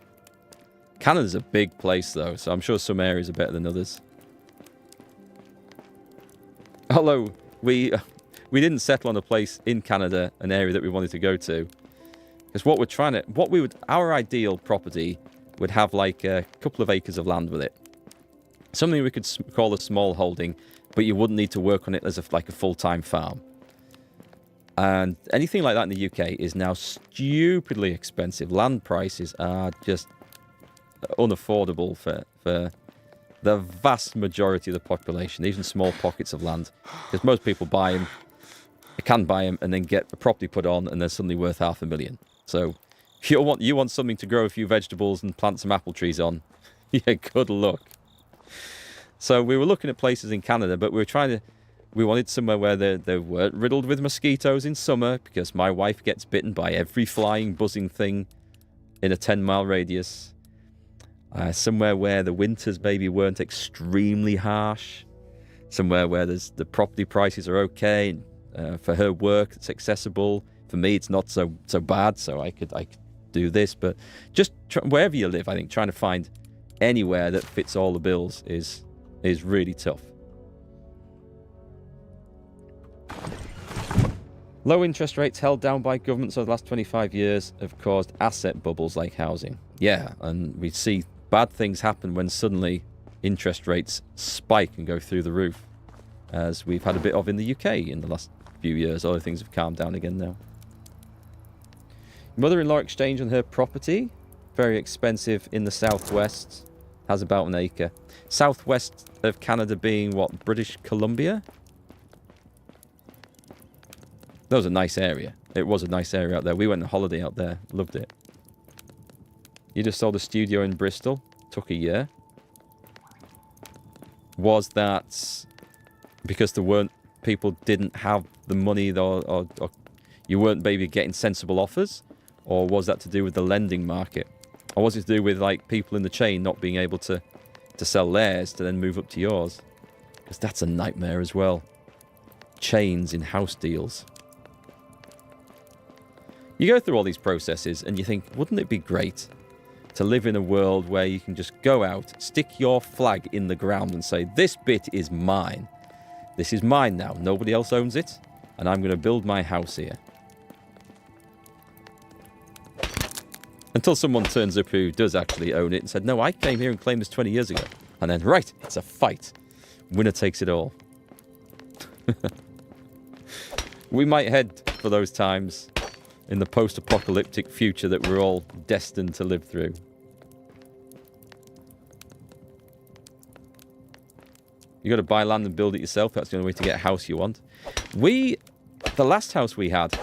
Canada's a big place, though, so I'm sure some areas are better than others. Although, we didn't settle on a place in Canada, an area that we wanted to go to. Because our ideal property would have like a couple of acres of land with it. Something we could call a small holding, but you wouldn't need to work on it as like a full-time farm. And anything like that in the UK is now stupidly expensive. Land prices are just unaffordable for the vast majority of the population, even small pockets of land. Because most people buy them, can buy them, and then get the property put on, and they're suddenly worth $500,000. So you want something to grow a few vegetables and plant some apple trees on. Yeah, good luck. So we were looking at places in Canada, but we wanted somewhere where they weren't riddled with mosquitoes in summer, because my wife gets bitten by every flying, buzzing thing in a 10-mile radius. Somewhere where the winters maybe weren't extremely harsh. Somewhere where the property prices are okay. For her work, it's accessible. For me, it's not so bad, so I could do this. But just wherever you live, I think trying to find anywhere that fits all the bills is really tough. Low interest rates held down by governments over the last 25 years have caused asset bubbles like housing. Yeah, and we see bad things happen when suddenly interest rates spike and go through the roof, as we've had a bit of in the UK in the last few years. Other things have calmed down again now. Mother-in-law exchange on her property, very expensive in the southwest, has about an acre. Southwest of Canada being what, British Columbia? That was a nice area. It was a nice area out there. We went on holiday out there. Loved it. You just sold a studio in Bristol. Took a year. Was that because people didn't have the money, or you weren't maybe getting sensible offers? Or was that to do with the lending market? Or was it to do with like people in the chain not being able to sell theirs to then move up to yours? Because that's a nightmare as well. Chains in house deals. You go through all these processes and you think, wouldn't it be great to live in a world where you can just go out, stick your flag in the ground and say, this bit is mine. This is mine now. Nobody else owns it. And I'm going to build my house here. Until someone turns up who does actually own it and said, no, I came here and claimed this 20 years ago. And then, right, it's a fight. Winner takes it all. We might head for those times in the post-apocalyptic future that we're all destined to live through. You got to buy land and build it yourself. That's the only way to get a house you want. The last house we had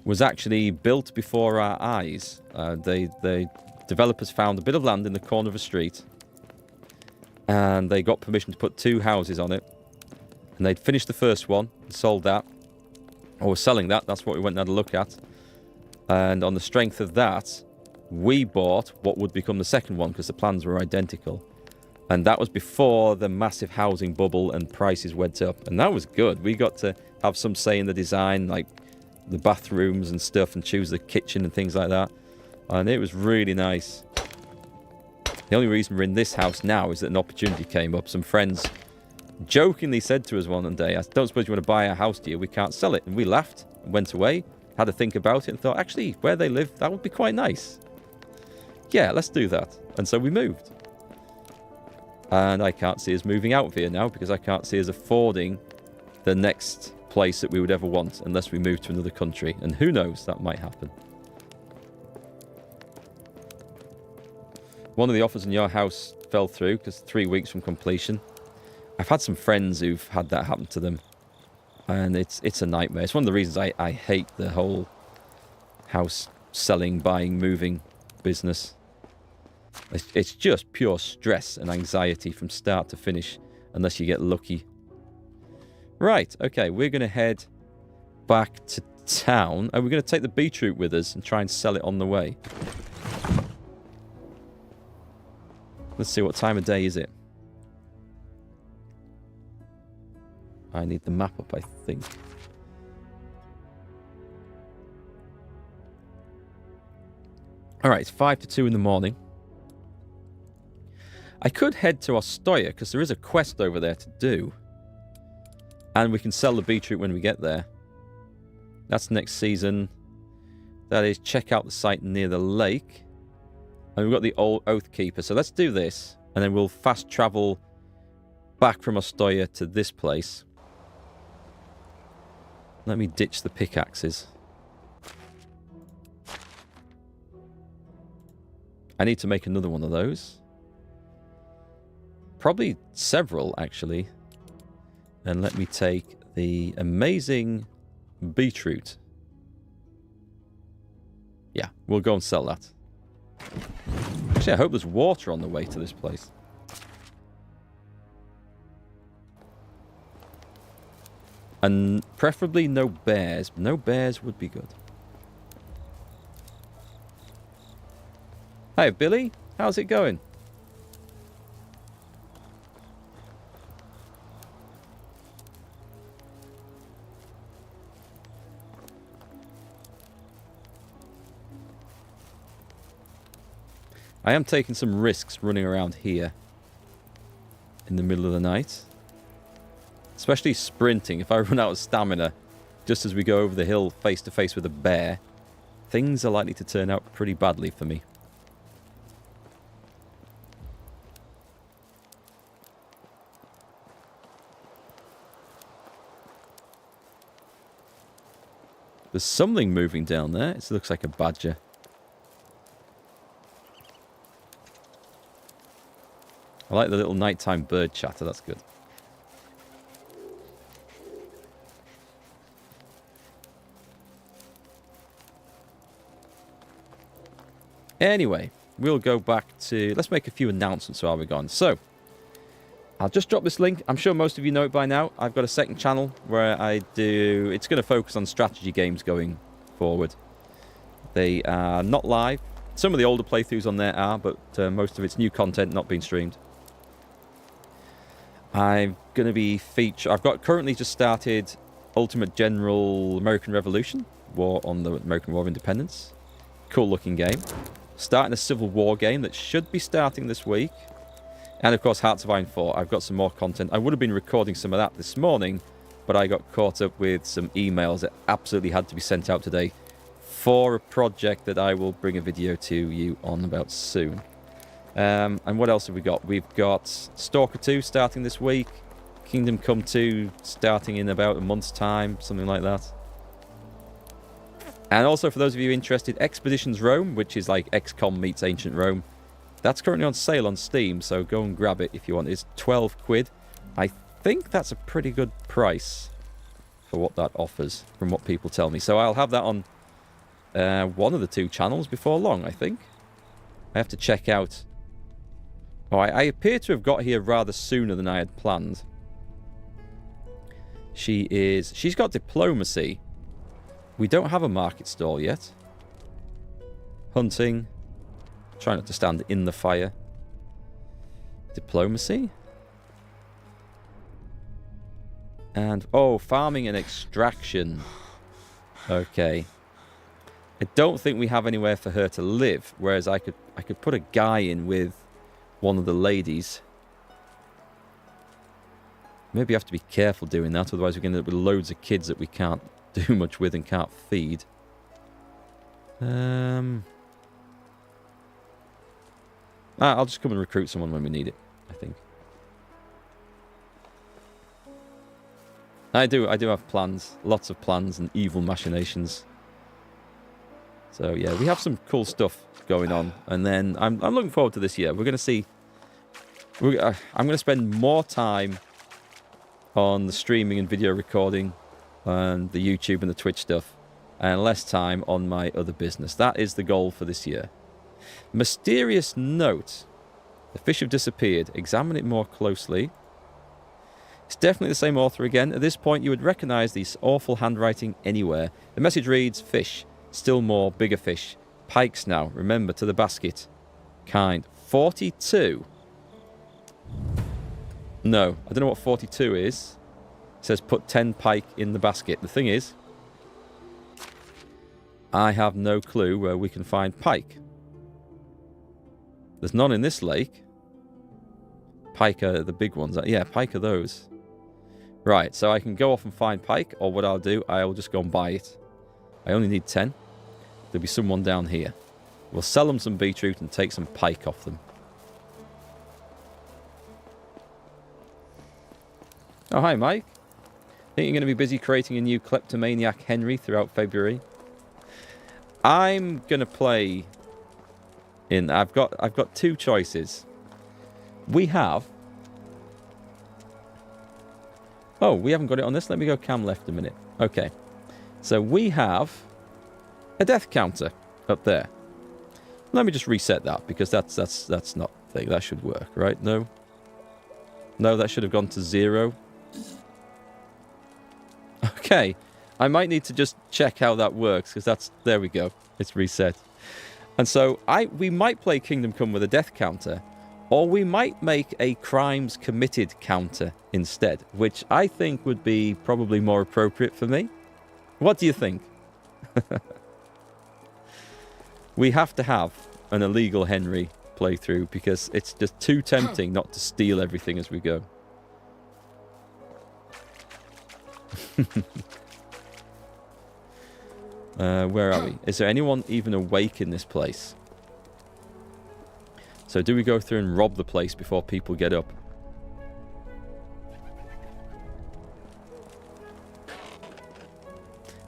was actually built before our eyes. The developers found a bit of land in the corner of a street, and they got permission to put 2 houses on it. And they'd finished the first one and sold that, or were selling that. That's what we went and had a look at. And on the strength of that, we bought what would become the second one, because the plans were identical. And that was before the massive housing bubble and prices went up. And that was good. We got to have some say in the design, like the bathrooms and stuff, and choose the kitchen and things like that. And it was really nice. The only reason we're in this house now is that an opportunity came up. Some friends jokingly said to us one day, I don't suppose you want to buy our house, do you? We can't sell it. And we laughed and went away, had to think about it and thought, actually, where they live, that would be quite nice. Yeah, let's do that. And so we moved. And I can't see us moving out of here now because I can't see us affording the next place that we would ever want unless we move to another country. And who knows, that might happen. One of the offers in your house fell through because 3 weeks from completion. I've had some friends who've had that happen to them. And it's a nightmare. It's one of the reasons I hate the whole house selling, buying, moving business. It's just pure stress and anxiety from start to finish unless you get lucky. Right, okay, we're going to head back to town. And we're going to take the beetroot with us and try and sell it on the way. Let's see, what time of day is it? I need the map up, I think. Alright, it's 5 to 2 in the morning. I could head to Ostoya, because there is a quest over there to do. And we can sell the beetroot when we get there. That's next season. That is, check out the site near the lake. And we've got the old Oath Keeper. So let's do this. And then we'll fast travel back from Ostoya to this place. Let me ditch the pickaxes. I need to make another one of those. Probably several, actually. And let me take the amazing beetroot. Yeah, we'll go and sell that. Actually, I hope there's water on the way to this place. And preferably no bears. No bears would be good. Hey, Billy. How's it going? I am taking some risks running around here in the middle of the night. Especially sprinting. If I run out of stamina just as we go over the hill face to face with a bear, things are likely to turn out pretty badly for me. There's something moving down there. It looks like a badger. I like the little nighttime bird chatter. That's good. Anyway, we'll go back to... Let's make a few announcements while we're gone. So, I'll just drop this link. I'm sure most of you know it by now. I've got a second channel where I do... It's going to focus on strategy games going forward. They are not live. Some of the older playthroughs on there are, but most of it's new content not being streamed. I'm going to be I've got currently just started Ultimate General American Revolution. War on the American War of Independence. Cool looking game. Starting a Civil War game that should be starting this week. And of course Hearts of Iron 4. I've got some more content. I would have been recording some of that this morning, but I got caught up with some emails that absolutely had to be sent out today for a project that I will bring a video to you on about soon. And what else have we got? We've got Stalker 2 starting this week. Kingdom Come 2 starting in about a month's time, something like that. And also, for those of you interested, Expeditions Rome, which is like XCOM meets Ancient Rome. That's currently on sale on Steam, so go and grab it if you want. It's 12 quid. I think that's a pretty good price for what that offers, from what people tell me. So I'll have that on one of the two channels before long, I think. I have to check out... Oh, I appear to have got here rather sooner than I had planned. She's got diplomacy. We don't have a market stall yet. Hunting. Try not to stand in the fire. Diplomacy. And, oh, farming and extraction. Okay. I don't think we have anywhere for her to live, whereas I could put a guy in with one of the ladies. Maybe have to be careful doing that, otherwise we're going to end up with loads of kids that we can't do much with and can't feed. I'll just come and recruit someone when we need it, I think. I do have plans, lots of plans and evil machinations. So yeah, we have some cool stuff going on, and then I'm looking forward to this year. We're going to see. I'm going to spend more time on the streaming and video recording, and the YouTube and the Twitch stuff, and less time on my other business. That is the goal for this year. Mysterious note: the fish have disappeared. Examine it more closely. It's definitely the same author again. At this point, you would recognize this awful handwriting anywhere. The message reads, fish, still more, bigger fish. Pikes now, remember, to the basket. Kind. 42. No, I don't know what 42 is. It says put 10 pike in the basket. The thing is, I have no clue where we can find pike. There's none in this lake. Pike are the big ones. Yeah, pike are those. Right, so I can go off and find pike, or what I'll do, I'll just go and buy it. I only need 10. There'll be someone down here. We'll sell them some beetroot and take some pike off them. Oh, hi, Mike. Think you're going to be busy creating a new kleptomaniac Henry throughout February? I'm going to play in... I've got two choices. We have... Oh, we haven't got it on this. Let me go cam left a minute. Okay. So we have a death counter up there. Let me just reset that, because that's not the thing. That should work, right? No? No, that should have gone to 0. Okay. I might need to just check how that works, because that's... There we go. It's reset. And so we might play Kingdom Come with a death counter, or we might make a crimes committed counter instead, which I think would be probably more appropriate for me. What do you think? We have to have an illegal Henry playthrough, because it's just too tempting not to steal everything as we go. Where are we? Is there anyone even awake in this place? So do we go through and rob the place before people get up?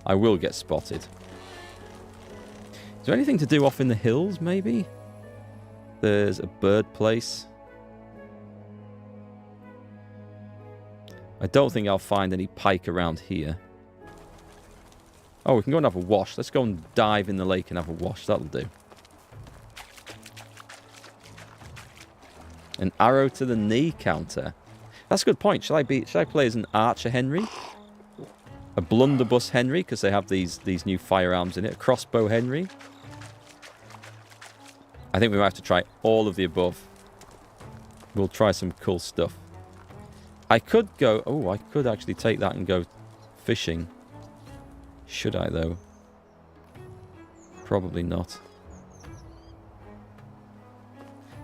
I will get spotted. Is there anything to do off in the hills, maybe? There's a bird place. I don't think I'll find any pike around here. Oh, we can go and have a wash. Let's go and dive in the lake and have a wash. That'll do. An arrow to the knee counter. That's a good point. Should I play as an archer Henry? A blunderbuss Henry, because they have these new firearms in it. A crossbow Henry. I think we might have to try all of the above. We'll try some cool stuff. I could go... Oh, I could actually take that and go fishing. Should I, though? Probably not.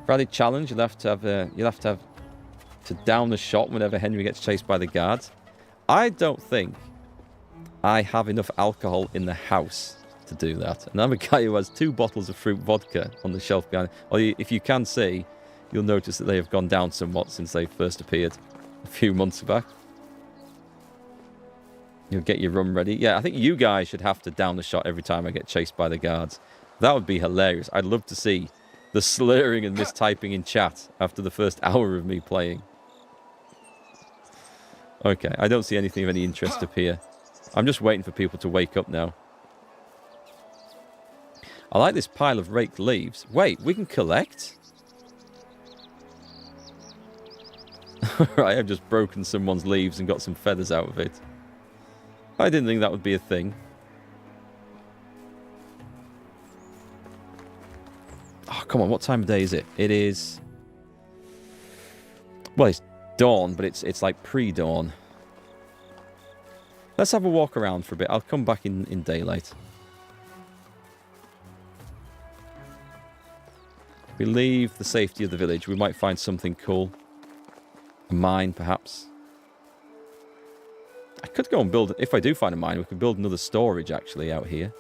Friday challenge, you'll have to down the shot whenever Henry gets chased by the guards. I don't think I have enough alcohol in the house to do that. And I'm a guy who has 2 bottles of fruit vodka on the shelf behind. Or if you can see, you'll notice that they have gone down somewhat since they first appeared a few months back. You'll get your rum ready. Yeah, I think you guys should have to down the shot every time I get chased by the guards. That would be hilarious. I'd love to see the slurring and mistyping in chat after the first hour of me playing. Okay, I don't see anything of any interest up here. I'm just waiting for people to wake up now. I like this pile of raked leaves. Wait, we can collect? Right, I've just broken someone's leaves and got some feathers out of it. I didn't think that would be a thing. Oh, come on, what time of day is it? It is... Well, it's dawn, but it's like pre-dawn. Let's have a walk around for a bit. I'll come back in daylight. If we leave the safety of the village, we might find something cool. A mine, perhaps. I could go and build... If I do find a mine, we could build another storage, actually, out here.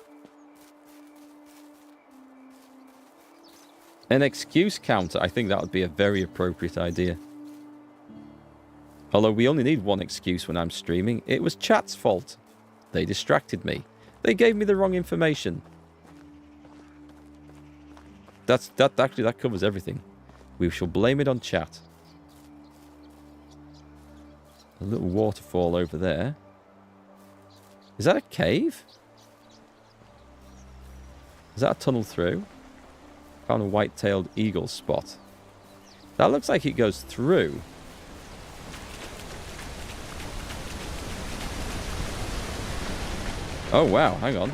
An excuse counter. I think that would be a very appropriate idea. Although we only need one excuse when I'm streaming. It was chat's fault. They distracted me. They gave me the wrong information. Actually, that covers everything. We shall blame it on chat. A little waterfall over there. Is that a cave? Is that a tunnel through? Found a white-tailed eagle spot. That looks like it goes through. Oh, wow. Hang on.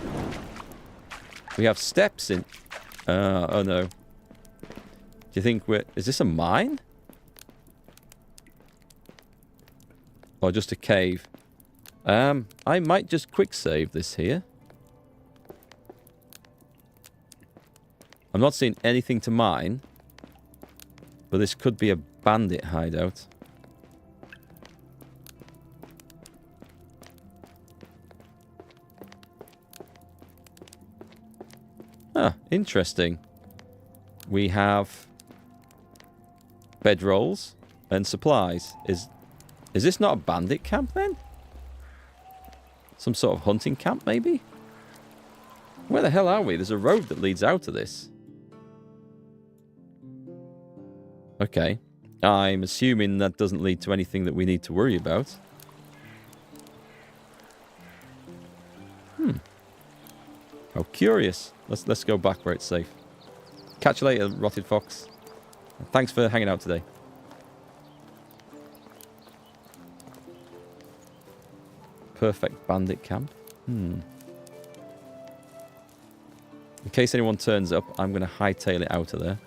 We have steps in... oh, no. Do you think we're... Is this a mine? Or just a cave? I might just quick save this here. I'm not seeing anything to mine. But this could be a bandit hideout. Ah, interesting. We have bedrolls and supplies. Is this not a bandit camp then? Some sort of hunting camp maybe? Where the hell are we? There's a road that leads out of this. Okay. I'm assuming that doesn't lead to anything that we need to worry about. How curious. Let's go back where it's safe. Catch you later, Rotted Fox. Thanks for hanging out today. Perfect bandit camp. In case anyone turns up, I'm going to hightail it out of there.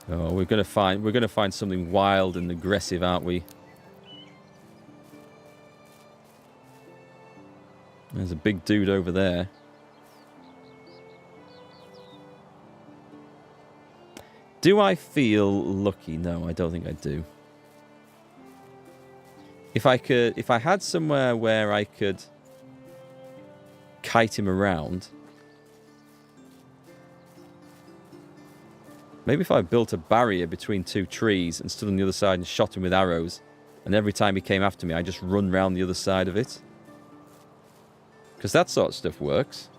Oh, we're going to find something wild and aggressive, aren't we? There's a big dude over there. Do I feel lucky? No, I don't think I do. If I had somewhere where I could kite him around. Maybe if I built a barrier between two trees and stood on the other side and shot him with arrows, and every time he came after me, I just run round the other side of it. Because that sort of stuff works.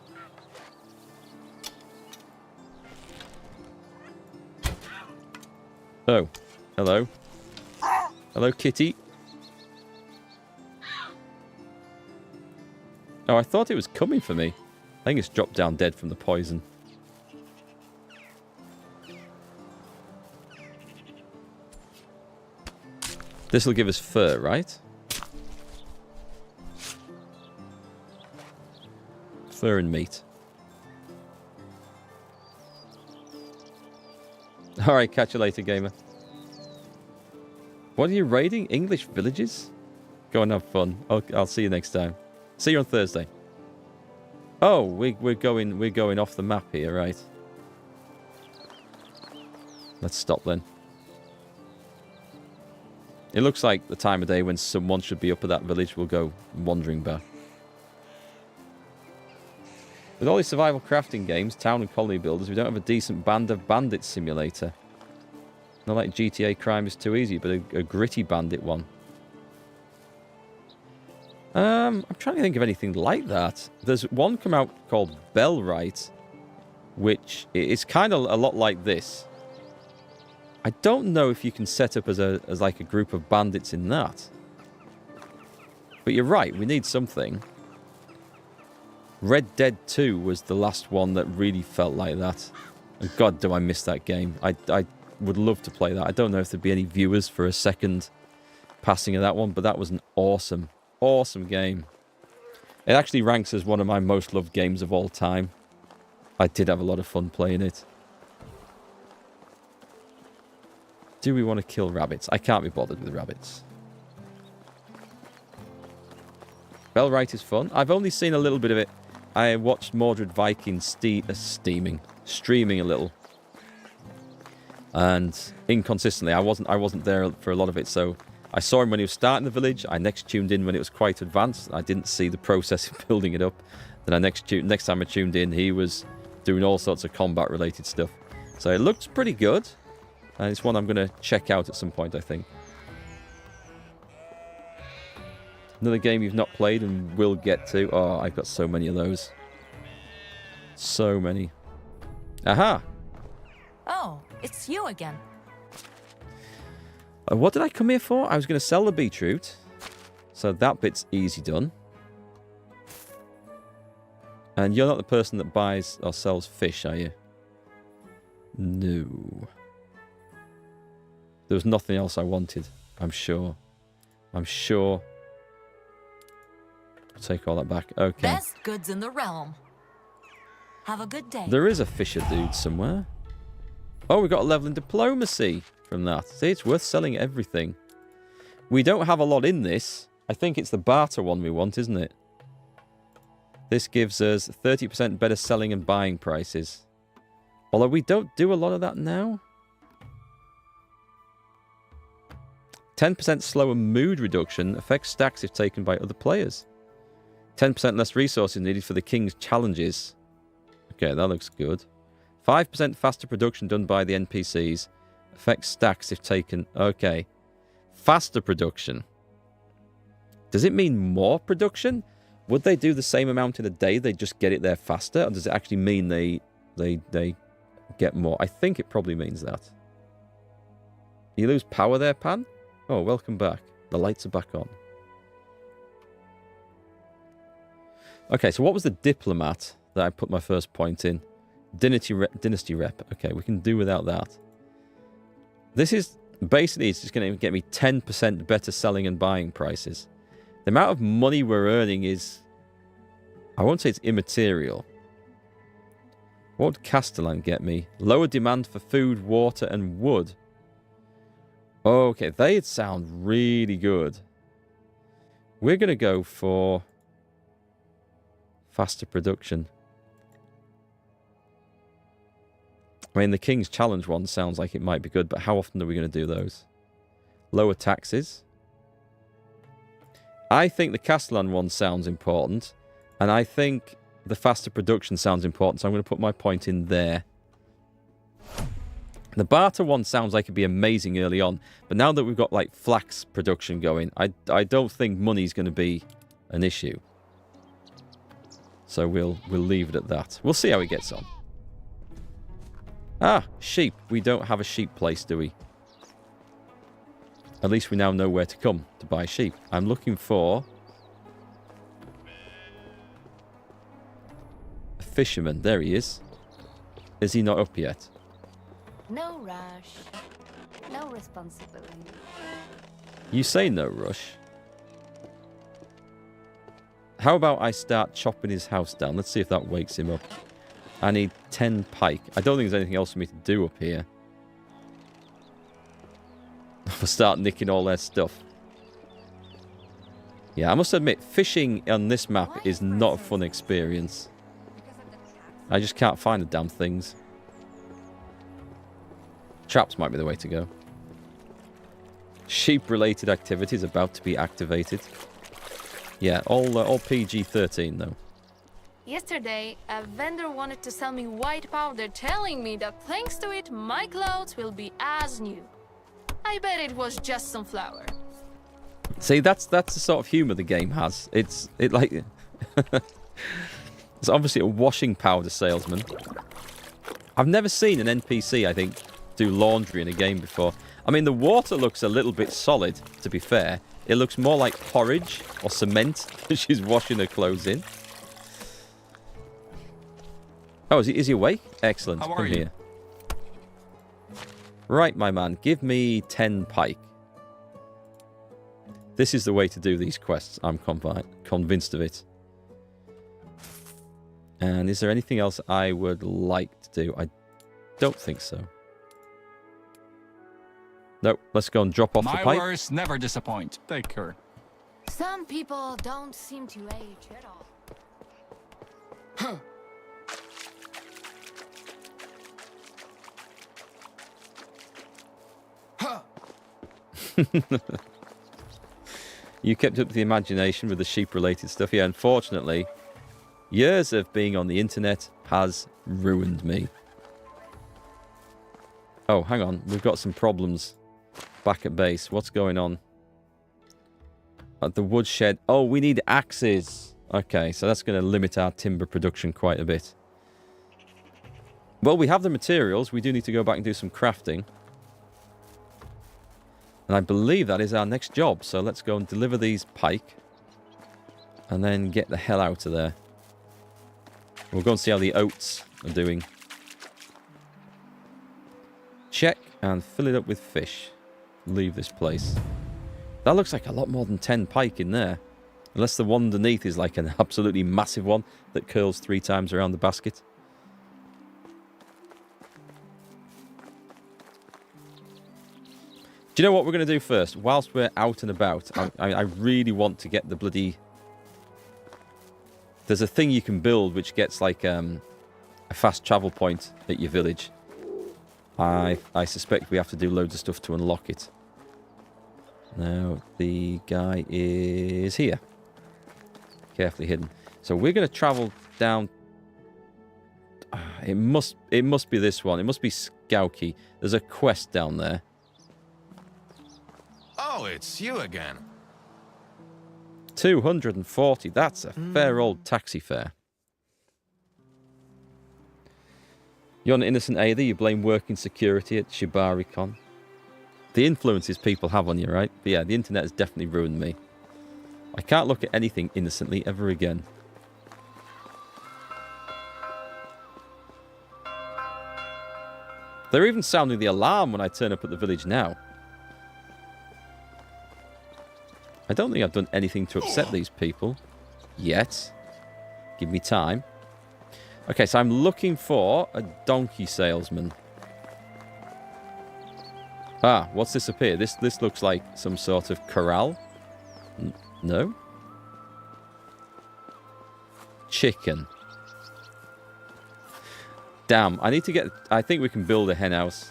Oh. Hello. Hello, kitty. Oh, I thought it was coming for me. I think it's dropped down dead from the poison. This will give us fur, right? Fur and meat. Alright, catch you later, gamer. What are you raiding? English villages? Go and have fun. I'll see you next time. See you on Thursday. Oh, we're going off the map here, right? Let's stop then. It looks like the time of day when someone should be up at that village. We'll go wandering back. With all these survival crafting games, town and colony builders, we don't have a decent Band of Bandits simulator. Not like GTA Crime is too easy, but a gritty bandit one. I'm trying to think of anything like that. There's one come out called Bellwright, which is kind of a lot like this. I don't know if you can set up as like a group of bandits in that. But you're right, we need something. Red Dead 2 was the last one that really felt like that. And God, do I miss that game. I would love to play that. I don't know if there'd be any viewers for a second passing of that one, but that was an awesome, awesome game. It actually ranks as one of my most loved games of all time. I did have a lot of fun playing it. Do we want to kill rabbits? I can't be bothered with rabbits. Bellwright is fun. I've only seen a little bit of it. I watched Mordred Viking streaming a little. And inconsistently, I wasn't there for a lot of it, so I saw him when he was starting the village. I next tuned in when it was quite advanced. I didn't see the process of building it up. Then next time I tuned in, he was doing all sorts of combat-related stuff. So it looks pretty good. And it's one I'm going to check out at some point, I think. Another game you've not played and will get to. Oh, I've got so many of those. So many. Aha! Oh, it's you again. What did I come here for? I was going to sell the beetroot. So that bit's easy done. And you're not the person that buys or sells fish, are you? No. There was nothing else I wanted. I'm sure. I'm sure. I'll take all that back. Okay. Best goods in the realm. Have a good day. There is a fisher dude somewhere. Oh, we got a level in diplomacy from that. See, it's worth selling everything. We don't have a lot in this. I think it's the barter one we want, isn't it? This gives us 30% better selling and buying prices. Although we don't do a lot of that now. 10% slower mood reduction affects stacks if taken by other players. 10% less resources needed for the king's challenges. Okay, that looks good. 5% faster production done by the NPCs. Affects stacks if taken... Okay. Faster production. Does it mean more production? Would they do the same amount in a day? They just get it there faster? Or does it actually mean they get more? I think it probably means that. You lose power there, Pan? Oh, welcome back. The lights are back on. Okay, so what was the diplomat that I put my first point in? Dynasty rep. Okay, we can do without that. This is basically, it's just going to get me 10% better selling and buying prices. The amount of money we're earning is, I won't say it's immaterial. What would Castellan get me? Lower demand for food, water, and wood. Okay, they'd sound really good. We're going to go for faster production. I mean, the King's Challenge one sounds like it might be good, but how often are we going to do those? Lower taxes. I think the Castellan one sounds important, and I think the faster production sounds important, so I'm going to put my point in there. The barter one sounds like it'd be amazing early on, but now that we've got like flax production going, I don't think money's going to be an issue. So we'll leave it at that. We'll see how it gets on. Ah, sheep. We don't have a sheep place, do we? At least we now know where to come to buy sheep. I'm looking for a fisherman. There he is. Is he not up yet? No rush. No responsibility. You say no rush. How about I start chopping his house down? Let's see if that wakes him up. I need 10 pike. I don't think there's anything else for me to do up here. I'll start nicking all their stuff. Yeah, I must admit, fishing on this map is not a fun experience. I just can't find the damn things. Traps might be the way to go. Sheep-related activities about to be activated. Yeah, all PG-13 though. Yesterday, a vendor wanted to sell me white powder, telling me that thanks to it, my clothes will be as new. I bet it was just some flour. See, that's the sort of humor the game has. It's like it's obviously a washing powder salesman. I've never seen an NPC, I think, do laundry in a game before. I mean, the water looks a little bit solid, to be fair. It looks more like porridge or cement that she's washing her clothes in. Oh, is he awake? Excellent. Come here. Right, my man. Give me 10 pike. This is the way to do these quests. I'm convinced of it. And is there anything else I would like to do? I don't think so. Nope. Let's go and drop off the pipe. My words never disappoint. Take care. Some people don't seem to age at all. Huh. You kept up the imagination with the sheep-related stuff. Yeah, unfortunately, years of being on the internet has ruined me. Oh, hang on. We've got some problems back at base. What's going on? At the woodshed. Oh, we need axes. Okay, so that's going to limit our timber production quite a bit. Well, we have the materials. We do need to go back and do some crafting. And I believe that is our next job. So let's go and deliver these pike. And then get the hell out of there. We'll go and see how the oats are doing. Check and fill it up with fish. Leave this place. That looks like a lot more than 10 pike in there. Unless the one underneath is like an absolutely massive one that curls 3 times around the basket. Do you know what we're going to do first? Whilst we're out and about, I really want to get the bloody... There's a thing you can build which gets like a fast travel point at your village. I suspect we have to do loads of stuff to unlock it. Now, the guy is here. Carefully hidden. So we're going to travel down... It must be this one. It must be Skauki. There's a quest down there. Oh, it's you again. 240. That's a fair old taxi fare. You're an innocent Aether. You blame working security at Shibari-Con. The influences people have on you, right? But yeah, the internet has definitely ruined me. I can't look at anything innocently ever again. They're even sounding the alarm when I turn up at the village now. I don't think I've done anything to upset these people. Yet. Give me time. Okay, so I'm looking for a donkey salesman. Ah, what's this up here? This looks like some sort of corral. No? Chicken. Damn, I need to get... I think we can build a hen house.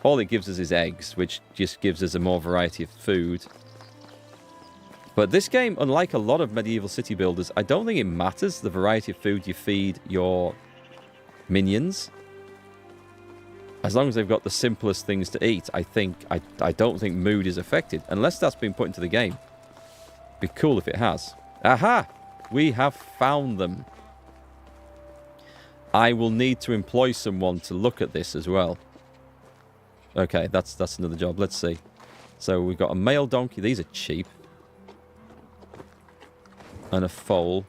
All it gives us is eggs, which just gives us a more variety of food. But this game, unlike a lot of medieval city builders, I don't think it matters the variety of food you feed your minions. As long as they've got the simplest things to eat, I don't think mood is affected. Unless that's been put into the game. Be cool if it has. Aha! We have found them. I will need to employ someone to look at this as well. Okay, that's another job. Let's see. So we've got a male donkey. These are cheap. And a foal.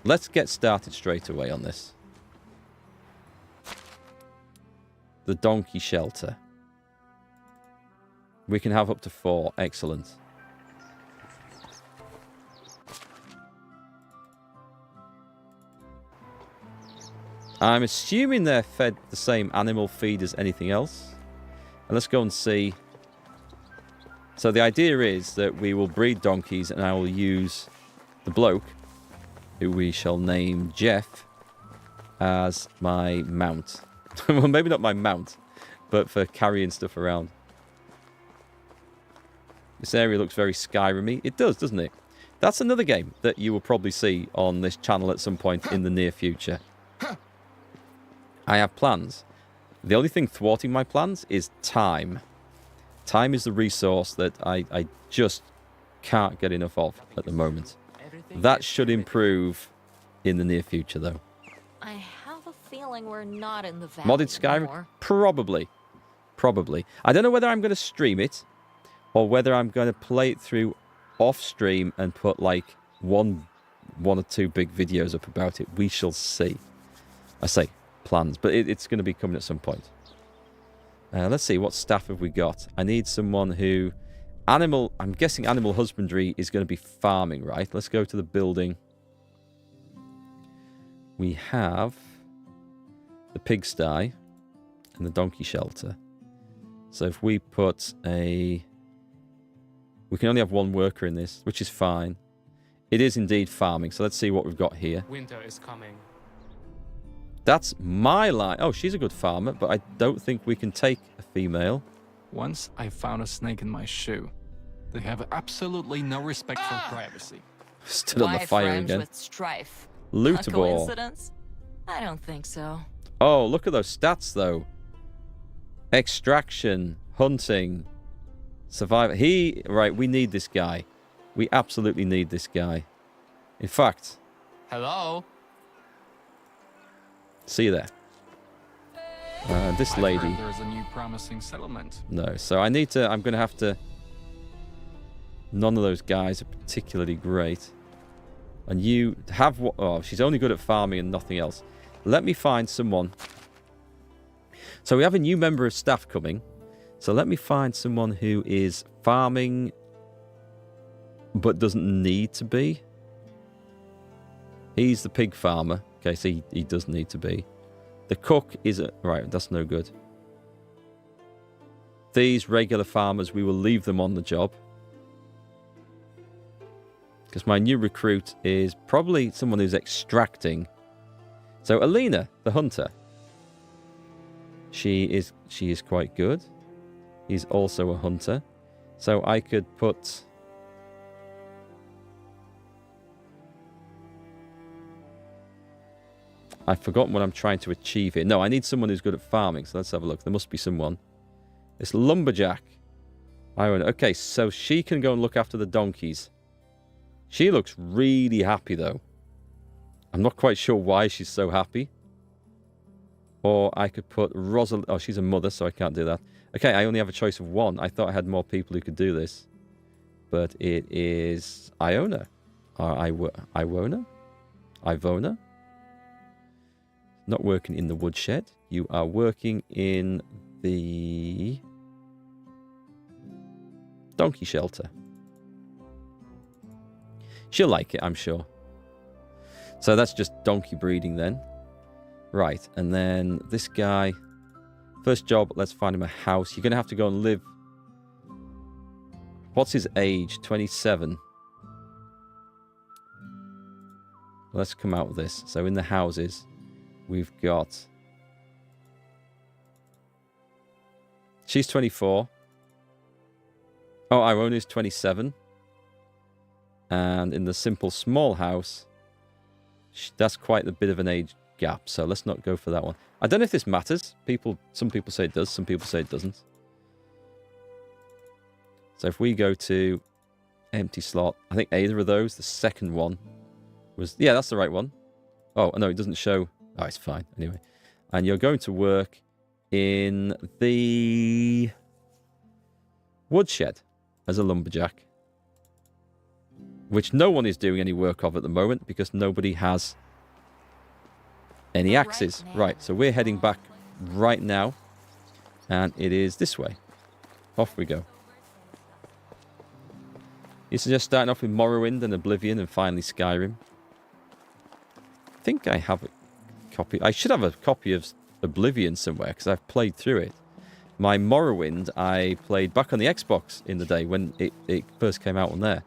Let's get started straight away on this. The donkey shelter. We can have up to 4. Excellent. I'm assuming they're fed the same animal feed as anything else. And let's go and see. So the idea is that we will breed donkeys and I will use the bloke, who we shall name Jeff, as my mount. Well, maybe not my mount, but for carrying stuff around. This area looks very Skyrim-y. It does, doesn't it? That's another game that you will probably see on this channel at some point in the near future. I have plans. The only thing thwarting my plans is time. Time is the resource that I just can't get enough of at the moment. That should improve in the near future, though. I have a feeling we're not in the valley Modded Skyrim? anymore. Probably. Probably. I don't know whether I'm going to stream it or whether I'm going to play it through off stream and put like one or two big videos up about it. We shall see. I say plans, but it's going to be coming at some point. Let's see, what staff have we got? I need someone who... I'm guessing animal husbandry is going to be farming, right? Let's go to the building. We have the pigsty and the donkey shelter. So if we put a... We can only have 1 worker in this, which is fine. It is indeed farming, so let's see what we've got here. Winter is coming. That's my line. Oh, she's a good farmer, but I don't think we can take a female. Once I found a snake in my shoe. They have absolutely no respect for privacy. Stood on the Why fire friends again. with strife? A Lootable. coincidence? I don't think so. Oh, look at those stats, though. Extraction, hunting, survival. Right, we need this guy. We absolutely need this guy. In fact, Hello? see you there. This I've lady. heard there's a new promising settlement. No, so I'm going to have to... None of those guys are particularly great. And you have what... Oh, she's only good at farming and nothing else. Let me find someone. So we have a new member of staff coming. So let me find someone who is farming but doesn't need to be. He's the pig farmer. Okay, so he does need to be. The cook is... Right, that's no good. These regular farmers, we will leave them on the job. Because my new recruit is probably someone who's extracting. So Alina, the hunter. She is quite good. He's also a hunter. So I could put... I've forgotten what I'm trying to achieve here. No, I need someone who's good at farming. So let's have a look. There must be someone. It's lumberjack. Okay, so she can go and look after the donkeys. She looks really happy, though. I'm not quite sure why she's so happy. Or I could put Rosalind... Oh, she's a mother, so I can't do that. Okay, I only have a choice of one. I thought I had more people who could do this. But it is Iona. Or Iwona? Ivona? Not working in the woodshed. You are working in the donkey shelter. She'll like it, I'm sure. So that's just donkey breeding then. Right, and then this guy. First job, let's find him a house. You're going to have to go and live. What's his age? 27. Let's come out with this. So in the houses, we've got... She's 24. Oh, Irona's 27. And in the simple small house, that's quite a bit of an age gap. So let's not go for that one. I don't know if this matters. Some people say it does. Some people say it doesn't. So if we go to empty slot, I think either of those, the second one was... Yeah, that's the right one. Oh, no, it doesn't show... Oh, it's fine. Anyway. And you're going to work in the woodshed as a lumberjack. Which no one is doing any work of at the moment because nobody has any axes. Right, so we're heading back right now. And it is this way. Off we go. You suggest starting off with Morrowind and Oblivion and finally Skyrim. I think I have a copy. I should have a copy of Oblivion somewhere because I've played through it. My Morrowind I played back on the Xbox in the day when it first came out on there.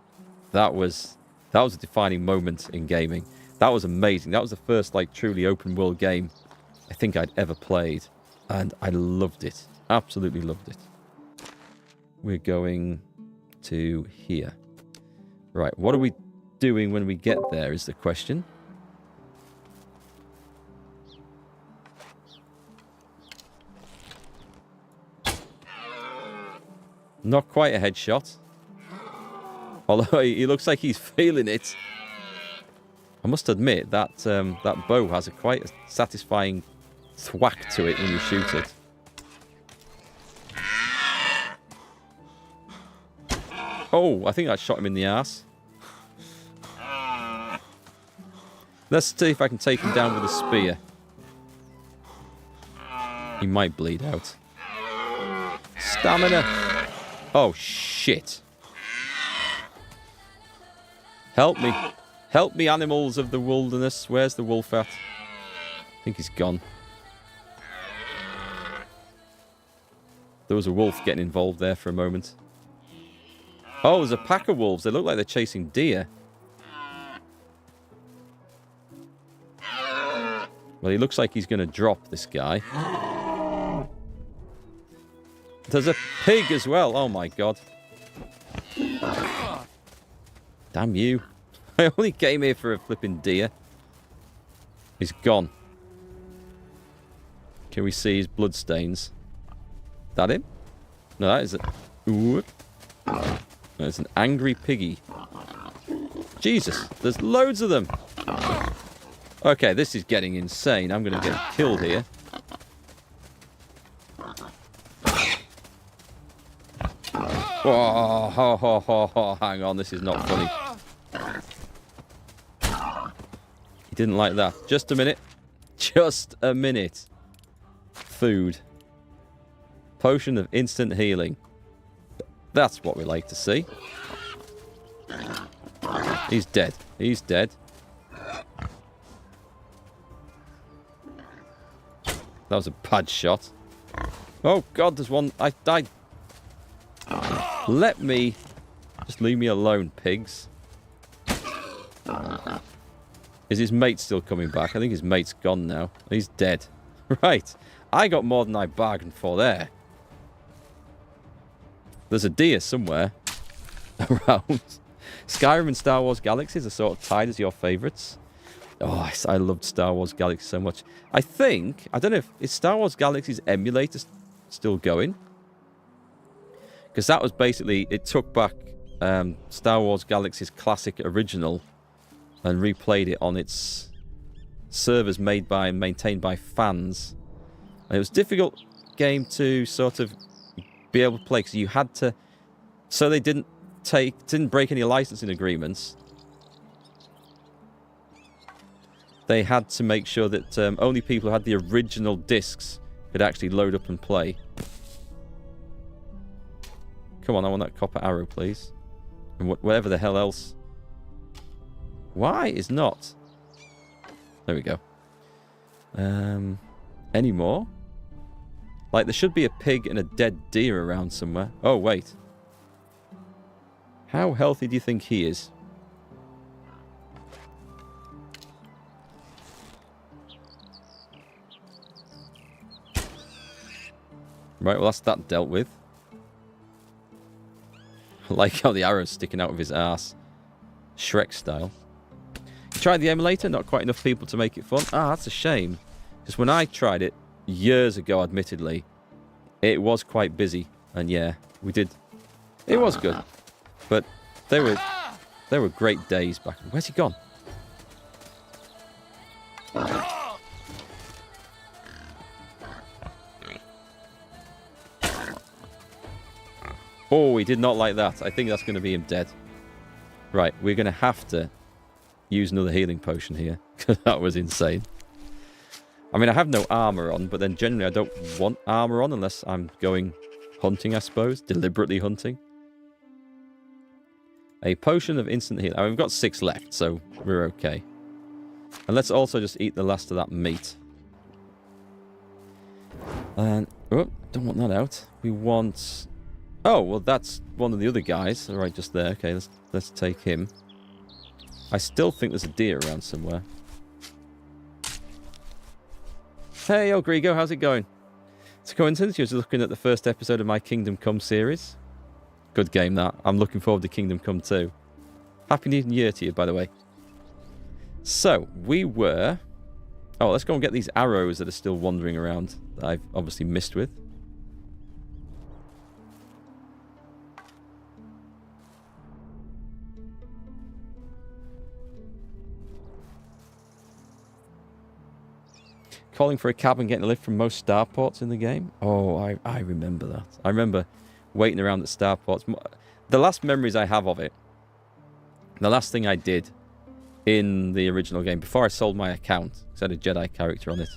That was a defining moment in gaming. That was amazing. That was the first like truly open world game I think I'd ever played. And I loved it. Absolutely loved it. We're going to here. Right, what are we doing when we get there is the question. Not quite a headshot. Although he looks like he's feeling it. I must admit that that bow has a quite a satisfying thwack to it when you shoot it. Oh, I think I shot him in the ass. Let's see if I can take him down with a spear. He might bleed out. Stamina. Oh, shit. Help me. Help me, animals of the wilderness. Where's the wolf at? I think he's gone. There was a wolf getting involved there for a moment. Oh, there's a pack of wolves. They look like they're chasing deer. Well, he looks like he's going to drop this guy. There's a pig as well. Oh my god. Damn you. I only came here for a flipping deer. He's gone. Can we see his bloodstains? That him? No, that is a... Ooh. There's an angry piggy. Jesus, there's loads of them. Okay, this is getting insane. I'm going to get killed here. Oh, ho, ho, ho, ho. Hang on, this is not funny. He didn't like that. Just a minute. Just a minute. Food. Potion of instant healing. That's what we like to see. He's dead. He's dead. That was a bad shot. Oh god, there's one. I died. Let me... Just leave me alone, pigs. Is his mate still coming back? I think his mate's gone now. He's dead. Right. I got more than I bargained for there. There's a deer somewhere around. Skyrim and Star Wars Galaxies are sort of tied as your favourites. Oh, I loved Star Wars Galaxy so much. I think... I don't know if... Is Star Wars Galaxy's emulator still going? Because that was basically... It took back Star Wars Galaxy's classic original and replayed it on its servers made by and maintained by fans. And it was a difficult game to sort of be able to play because you had to... So they didn't break any licensing agreements. They had to make sure that only people who had the original discs could actually load up and play. Come on, I want that copper arrow, please. And whatever the hell else. Why is not? There we go. Any more? Like, there should be a pig and a dead deer around somewhere. Oh, wait. How healthy do you think he is? Right, well, that's that dealt with. I like how the arrow's sticking out of his ass. Shrek style. Tried the emulator, not quite enough people to make it fun. Ah, that's a shame. Because when I tried it, years ago, admittedly, it was quite busy. And yeah, we did. It was good. But they were great days back. Where's he gone? Oh, he did not like that. I think that's going to be him dead. Right, we're going to have to use another healing potion here. Because that was insane. I mean, I have no armor on, but then generally I don't want armor on unless I'm going hunting, I suppose. Deliberately hunting. A potion of instant healing. I mean, we've got 6 left, so we're okay. And let's also just eat the last of that meat. And, oh, don't want that out. We want... Oh, well, that's one of the other guys. All right, just there. Okay, let's take him. I still think there's a deer around somewhere. Hey, El Grigo, how's it going? It's a coincidence you're just looking at the first episode of my Kingdom Come series. Good game, that. I'm looking forward to Kingdom Come 2. Happy New Year to you, by the way. So, we were... Oh, let's go and get these arrows that are still wandering around that I've obviously missed with. Calling for a cab and getting a lift from most starports in the game. Oh, I remember that. I remember waiting around at starports. The last memories I have of it, the last thing I did in the original game, before I sold my account, because I had a Jedi character on it,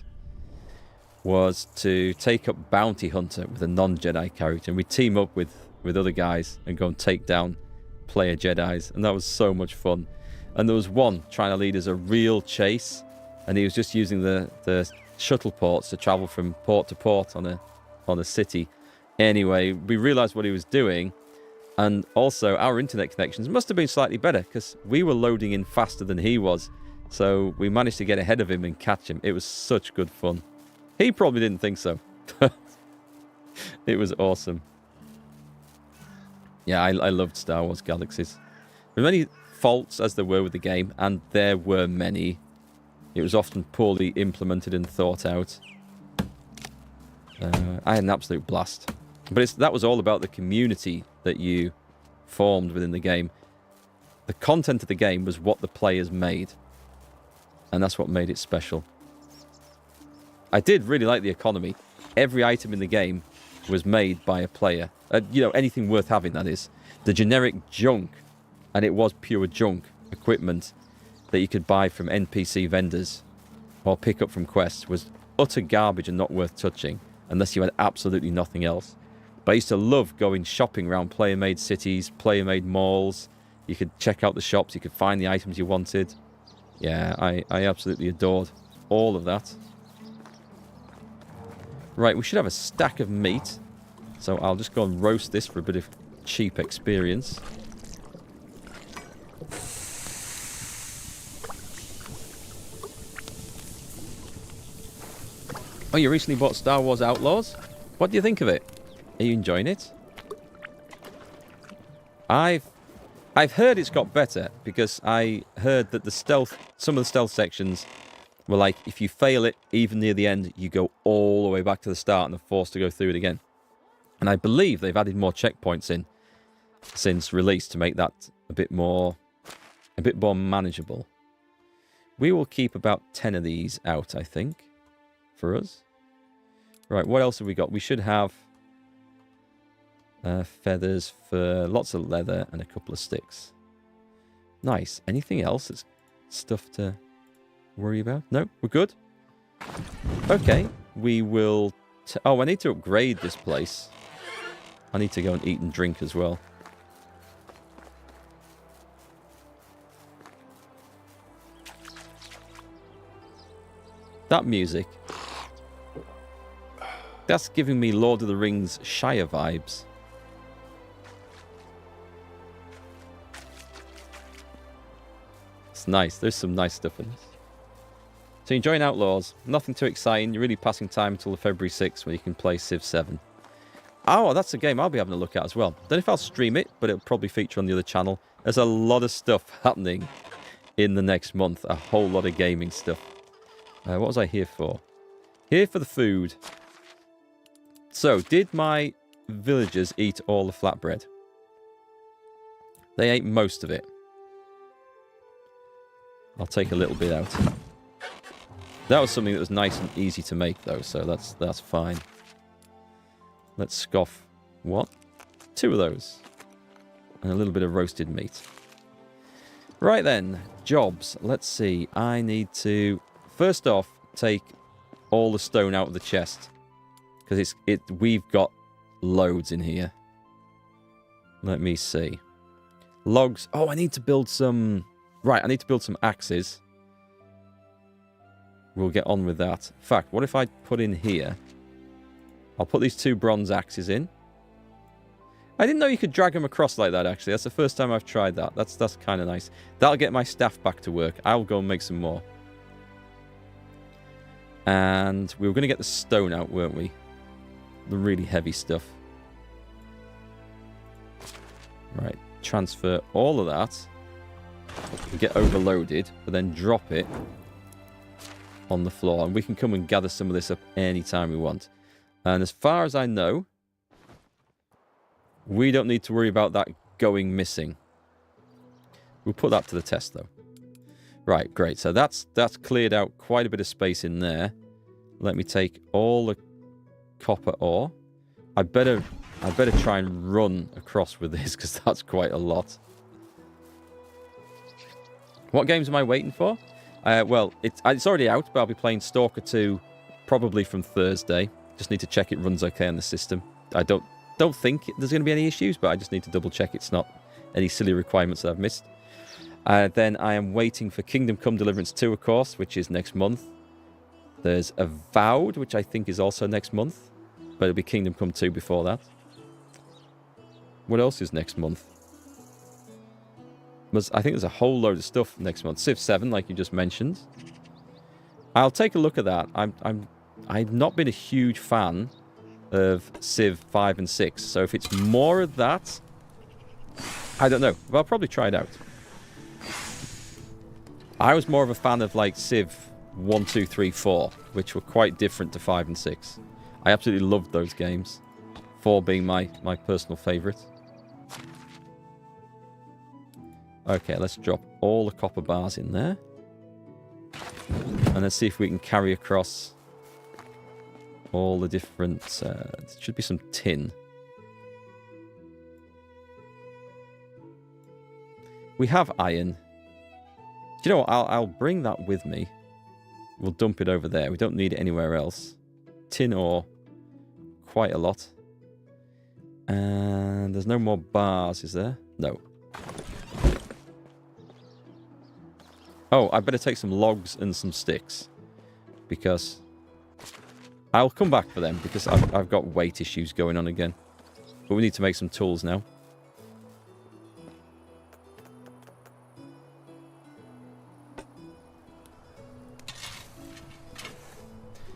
was to take up Bounty Hunter with a non-Jedi character. And we'd team up with other guys and go and take down player Jedis. And that was so much fun. And there was one trying to lead us a real chase. And he was just using the shuttle ports to travel from port to port on a city. Anyway, we realized what he was doing, and also our internet connections must have been slightly better because we were loading in faster than he was. So we managed to get ahead of him and catch him. It was such good fun. He probably didn't think so. It was awesome. Yeah, I loved Star Wars Galaxies. There were many faults as there were with the game, and there were many. It was often poorly implemented and thought out. I had an absolute blast. But that was all about the community that you formed within the game. The content of the game was what the players made. And that's what made it special. I did really like the economy. Every item in the game was made by a player. You know, anything worth having, that is. The generic junk, and it was pure junk, equipment that you could buy from NPC vendors or pick up from quests was utter garbage and not worth touching unless you had absolutely nothing else. But I used to love going shopping around player-made cities, player-made malls. You could check out the shops, you could find the items you wanted. Yeah, I absolutely adored all of that. Right, we should have a stack of meat. So I'll just go and roast this for a bit of cheap experience. Oh, you recently bought Star Wars Outlaws? What do you think of it? Are you enjoying it? I've heard it's got better because I heard that some of the stealth sections were like, if you fail it even near the end, you go all the way back to the start and are forced to go through it again. And I believe they've added more checkpoints in since release to make that a bit more manageable. We will keep about 10 of these out, I think, for us. Right, what else have we got? We should have feathers for lots of leather and a couple of sticks. Nice. Anything else that's stuff to worry about? No, we're good. Okay, we will... Oh, I need to upgrade this place. I need to go and eat and drink as well. That music. That's giving me Lord of the Rings Shire vibes. It's nice. There's some nice stuff in this. So you're enjoying Outlaws. Nothing too exciting. You're really passing time until the February 6th when you can play Civ 7. Oh, that's a game I'll be having a look at as well. Don't know if I'll stream it, but it'll probably feature on the other channel. There's a lot of stuff happening in the next month. A whole lot of gaming stuff. What was I here for? Here for the food. So, did my villagers eat all the flatbread? They ate most of it. I'll take a little bit out. That was something that was nice and easy to make, though, so that's fine. Let's scoff. What? 2 of those. And a little bit of roasted meat. Right then, jobs. Let's see. I need to, first off, take all the stone out of the chest. Because we've got loads in here. Let me see. Logs. Oh, I need to build some... Right, I need to build some axes. We'll get on with that. In fact, what if I put in here... I'll put these 2 bronze axes in. I didn't know you could drag them across like that, actually. That's the first time I've tried that. That's kind of nice. That'll get my staff back to work. I'll go and make some more. And we were going to get the stone out, weren't we? The really heavy stuff. Right. Transfer all of that. Get overloaded, but then drop it on the floor. And we can come and gather some of this up anytime we want. And as far as I know, we don't need to worry about that going missing. We'll put that to the test, though. Right, great. So that's cleared out quite a bit of space in there. Let me take all the copper ore. I better try and run across with this, because that's quite a lot. What games am I waiting for? Well, it's already out, but I'll be playing Stalker 2 probably from Thursday. Just need to check it runs okay on the system. I don't think there's going to be any issues, but I just need to double check it's not any silly requirements that I've missed. Then I am waiting for Kingdom Come Deliverance 2, of course, which is next month. There's Avowed, which I think is also next month, but it'll be Kingdom Come 2 before that. What else is next month? I think there's a whole load of stuff next month. Civ 7, like you just mentioned. I'll take a look at that. I've not been a huge fan of Civ 5 and 6. So if it's more of that, I don't know. But I'll probably try it out. I was more of a fan of like Civ 1, 2, 3, 4, which were quite different to 5 and 6. I absolutely loved those games. 4 being my personal favourite. Okay, let's drop all the copper bars in there. And let's see if we can carry across all the different... there should be some tin. We have iron. Do you know what? I'll bring that with me. We'll dump it over there. We don't need it anywhere else. Tin ore. Quite a lot. And there's no more bars, is there? No. Oh, I better take some logs and some sticks. Because I'll come back for them because I've got weight issues going on again. But we need to make some tools now.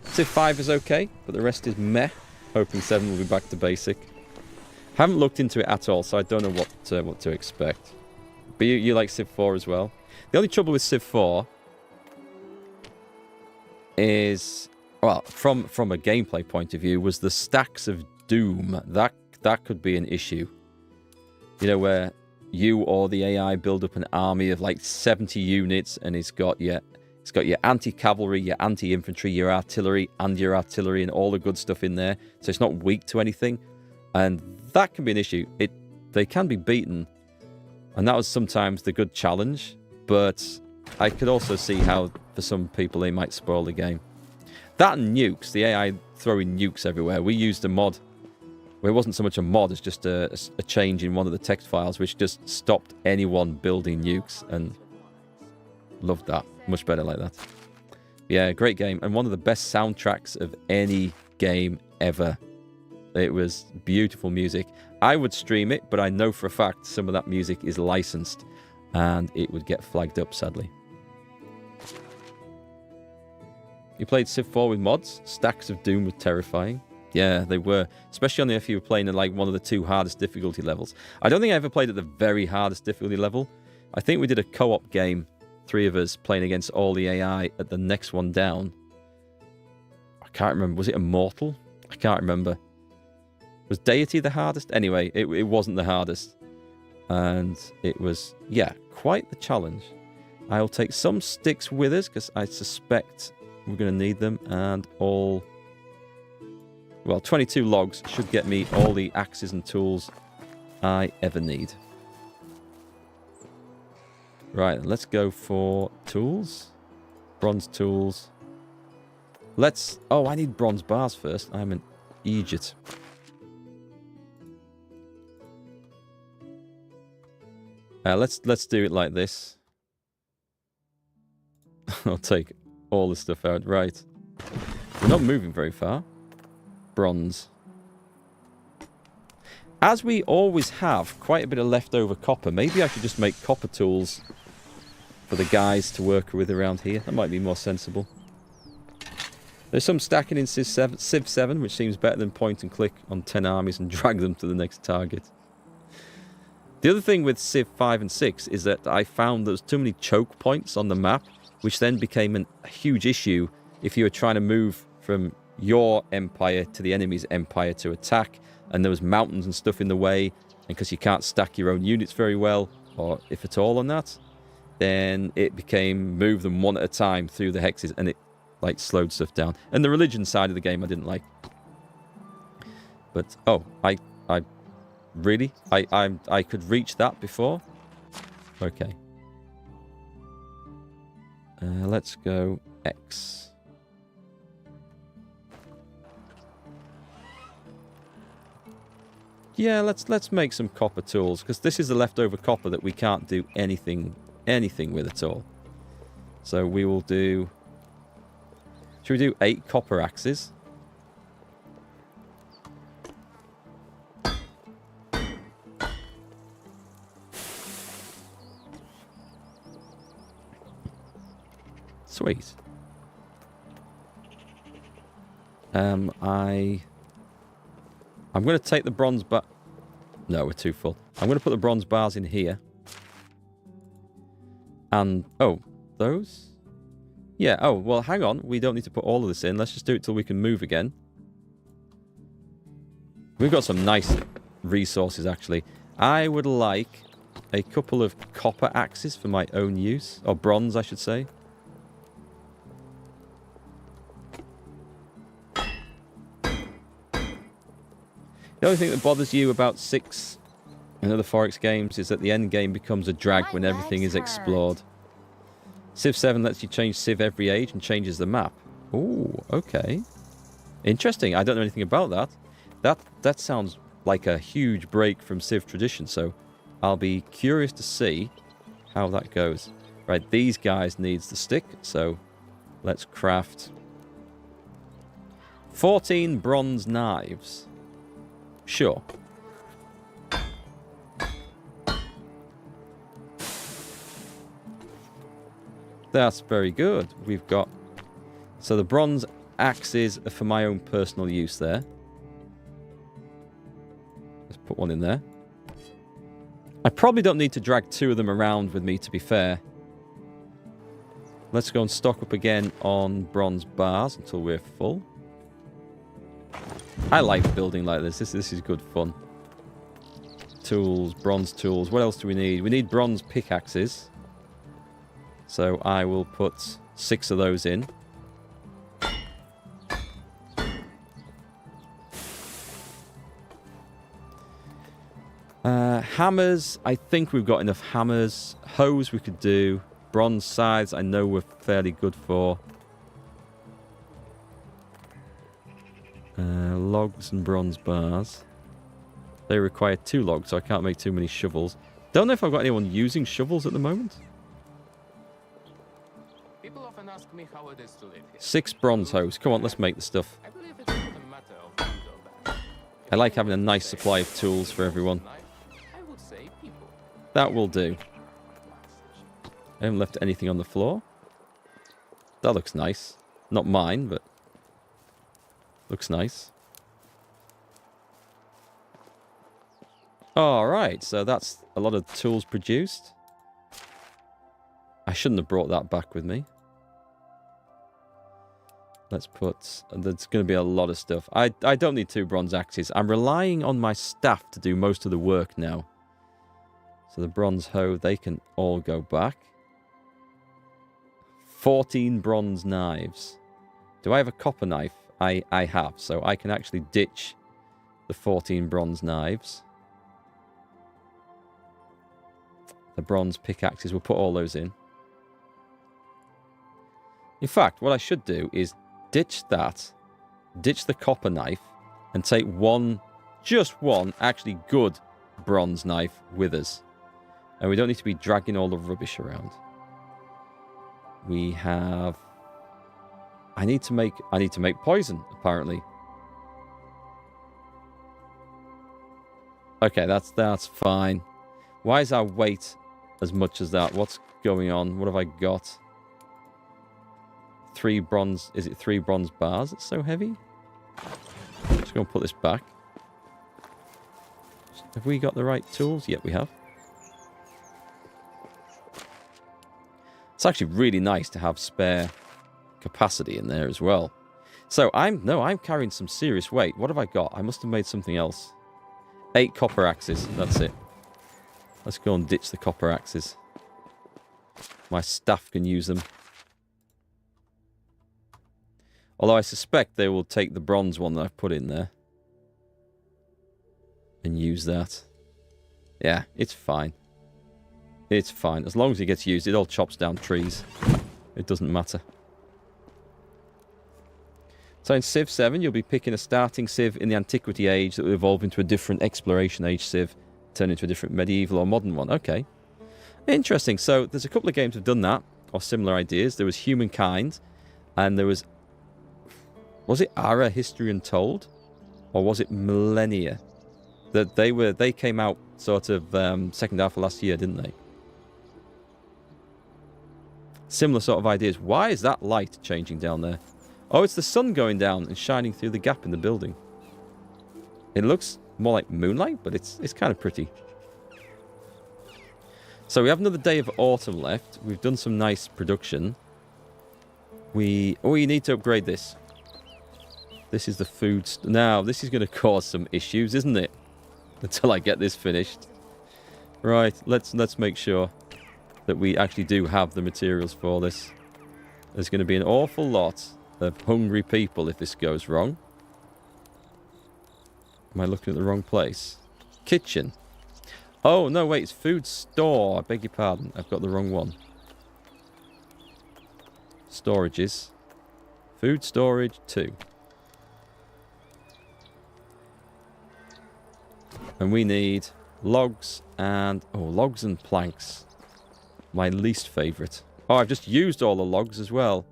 Civ 5 is okay, but the rest is meh. Hoping 7 will be back to basic. Haven't looked into it at all, so I don't know what to expect. But you like Civ 4 as well. The only trouble with Civ 4 is, well, from a gameplay point of view, was the stacks of doom. That could be an issue. You know, where you or the AI build up an army of like 70 units, and it's got your anti-cavalry, your anti-infantry, your artillery, and all the good stuff in there. So it's not weak to anything. And that can be an issue. They can be beaten. And that was sometimes the good challenge. But I could also see how, for some people, they might spoil the game. That and nukes. The AI throwing nukes everywhere. We used a mod. Well, it wasn't so much a mod as just a change in one of the text files, which just stopped anyone building nukes. And loved that. Much better like that. Yeah, great game. And one of the best soundtracks of any game ever. It was beautiful music. I would stream it, but I know for a fact some of that music is licensed. And it would get flagged up, sadly. You played Civ 4 with mods? Stacks of Doom were terrifying. Yeah, they were. Especially if you were playing at like one of the 2 hardest difficulty levels. I don't think I ever played at the very hardest difficulty level. I think we did a co-op game. 3 of us playing against all the AI at the next one down. I can't remember. Was it Immortal? I can't remember. Was Deity the hardest? Anyway, it wasn't the hardest. And it was, yeah, quite the challenge. I'll take some sticks with us because I suspect we're going to need them. And all... Well, 22 logs should get me all the axes and tools I ever need. Right, let's go for tools. Bronze tools. Let's... Oh, I need bronze bars first. I'm an idiot. Let's do it like this. I'll take all the stuff out. Right. We're not moving very far. Bronze. As we always have quite a bit of leftover copper, maybe I should just make copper tools for the guys to work with around here. That might be more sensible. There's some stacking in Civ 7, which seems better than point and click on 10 armies and drag them to the next target. The other thing with Civ 5 and 6 is that I found there was too many choke points on the map, which then became a huge issue if you were trying to move from your empire to the enemy's empire to attack, and there was mountains and stuff in the way, and because you can't stack your own units very well, or if at all on that, then it became move them one at a time through the hexes, and it like slowed stuff down. And the religion side of the game I didn't like. But oh, I really? I could reach that before? Okay. Let's go X. Yeah, let's make some copper tools, because this is the leftover copper that we can't do anything with at all. So we will do... Should we do 8 copper axes? Sweet. I'm going to take the bronze bar... No, we're too full. I'm going to put the bronze bars in here. And... Oh, those? Yeah, oh, well, hang on. We don't need to put all of this in. Let's just do it till we can move again. We've got some nice resources, actually. I would like a couple of copper axes for my own use. Or bronze, I should say. The only thing that bothers you about 6 and other Forex games is that the end game becomes a drag when everything is explored. Civ 7 lets you change Civ every age and changes the map. Ooh, okay. Interesting. I don't know anything about that. That sounds like a huge break from Civ tradition, so I'll be curious to see how that goes. Right, these guys needs the stick, so let's craft 14 bronze knives. Sure. That's very good. We've got... So the bronze axes are for my own personal use there. Let's put one in there. I probably don't need to drag 2 of them around with me, to be fair. Let's go and stock up again on bronze bars until we're full. I like building like this. This is good fun. Tools, bronze tools. What else do we need? We need bronze pickaxes. So I will put 6 of those in. Hammers. I think we've got enough hammers. Hoes we could do. Bronze scythes I know we're fairly good for. Logs and bronze bars. They require 2 logs, so I can't make too many shovels. Don't know if I've got anyone using shovels at the moment. People often ask me how it is to live here. 6 bronze hoes. Come on, let's make the stuff. I believe it's not a matter of good or bad. I like having a nice supply of tools for everyone. I would say people. That will do. I haven't left anything on the floor. That looks nice. Not mine, but looks nice. Alright, so that's a lot of tools produced. I shouldn't have brought that back with me. Let's put... There's going to be a lot of stuff. I don't need 2 bronze axes. I'm relying on my staff to do most of the work now. So the bronze hoe, they can all go back. 14 bronze knives. Do I have a copper knife? I have, so I can actually ditch the 14 bronze knives. The bronze pickaxes, we'll put all those in. In fact, what I should do is ditch that, ditch the copper knife, and take one, just one, actually good bronze knife with us. And we don't need to be dragging all the rubbish around. We have... I need to make poison, apparently. Okay, that's fine. Why is our weight as much as that? What's going on? What have I got? 3 bronze... Is it 3 bronze bars? It's so heavy. Just going to put this back. Have we got the right tools? Yep, we have. It's actually really nice to have spare capacity in there as well. So I'm carrying some serious weight. What have I got? I must have made something else. 8 copper axes. That's it. Let's go and ditch the copper axes. My staff can use them. Although I suspect they will take the bronze one that I've put in there. And use that. Yeah, it's fine. It's fine. As long as it gets used, it all chops down trees. It doesn't matter. So in Civ 7, you'll be picking a starting Civ in the Antiquity Age that will evolve into a different Exploration Age Civ, turn into a different medieval or modern one. Okay. Interesting. So there's a couple of games that have done that, or similar ideas. There was Humankind, and there was... Was it Ara History Untold? Or was it Millennia? That they came out sort of second half of last year, didn't they? Similar sort of ideas. Why is that light changing down there? Oh, it's the sun going down and shining through the gap in the building. It looks more like moonlight, but it's kind of pretty. So we have another day of autumn left. We've done some nice production. We need to upgrade this. This is the food. Now, this is going to cause some issues, isn't it? Until I get this finished. Right, let's make sure that we actually do have the materials for this. There's going to be an awful lot of hungry people if this goes wrong. Am I looking at the wrong place? Kitchen. Oh, no, wait, it's food store. I beg your pardon. I've got the wrong one. Storages. Food storage 2. And we need logs and... Oh, logs and planks. My least favourite. Oh, I've just used all the logs as well.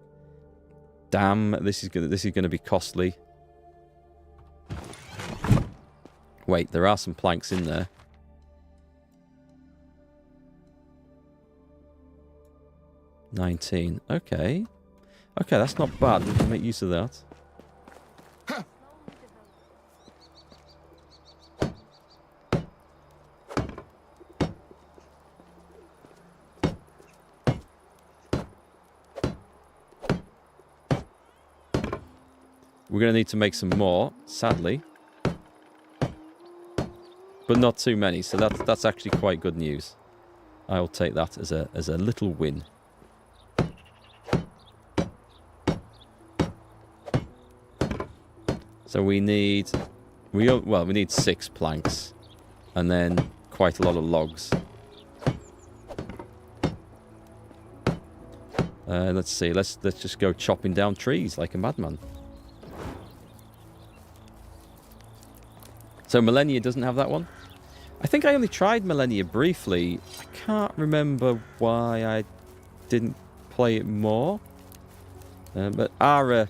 Damn, this is gonna be costly. Wait, there are some planks in there. $19. Okay. Okay, that's not bad. We can make use of that. We're going to need to make some more, sadly. But not too many, so that's actually quite good news. I will take that as a little win. So we need 6 planks and then quite a lot of logs. Let's see. Let's just go chopping down trees like a madman. So Millennia doesn't have that one. I think I only tried Millennia briefly. I can't remember why I didn't play it more. But Ara...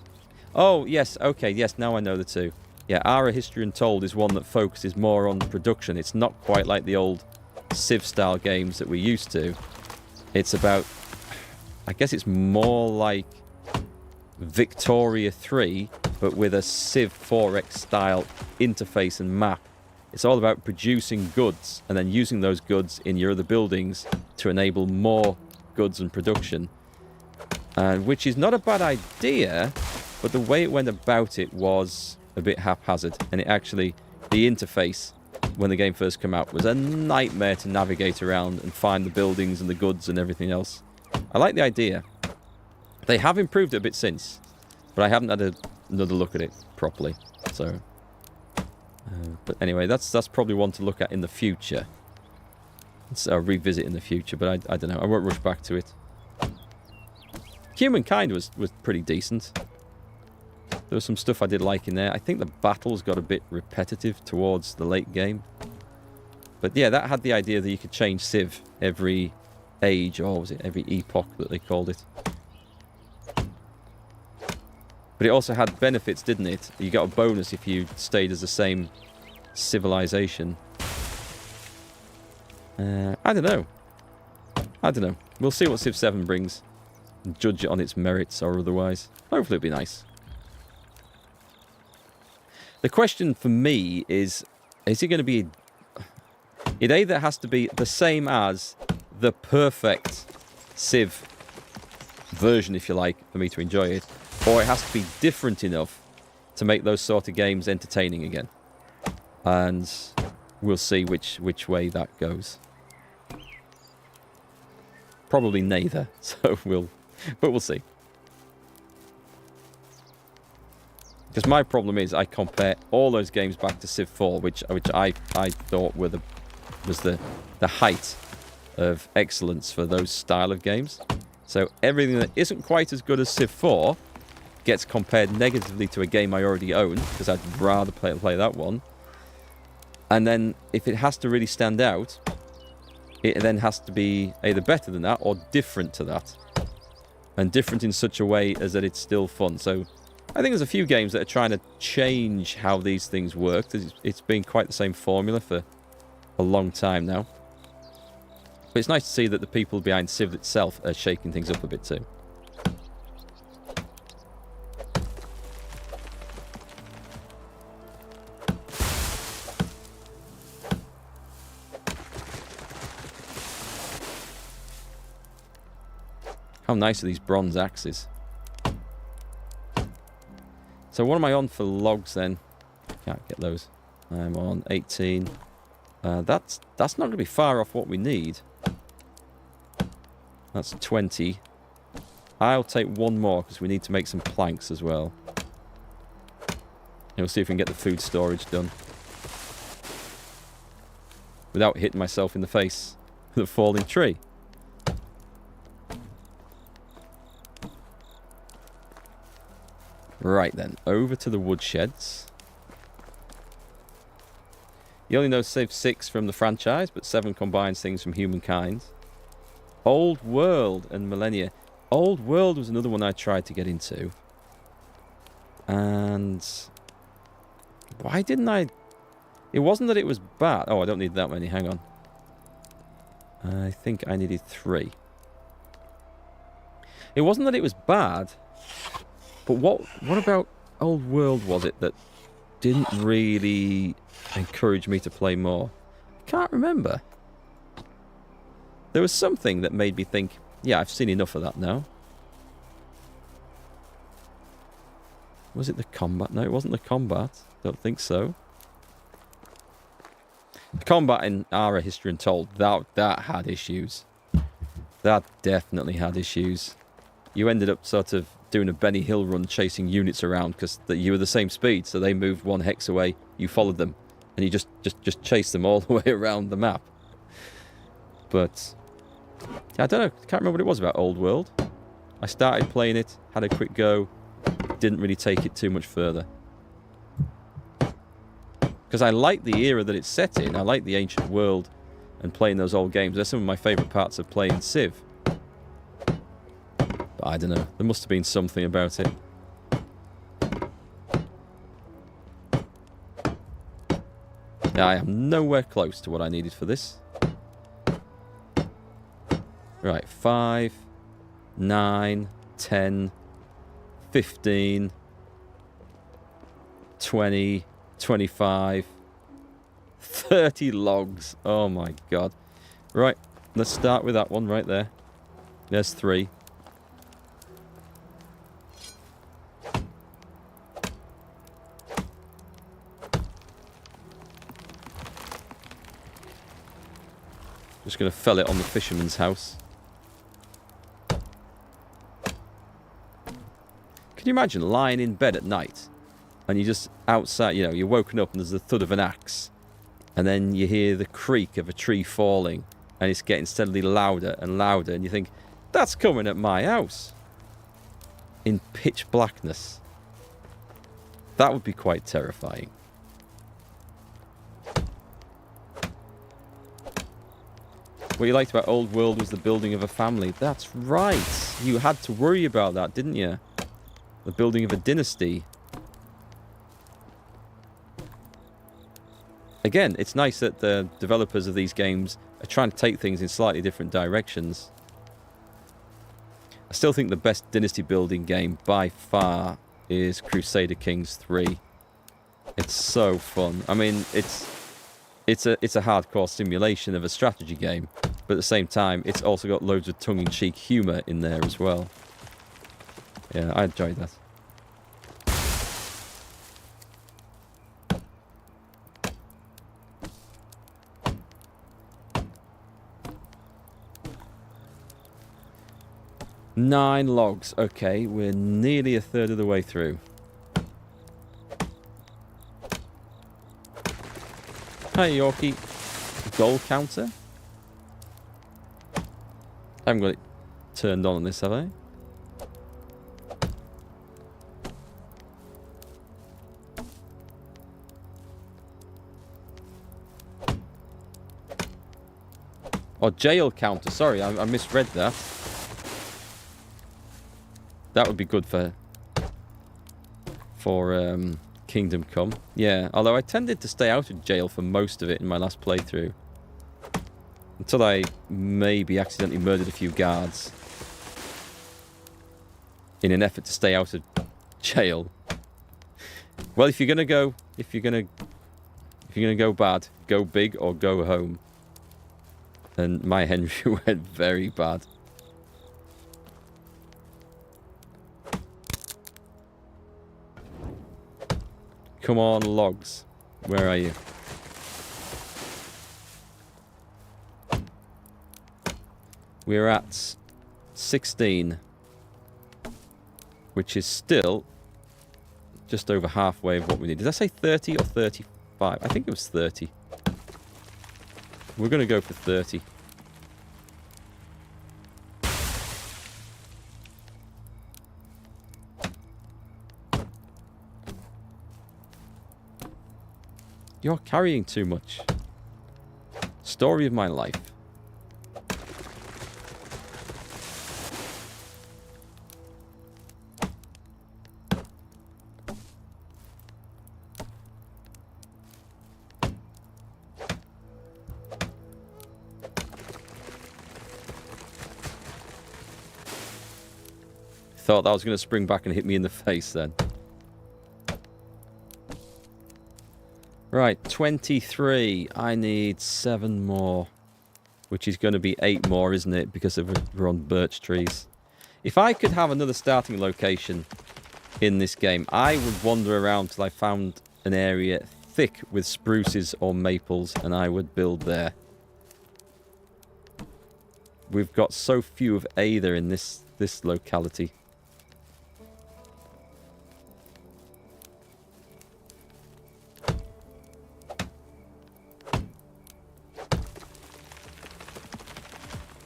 Oh, yes, okay, yes, now I know the two. Yeah, Ara History Untold is one that focuses more on production. It's not quite like the old Civ-style games that we used to. It's about... I guess it's more like Victoria 3, but with a Civ 4X style interface and map. It's all about producing goods and then using those goods in your other buildings to enable more goods and production. Which is not a bad idea, but the way it went about it was a bit haphazard. And it actually, the interface, when the game first came out, was a nightmare to navigate around and find the buildings and the goods and everything else. I like the idea. They have improved it a bit since, but I haven't had another look at it properly. So, but anyway, that's probably one to look at in the future. Let's revisit in the future, but I don't know. I won't rush back to it. Humankind was pretty decent. There was some stuff I did like in there. I think the battles got a bit repetitive towards the late game. But yeah, that had the idea that you could change Civ every age, or was it every epoch that they called it? But it also had benefits, didn't it? You got a bonus if you stayed as the same civilization. I don't know. We'll see what Civ 7 brings. And judge it on its merits or otherwise. Hopefully it'll be nice. The question for me is it going to be... It either has to be the same as the perfect Civ version, if you like, for me to enjoy it, or it has to be different enough to make those sort of games entertaining again. And we'll see which way that goes. Probably neither, so we'll see. Because my problem is I compare all those games back to Civ 4, which I thought was the height of excellence for those style of games. So everything that isn't quite as good as Civ 4 gets compared negatively to a game I already own, because I'd rather play that one. And then if it has to really stand out, it then has to be either better than that or different to that. And different in such a way as that it's still fun. So I think there's a few games that are trying to change how these things work. It's been quite the same formula for a long time now. But it's nice to see that the people behind Civ itself are shaking things up a bit too. How nice are these bronze axes? So what am I on for logs then? Can't get those. I'm on 18. That's not going to be far off what we need. That's 20. I'll take one more because we need to make some planks as well. And we'll see if we can get the food storage done. Without hitting myself in the face with a falling tree. Right then, over to the woodsheds. You only know Civ 6 from the franchise, but 7 combines things from humankind. Old World and Millennia. Old World was another one I tried to get into. And why didn't I... It wasn't that it was bad. Oh, I don't need that many. Hang on. I think I needed 3. It wasn't that it was bad. But what about Old World was it that didn't really encourage me to play more? I can't remember. There was something that made me think, yeah, I've seen enough of that now. Was it the combat? No, it wasn't the combat. Don't think so. The combat in Ara History Untold, that had issues. That definitely had issues. You ended up sort of doing a Benny Hill run chasing units around because you were the same speed, so they moved 1 hex away, you followed them, and you just chased them all the way around the map. But I don't know, I can't remember what it was about Old World. I started playing it, had a quick go, didn't really take it too much further. Because I like the era that it's set in, I like the ancient world and playing those old games. They're some of my favourite parts of playing Civ. But I don't know, there must have been something about it. Now, I am nowhere close to what I needed for this. Right, 5, 9, 10, 15, 20, 25, 30 logs. Oh my god. Right, let's start with that one right there. There's 3. Just going to fell it on the fisherman's house. Can you imagine lying in bed at night and you're just outside, you know, you're woken up and there's the thud of an axe and then you hear the creak of a tree falling and it's getting steadily louder and louder and you think, that's coming at my house in pitch blackness. That would be quite terrifying. What you liked about Old World was the building of a family. That's right. You had to worry about that, didn't you? The building of a dynasty. Again, it's nice that the developers of these games are trying to take things in slightly different directions. I still think the best dynasty building game by far is Crusader Kings 3. It's so fun. I mean, it's a hardcore simulation of a strategy game, but at the same time, it's also got loads of tongue-in-cheek humour in there as well. Yeah, I enjoyed that. Nine logs. Okay, we're nearly a third of the way through. Hi, Yorkie. Goal counter? I haven't got it turned on this, have I? Oh, jail counter. Sorry, I misread that. That would be good for Kingdom Come. Yeah, although I tended to stay out of jail for most of it in my last playthrough. Until I maybe accidentally murdered a few guards. In an effort to stay out of jail. Well, if you're gonna go bad, go big or go home. And my Henry went very bad. Come on, logs. Where are you? We're at 16, which is still just over halfway of what we need. Did I say 30 or 35? I think it was 30. We're going to go for 30. You're carrying too much. Story of my life. Thought that was going to spring back and hit me in the face then. Right, 23. I need 7 more. Which is going to be 8 more, isn't it? Because we're on birch trees. If I could have another starting location in this game, I would wander around till I found an area thick with spruces or maples, and I would build there. We've got so few of either in this locality.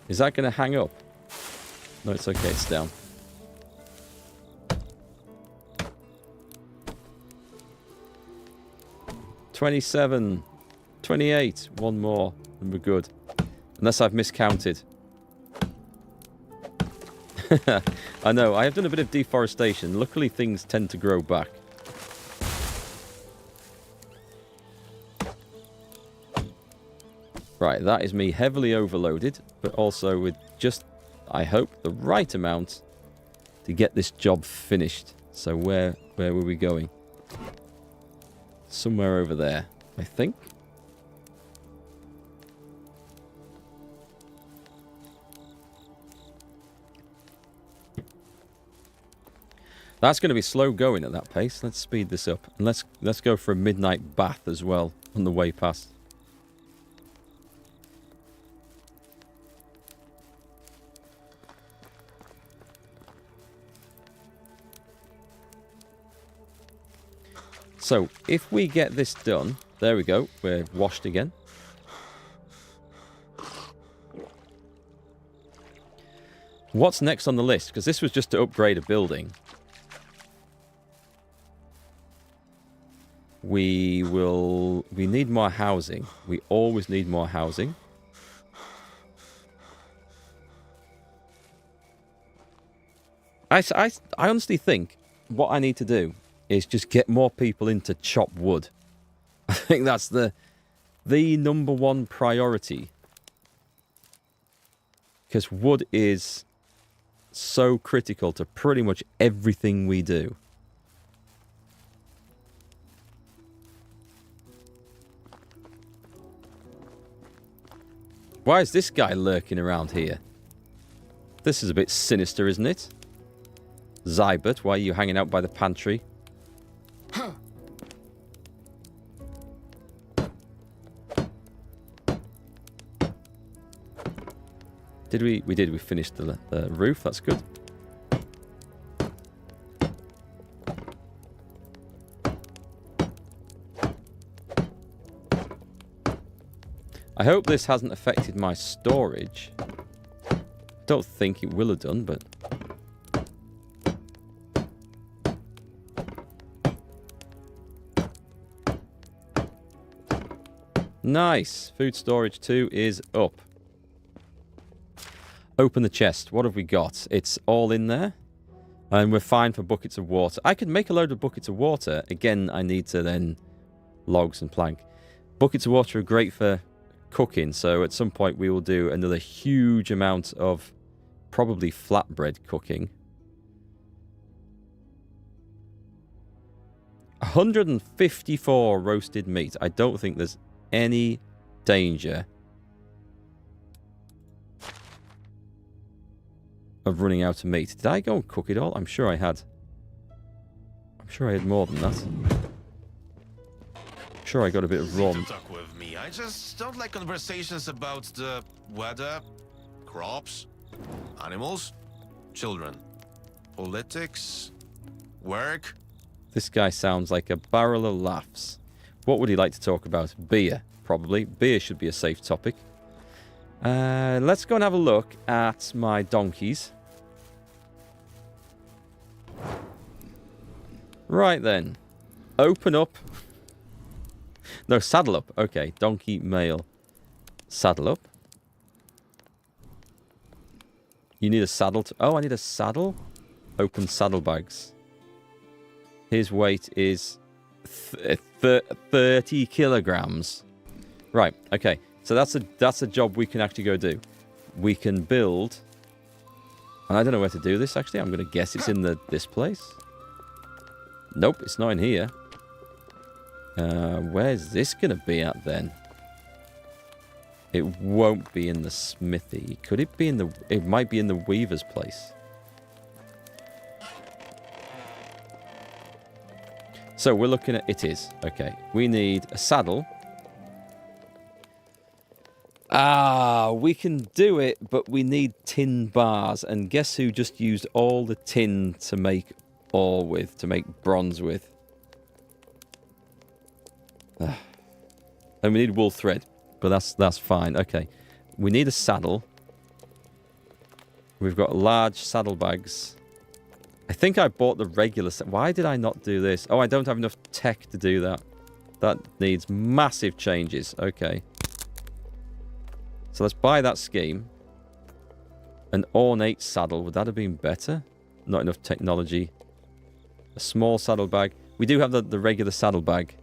Is that going to hang up? No, it's okay, it's down. $27, 28, 1 more, and we're good. Unless I've miscounted. I know, I have done a bit of deforestation. Luckily, things tend to grow back. Right, that is me heavily overloaded, but also with just, I hope, the right amount to get this job finished. So where were we going? Somewhere over there, I think. That's going to be slow going at that pace. Let's speed this up. And let's go for a midnight bath as well on the way past. So, if we get this done, there we go, we're washed again. What's next on the list? Because this was just to upgrade a building. We need more housing. We always need more housing. I honestly think what I need to do is just get more people in to chop wood. I think that's the number one priority. Because wood is so critical to pretty much everything we do. Why is this guy lurking around here? This is a bit sinister, isn't it? Zybert, why are you hanging out by the pantry? Did we? We did. We finished the roof. That's good. I hope this hasn't affected my storage. Don't think it will have done, but... Nice. Food storage 2 is up. Open the chest. What have we got? It's all in there. And we're fine for buckets of water. I could make a load of buckets of water. Again, I need to then logs and plank. Buckets of water are great for cooking. So at some point we will do another huge amount of probably flatbread cooking. 154 roasted meat. I don't think there's any danger of running out of meat. Did I go and cook it all? I'm sure I had. I'm sure I had more than that. sure I got a bit of Easy raw. to talk with me. I just don't like conversations about the weather, crops, animals, children, politics, work. This guy sounds like a barrel of laughs. What would he like to talk about? Beer, probably. Beer should be a safe topic. Let's go and have a look at my donkeys. Right then. Open up. No, saddle up. Okay, donkey male. Saddle up. You need a saddle. Oh, I need a saddle. Open saddlebags. His weight is 30 kilograms. Right, okay. So that's a job we can actually go do. We can build... And I don't know where to do this, actually. I'm going to guess it's in this place. Nope, it's not in here. Where's this going to be at, then? It won't be in the smithy. Could it be in the... It might be in the weaver's place. So we're looking at... It is. Okay. We need a saddle. Ah, we can do it, but we need tin bars. And guess who just used all the tin to make ore with, to make bronze with? And we need wool thread, but that's fine. Okay. We need a saddle. We've got large saddlebags. I think I bought the regular set. Why did I not do this? Oh, I don't have enough tech to do that. That needs massive changes. Okay. So let's buy that scheme. An ornate saddle. Would that have been better? Not enough technology. A small saddlebag. We do have the regular saddlebag.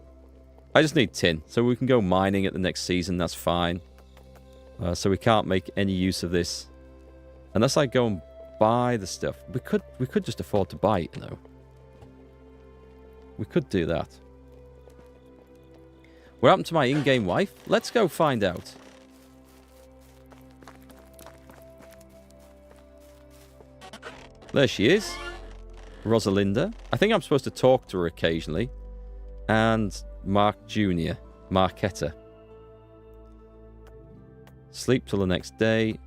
I just need tin. So we can go mining at the next season. That's fine. So we can't make any use of this. Unless I go and buy the stuff. We could just afford to buy it, you know. We could do that. What happened to my in-game wife? Let's go find out. There she is. Rosalinda. I think I'm supposed to talk to her occasionally. And Mark Jr. Marketta. Sleep till the next day.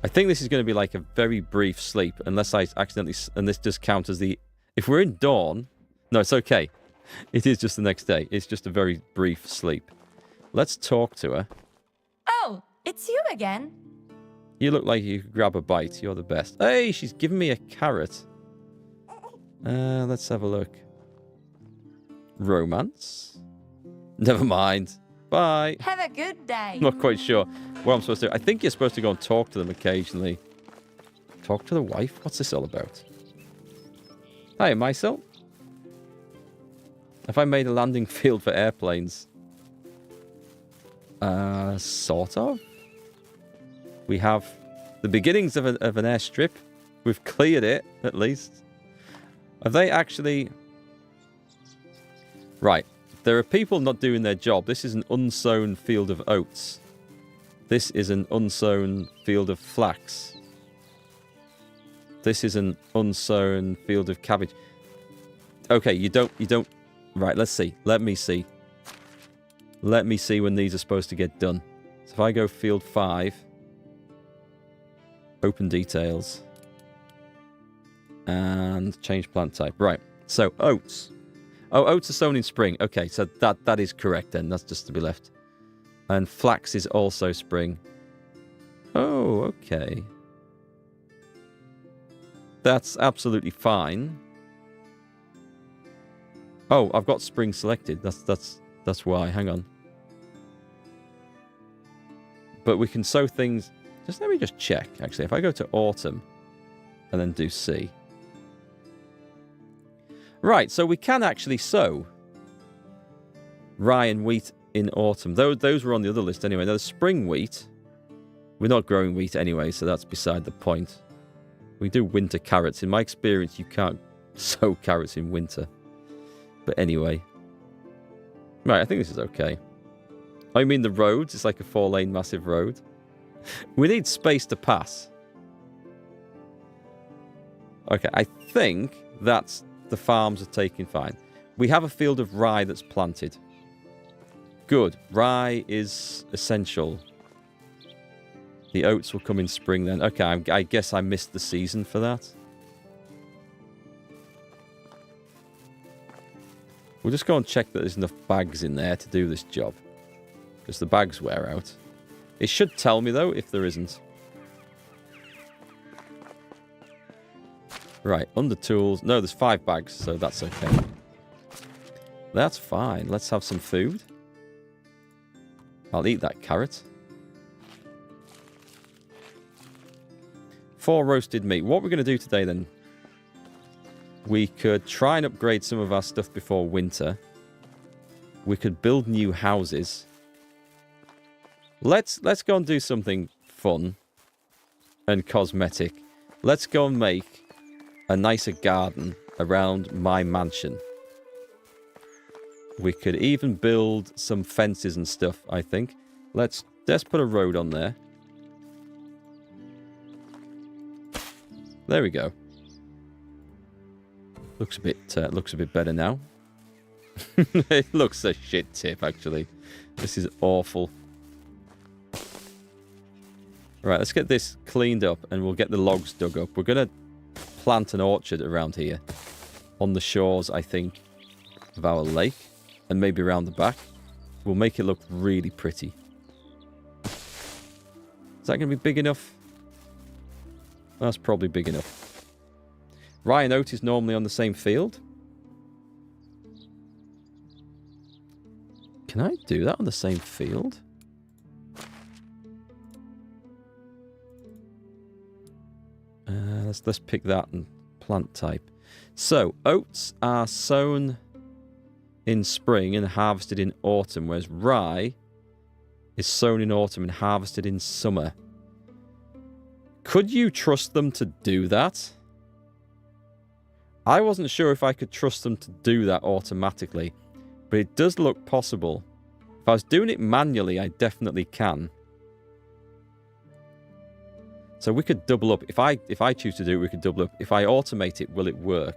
I think this is going to be like a very brief sleep. Unless I accidentally... And this just counts as the... If we're in dawn... No, it's okay. It is just the next day. It's just a very brief sleep. Let's talk to her. Oh, it's you again. You look like you could grab a bite. You're the best. Hey, she's giving me a carrot. Let's have a look. Romance? Never mind. Bye. Have a good day. I'm not quite sure what I'm supposed to do. I think you're supposed to go and talk to them occasionally. Talk to the wife? What's this all about? Hi, Mysel. Have I made a landing field for airplanes? Sort of. We have the beginnings of an airstrip. We've cleared it, at least. Have they actually... Right. There are people not doing their job. This is an unsown field of oats. This is an unsown field of flax. This is an unsown field of cabbage. Okay, you don't... Right, let's see. Let me see. Let me see when these are supposed to get done. So if I go field 5... Open details. And change plant type. Right. So, oats. Oh, oats are sown in spring. Okay, so that is correct then. That's just to be left. And flax is also spring. Oh, okay. That's absolutely fine. Oh, I've got spring selected. That's why. Hang on. But we can sow things... Let me just check, actually. If I go to autumn and then do C. Right, so we can actually sow rye and wheat in autumn. Those were on the other list anyway. Now, the spring wheat, we're not growing wheat anyway, so that's beside the point. We do winter carrots. In my experience, you can't sow carrots in winter. But anyway. Right, I think this is okay. I mean, the roads, it's like a 4-lane massive road. We need space to pass. Okay, I think that's the farms are taking fine. We have a field of rye that's planted. Good. Rye is essential. The oats will come in spring then. Okay, I guess I missed the season for that. We'll just go and check that there's enough bags in there to do this job. Because the bags wear out. It should tell me, though, if there isn't. Right, under tools. No, there's 5 bags, so that's okay. That's fine. Let's have some food. I'll eat that carrot. 4 roasted meat. What we're going to do today, then? We could try and upgrade some of our stuff before winter. We could build new houses. Let's go and do something fun and cosmetic. Let's go and make a nicer garden around my mansion. We could even build some fences and stuff, I think. Let's put a road on there. There we go. Looks a bit better now. It looks a shit tip, actually. This is awful. Right, let's get this cleaned up and we'll get the logs dug up. We're going to plant an orchard around here. On the shores, I think, of our lake. And maybe around the back. We'll make it look really pretty. Is that going to be big enough? That's probably big enough. Rye and oat is normally on the same field. Can I do that on the same field? Let's pick that and plant type. So, oats are sown in spring and harvested in autumn, whereas rye is sown in autumn and harvested in summer. Could you trust them to do that? I wasn't sure if I could trust them to do that automatically, but it does look possible. If I was doing it manually, I definitely can. So we could double up. If I choose to do it, we could double up. If I automate it, will it work?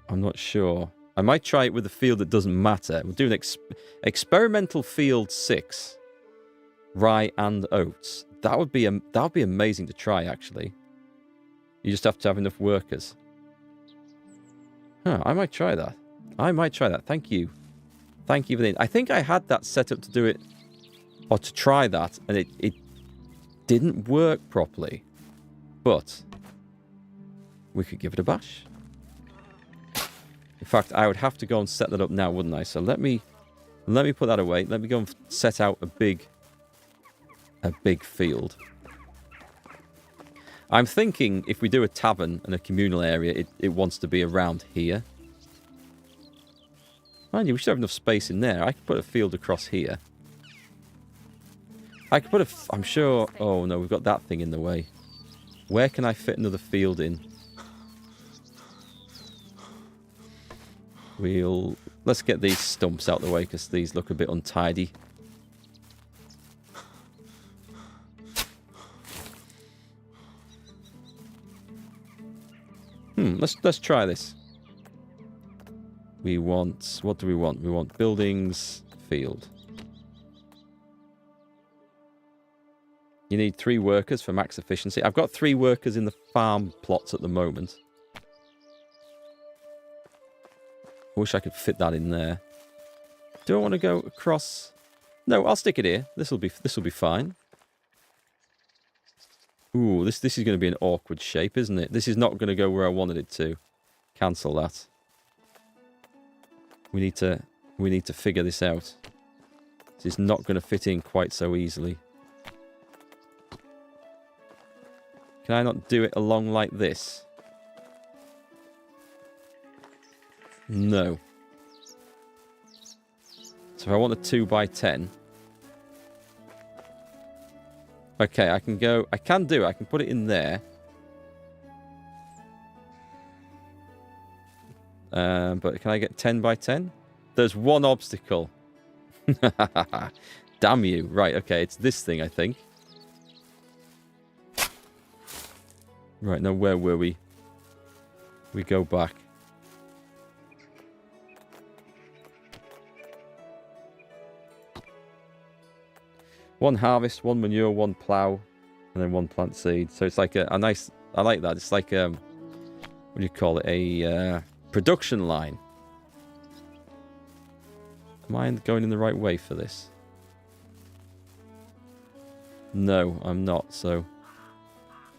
I'm not sure. I might try it with a field that doesn't matter. We'll do an experimental field 6. Rye and oats. That would be amazing to try, actually. You just have to have enough workers. Huh, I might try that. I might try that. Thank you. Thank you for the... I think I had that set up to do it, or to try that, and it didn't work properly. But we could give it a bash. In fact, I would have to go and set that up now, wouldn't I? So let me put that away. Let me go and set out a big field. I'm thinking if we do a tavern and a communal area, it wants to be around here. Mind you, we should have enough space in there. I could put a field across here. I could put I'm sure... Oh, no, we've got that thing in the way. Where can I fit another field in? Let's get these stumps out of the way, because these look a bit untidy. Let's try this. We want... What do we want? We want buildings, field. You need 3 workers for max efficiency. I've got 3 workers in the farm plots at the moment. I wish I could fit that in there. Do I want to go across? No, I'll stick it here. This will be fine. Ooh, this is going to be an awkward shape, isn't it? This is not going to go where I wanted it to. Cancel that. We need to figure this out. This is not going to fit in quite so easily. Can I not do it along like this? No. So if I want a 2x10... Okay, I can go... I can do it. I can put it in there. But can I get 10x10? There's one obstacle. Damn you. Right, okay. It's this thing, I think. Right, now where were we? We go back. 1 harvest, 1 manure, 1 plow, and then 1 plant seed. So it's like a nice... I like that. It's like, what do you call it? A production line. Am I going in the right way for this? No, I'm not, so...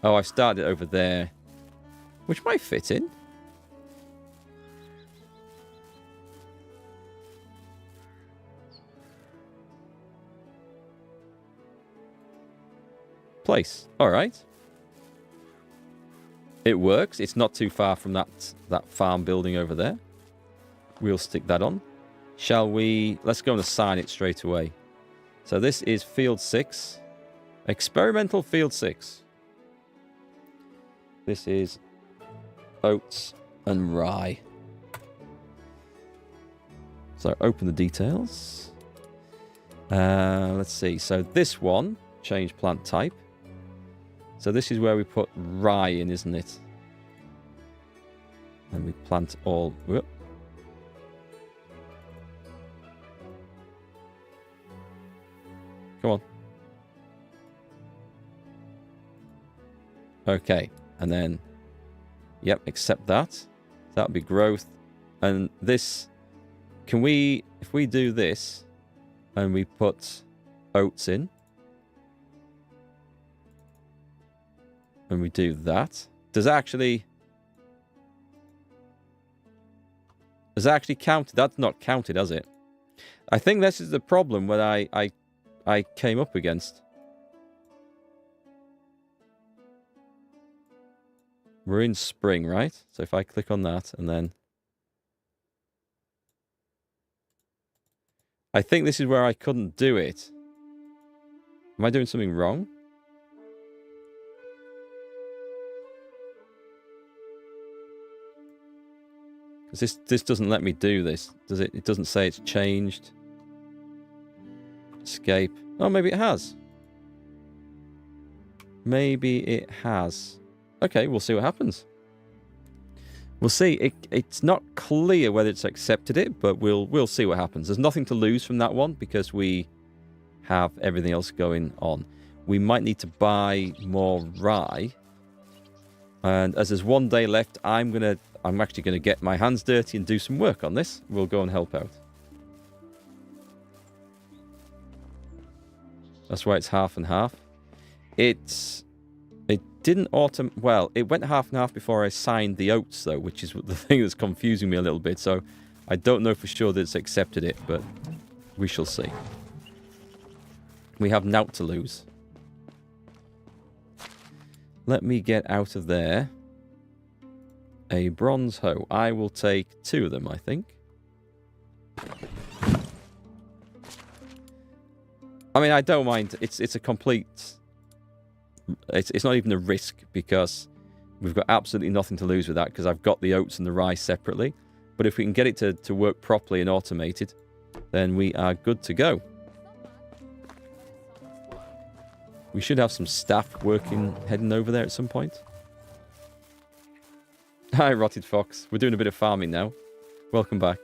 Oh, I started over there. Which might fit in. Place. Alright. It works. It's not too far from that farm building over there. We'll stick that on. Shall we... Let's go and assign it straight away. So this is field 6. Experimental field 6. This is oats and rye. So open the details. Let's see. So this one, change plant type. So this is where we put rye in, isn't it? And we plant all... Whoop. Come on. Okay. And then... Yep, accept that. That would be growth. And this... Can we... If we do this... And we put oats in... And we do that. Does that actually... Does that actually count? That's not counted, has it? I think this is the problem that I came up against. We're in spring, right? So if I click on that and then... I think this is where I couldn't do it. Am I doing something wrong? Because this doesn't let me do this, does it? It doesn't say it's changed. Escape. Oh, maybe it has. Maybe it has. Okay, we'll see what happens. We'll see. It's not clear whether it's accepted it, but we'll see what happens. There's nothing to lose from that one because we have everything else going on. We might need to buy more rye. And as there's 1 day left, I'm actually going to get my hands dirty and do some work on this. We'll go and help out. That's why it's half and half. It didn't well, it went half and half before I signed the oats, though, which is the thing that's confusing me a little bit. So I don't know for sure that it's accepted it, but we shall see. We have naught to lose. Let me get out of there. A bronze hoe. I will take 2 of them, I think. I mean, I don't mind. It's a complete... It's not even a risk because we've got absolutely nothing to lose with that because I've got the oats and the rye separately. But if we can get it to work properly and automated, then we are good to go. We should have some staff heading over there at some point. Hi, Rotted Fox. We're doing a bit of farming now. Welcome back.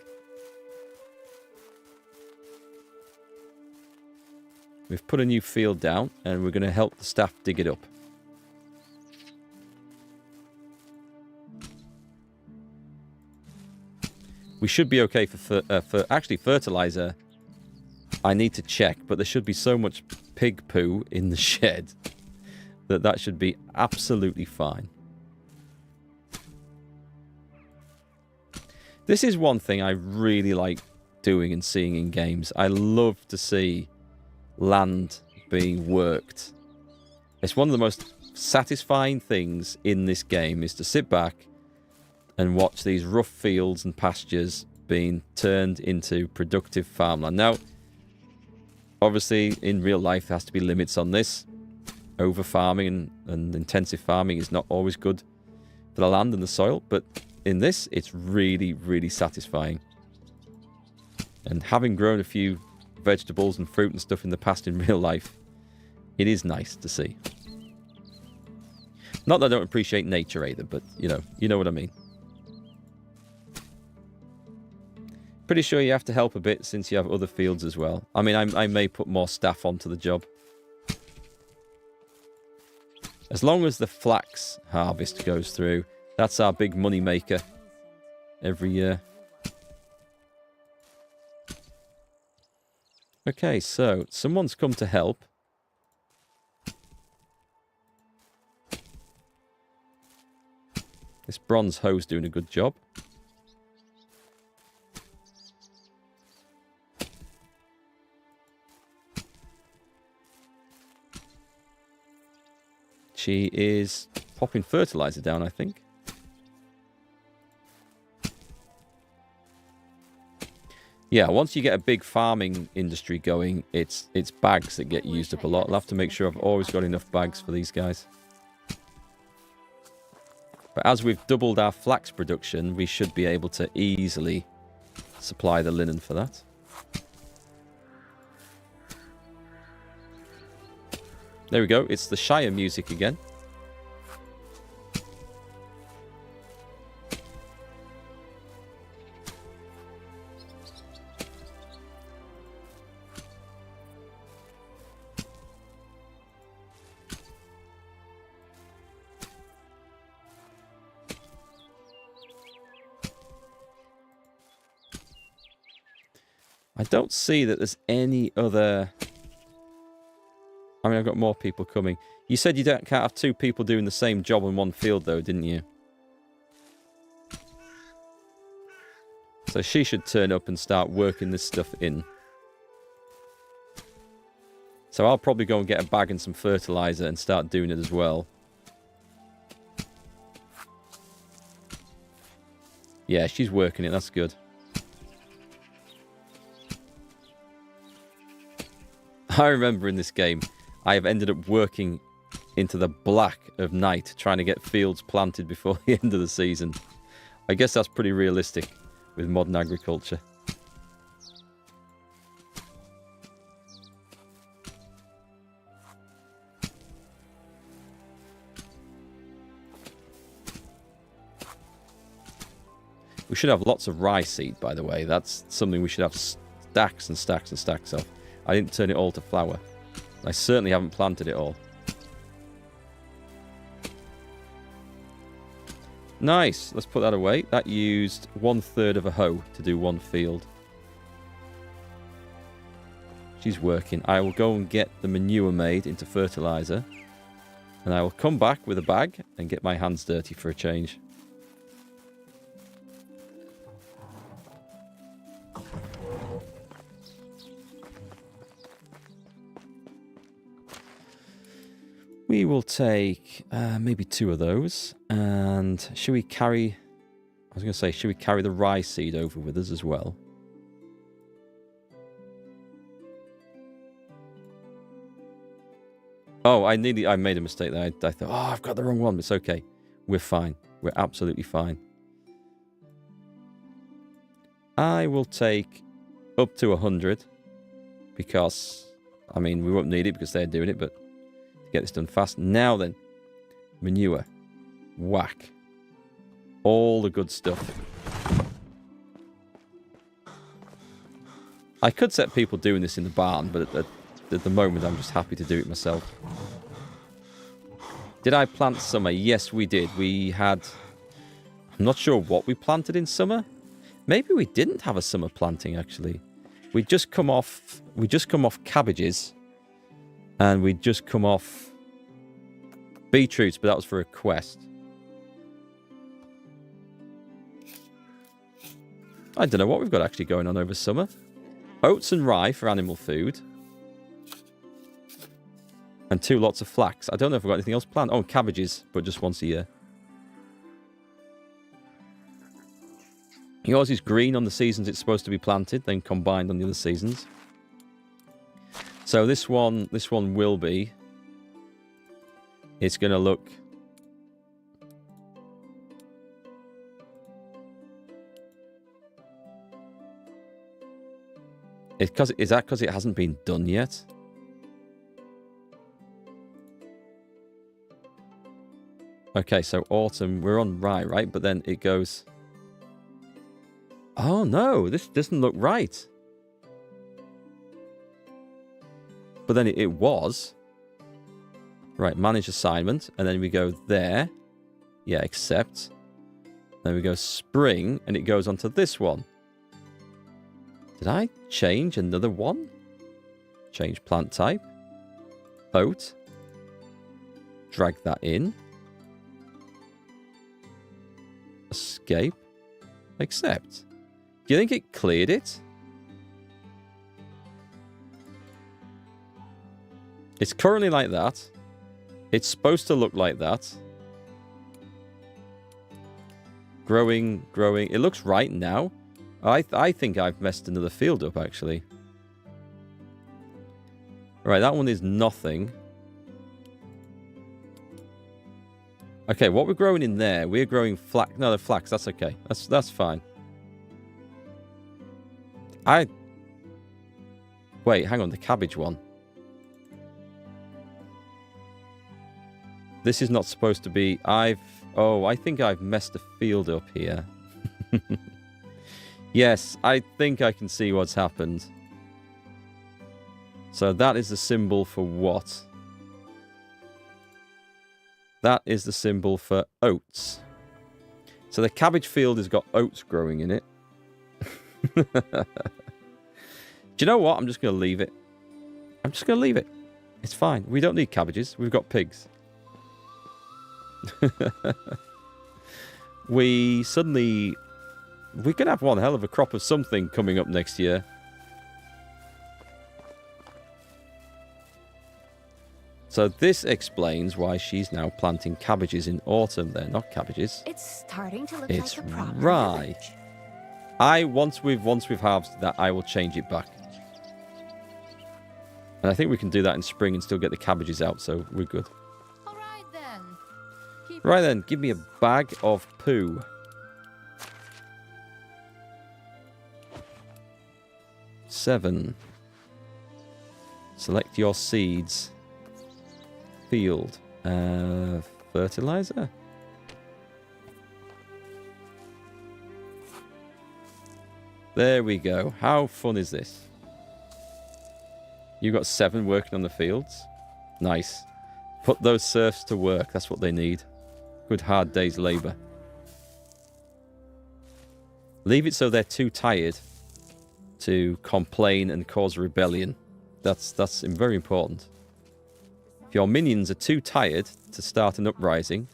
We've put a new field down, and we're going to help the staff dig it up. We should be okay for actually fertilizer. I need to check, but there should be so much pig poo in the shed that should be absolutely fine. This is one thing I really like doing and seeing in games. I love to see land being worked. It's one of the most satisfying things in this game is to sit back and watch these rough fields and pastures being turned into productive farmland. Now, obviously, in real life, there has to be limits on this. Over farming and intensive farming is not always good for the land and the soil, but in this, it's really, really satisfying. And having grown a few vegetables and fruit and stuff in the past in real life, it is nice to see. Not that I don't appreciate nature either, but you know what I mean. Pretty sure you have to help a bit since you have other fields as well. I mean, I may put more staff onto the job. As long as the flax harvest goes through, that's our big money maker every year. Okay, so someone's come to help. This bronze hoe's doing a good job. She is popping fertilizer down, I think. Yeah, once you get a big farming industry going, it's bags that get used up a lot. I'll have to make sure I've always got enough bags for these guys. But as we've doubled our flax production, we should be able to easily supply the linen for that. There we go. It's the Shire music again. I don't see that there's any other... I mean, I've got more people coming. You said you can't have two people doing the same job in one field, though, didn't you? So she should turn up and start working this stuff in. So I'll probably go and get a bag and some fertilizer and start doing it as well. Yeah, she's working it. That's good. I remember in this game, I have ended up working into the black of night trying to get fields planted before the end of the season. I guess that's pretty realistic with modern agriculture. We should have lots of rye seed, by the way. That's something we should have stacks and stacks and stacks of. I didn't turn it all to flour. I certainly haven't planted it all. Nice. Let's put that away. That used 1/3 of a hoe to do one field. She's working. I will go and get the manure made into fertilizer. And I will come back with a bag and get my hands dirty for a change. We will take maybe 2 of those. And should we carry... I was going to say, should we carry the rye seed over with us as well? Oh, I made a mistake there. I thought, oh, I've got the wrong one. It's okay. We're fine. We're absolutely fine. I will take up to 100. Because, I mean, we won't need it because they're doing it, but... Get this done fast. Now then, manure, whack, all the good stuff. I could set people doing this in the barn, but at the moment I'm just happy to do it myself. Did I plant summer? Yes, we did. We had... I'm not sure what we planted in summer. Maybe we didn't have a summer planting, actually. We'd just come off cabbages. And we'd just come off beetroots, but that was for a quest. I don't know what we've got actually going on over summer. Oats and rye for animal food. And 2 lots of flax. I don't know if I've got anything else planned. Oh, cabbages, but just once a year. Yours is green on the seasons it's supposed to be planted, then combined on the other seasons. So this one will be... It's going to look... Is that because it hasn't been done yet? Okay, so autumn, we're on rye, right? But then it goes... Oh no, this doesn't look right. But then it was. Right, manage assignment. And then we go there. Yeah, accept. Then we go spring, and it goes onto this one. Did I change another one? Change plant type. Oat. Drag that in. Escape. Accept. Do you think it cleared it? It's currently like that. It's supposed to look like that. Growing, growing. It looks right now. I think I've messed another field up, actually. Right, that one is nothing. Okay, what we're growing in there, we're growing flax. No, the flax, that's okay. That's fine. Wait, hang on, the cabbage one. This is not supposed to be... Oh, I think I've messed a field up here. Yes, I think I can see what's happened. So that is the symbol for what? That is the symbol for oats. So the cabbage field has got oats growing in it. Do you know what? I'm just going to leave it. I'm just going to leave it. It's fine. We don't need cabbages. We've got pigs. We're going to have one hell of a crop of something coming up next year. So this explains why she's now planting cabbages in autumn. They're not cabbages. It's starting to look It's like a proper right. village. Once we've harvested that, I will change it back. And I think we can do that in spring and still get the cabbages out, so we're good. All right then. Keep Right then, give me a bag of poo. Seven. Select your seeds. Field. Fertilizer. There we go. How fun is this? You got 7 working on the fields. Nice. Put those serfs to work. That's what they need. Good hard day's labour. Leave it so they're too tired to complain and cause rebellion. That's very important. If your minions are too tired to start an uprising,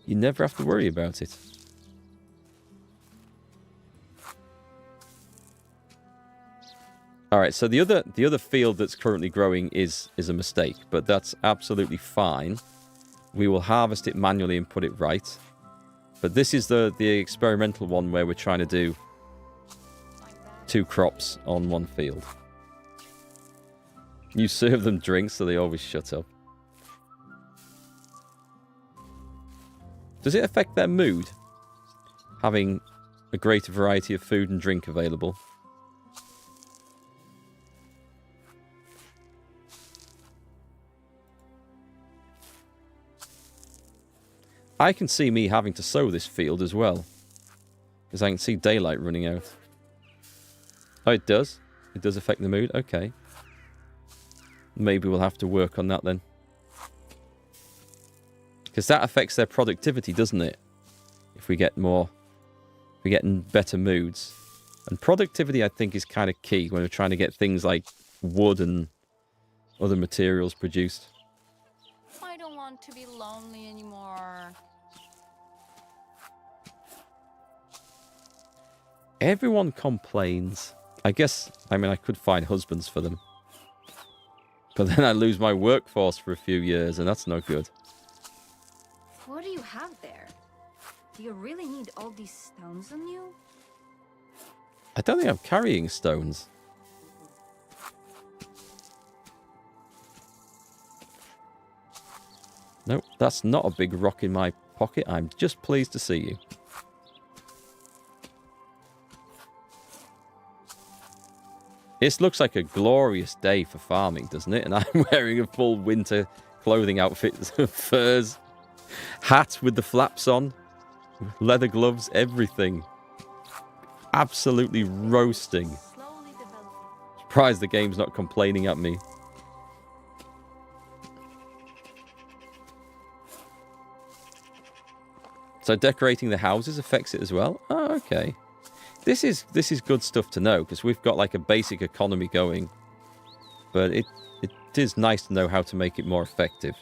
you never have to worry about it. Alright, so the other field that's currently growing is a mistake, but that's absolutely fine. We will harvest it manually and put it right. But this is the experimental one where we're trying to do 2 crops on 1 field. You serve them drinks so they always shut up. Does it affect their mood? Having a greater variety of food and drink available? I can see me having to sow this field as well. Because I can see daylight running out. Oh, it does? It does affect the mood? Okay. Maybe we'll have to work on that then. Because that affects their productivity, doesn't it? If we get more... If we get better moods. And productivity, I think, is kind of key when we're trying to get things like wood and other materials produced. I don't want to be lonely anymore. Everyone complains. I mean, I could find husbands for them. But then I lose my workforce for a few years, and that's no good. What do you have there? Do you really need all these stones on you? I don't think I'm carrying stones. Nope, that's not a big rock in my pocket. I'm just pleased to see you. This looks like a glorious day for farming, doesn't it? And I'm wearing a full winter clothing outfit, furs, hat with the flaps on, leather gloves, everything. Absolutely roasting. Slowly developing. Surprised the game's not complaining at me. So decorating the houses affects it as well. Oh, okay. This is good stuff to know because we've got like a basic economy going, but it is nice to know how to make it more effective.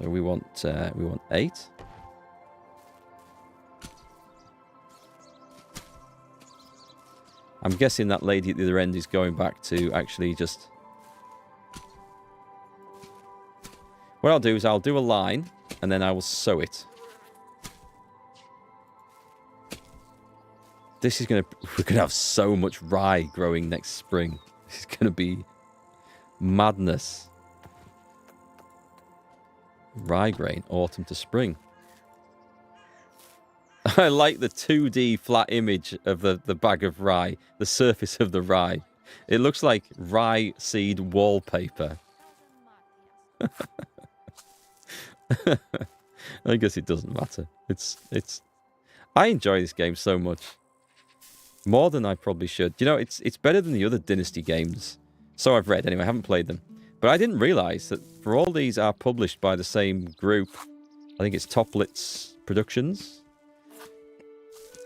So we want 8. I'm guessing that lady at the other end is going back to actually just... What I'll do is I'll do a line, and then I will sow it. This is going to... We're going to have so much rye growing next spring. This is going to be madness. Rye grain, autumn to spring. I like the 2D flat image of the bag of rye, the surface of the rye. It looks like rye seed wallpaper. I guess it doesn't matter. It's. I enjoy this game so much, more than I probably should. You know, it's better than the other Dynasty games. So I've read anyway. I haven't played them, but I didn't realize that for all these are published by the same group. I think it's Toplitz Productions.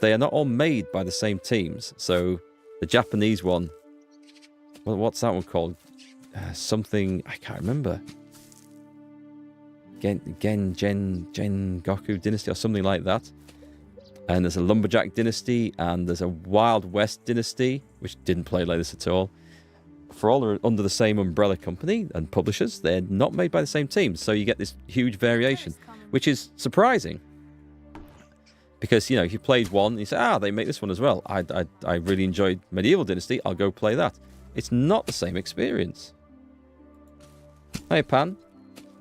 They are not all made by the same teams. So the Japanese one, well, what's that one called? Something I can't remember. Gen Goku Dynasty or something like that. And there's a Lumberjack Dynasty and there's a Wild West Dynasty, which didn't play like this at all. For all are under the same umbrella company and publishers, they're not made by the same team. So you get this huge variation, which is surprising. Because, you know, if you played one, you say, they make this one as well. I really enjoyed Medieval Dynasty. I'll go play that. It's not the same experience. Hey, Pan.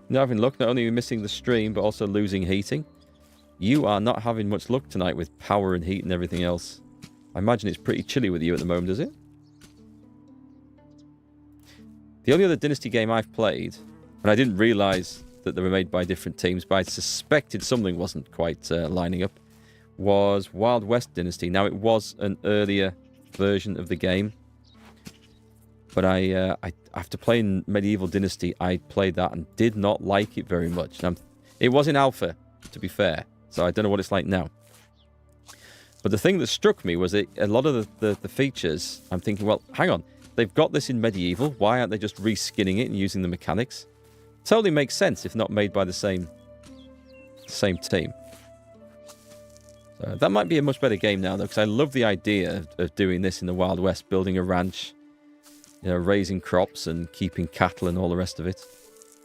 Not having luck. Not only are you missing the stream, but also losing heating. You are not having much luck tonight with power and heat and everything else. I imagine it's pretty chilly with you at the moment, is it? The only other Dynasty game I've played, and I didn't realise that they were made by different teams, but I suspected something wasn't quite lining up, was Wild West Dynasty. Now, it was an earlier version of the game, but I after playing Medieval Dynasty, I played that and did not like it very much. Now, it was in alpha, to be fair, so I don't know what it's like now. But the thing that struck me was a lot of the features, I'm thinking, well, hang on, they've got this in Medieval, why aren't they just reskinning it and using the mechanics? Totally makes sense if not made by the same team. So that might be a much better game now, though, because I love the idea of doing this in the Wild West, building a ranch, you know, raising crops and keeping cattle and all the rest of it.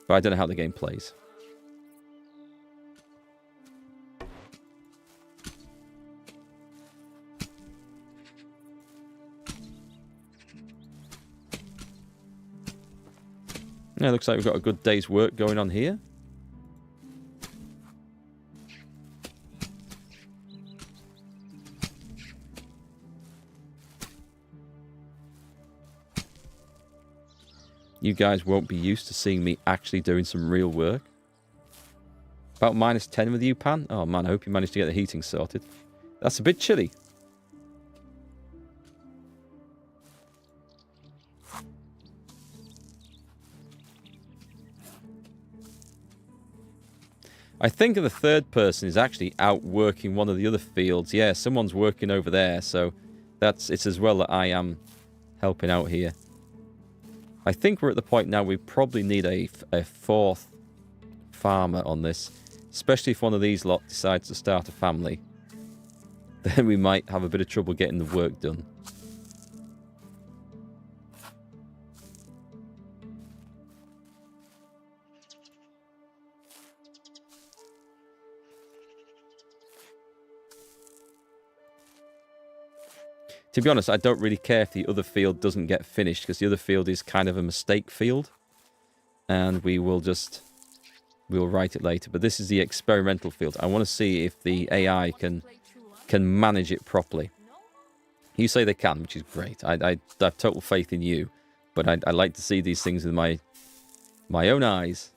But I don't know how the game plays. Yeah, looks like we've got a good day's work going on here. You guys won't be used to seeing me actually doing some real work. About -10 with you, Pan? Oh man, I hope you managed to get the heating sorted. That's a bit chilly. I think the third person is actually out working one of the other fields. Yeah, someone's working over there, so it's as well that I am helping out here. I think we're at the point now we probably need a fourth farmer on this, especially if one of these lot decides to start a family. Then we might have a bit of trouble getting the work done. To be honest, I don't really care if the other field doesn't get finished, because the other field is kind of a mistake field. And we'll write it later. But this is the experimental field. I want to see if the AI can manage it properly. You say they can, which is great. I have total faith in you. But I like to see these things with my own eyes.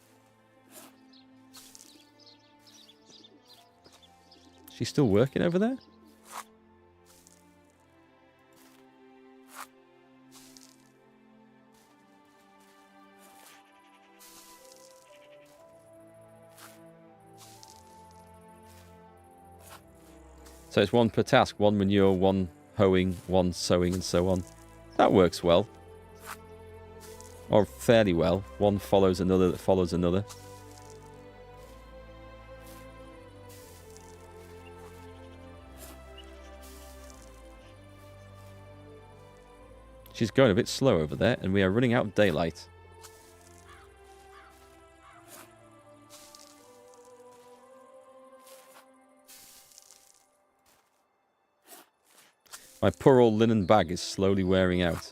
She's still working over there? So it's one per task. One manure, one hoeing, one sowing, and so on. That works well. Or fairly well. One follows another that follows another. She's going a bit slow over there, and we are running out of daylight. My poor old linen bag is slowly wearing out.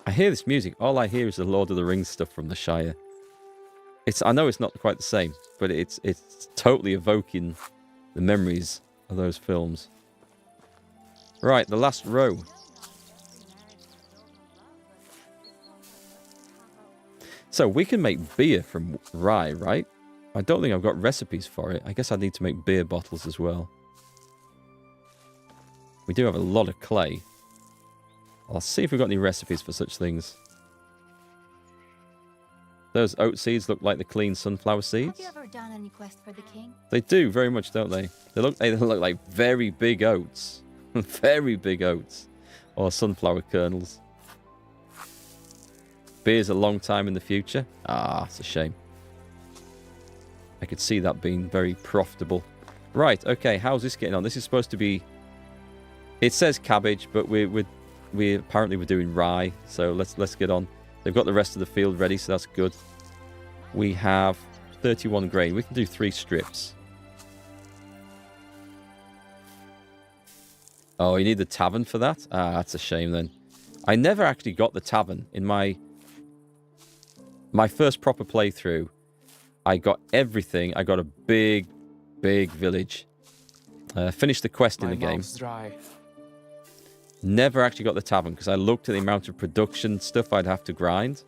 I hear this music. All I hear is the Lord of the Rings stuff from the Shire. I know it's not quite the same, but it's totally evoking the memories of those films. Right, the last row. So we can make beer from rye, right? I don't think I've got recipes for it. I guess I need to make beer bottles as well. We do have a lot of clay. I'll see if we've got any recipes for such things. Those oat seeds look like the clean sunflower seeds. Have you ever done any quest for the king? They do, very much, don't they? They look like very big oats. Very big oats. Or sunflower kernels. Beer's a long time in the future. Ah, it's a shame. I could see that being very profitable. Right, okay, how's this getting on? This is supposed to be... It says cabbage, but we apparently we're doing rye, so let's get on. They've got the rest of the field ready, so that's good. We have 31 grain. We can do 3 strips. Oh, you need the tavern for that? Ah, that's a shame then. I never actually got the tavern. In my first proper playthrough, I got everything. I got a big village. Finished the quest in the game. Dry. Never actually got the tavern because I looked at the amount of production stuff I'd have to grind.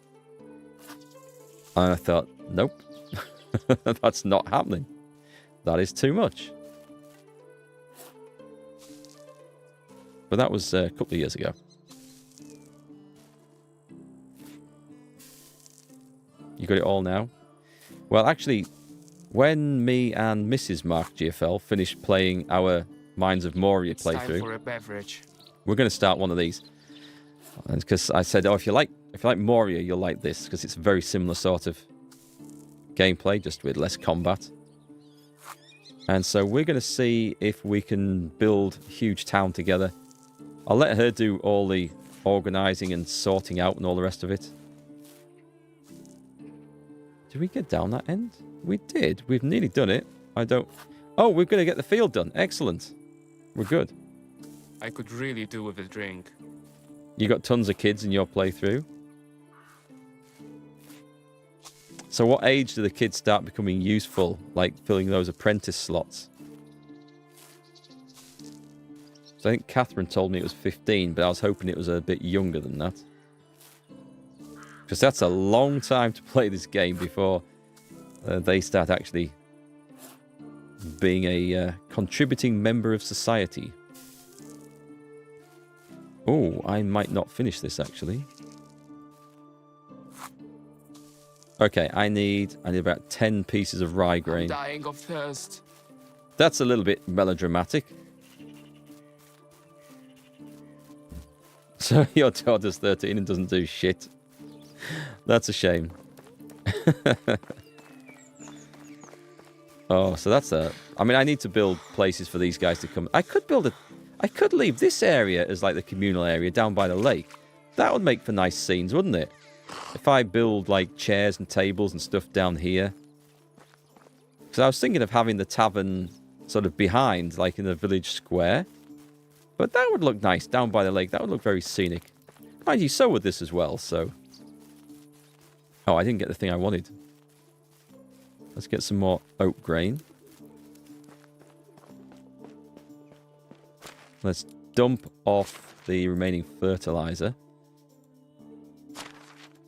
And I thought, nope. That's not happening. That is too much. But that was a couple of years ago. You got it all now? Well, actually, when me and Mrs. MarkGFL finished playing our Mines of Moria playthrough... Time for a beverage. We're going to start one of these. Because I said, oh, if you like Moria, you'll like this. Because it's a very similar sort of gameplay, just with less combat. And so we're going to see if we can build a huge town together. I'll let her do all the organising and sorting out and all the rest of it. Did we get down that end? We did. We've nearly done it. Oh, we're going to get the field done. Excellent. We're good. I could really do with a drink. You got tons of kids in your playthrough. So what age do the kids start becoming useful, like filling those apprentice slots? So I think Catherine told me it was 15, but I was hoping it was a bit younger than that. Because that's a long time to play this game before they start actually being a contributing member of society. Oh, I might not finish this, actually. Okay, I need about 10 pieces of rye grain. I'm dying of thirst. That's a little bit melodramatic. So your daughter's 13 and doesn't do shit. That's a shame. Oh, so that's a... I mean, I need to build places for these guys to come. I could leave this area as like the communal area down by the lake. That would make for nice scenes, wouldn't it? If I build like chairs and tables and stuff down here. Because I was thinking of having the tavern sort of behind, like in the village square. But that would look nice down by the lake. That would look very scenic. Mind you, so would this as well, so... Oh, I didn't get the thing I wanted. Let's get some more oat grain. Let's dump off the remaining fertilizer.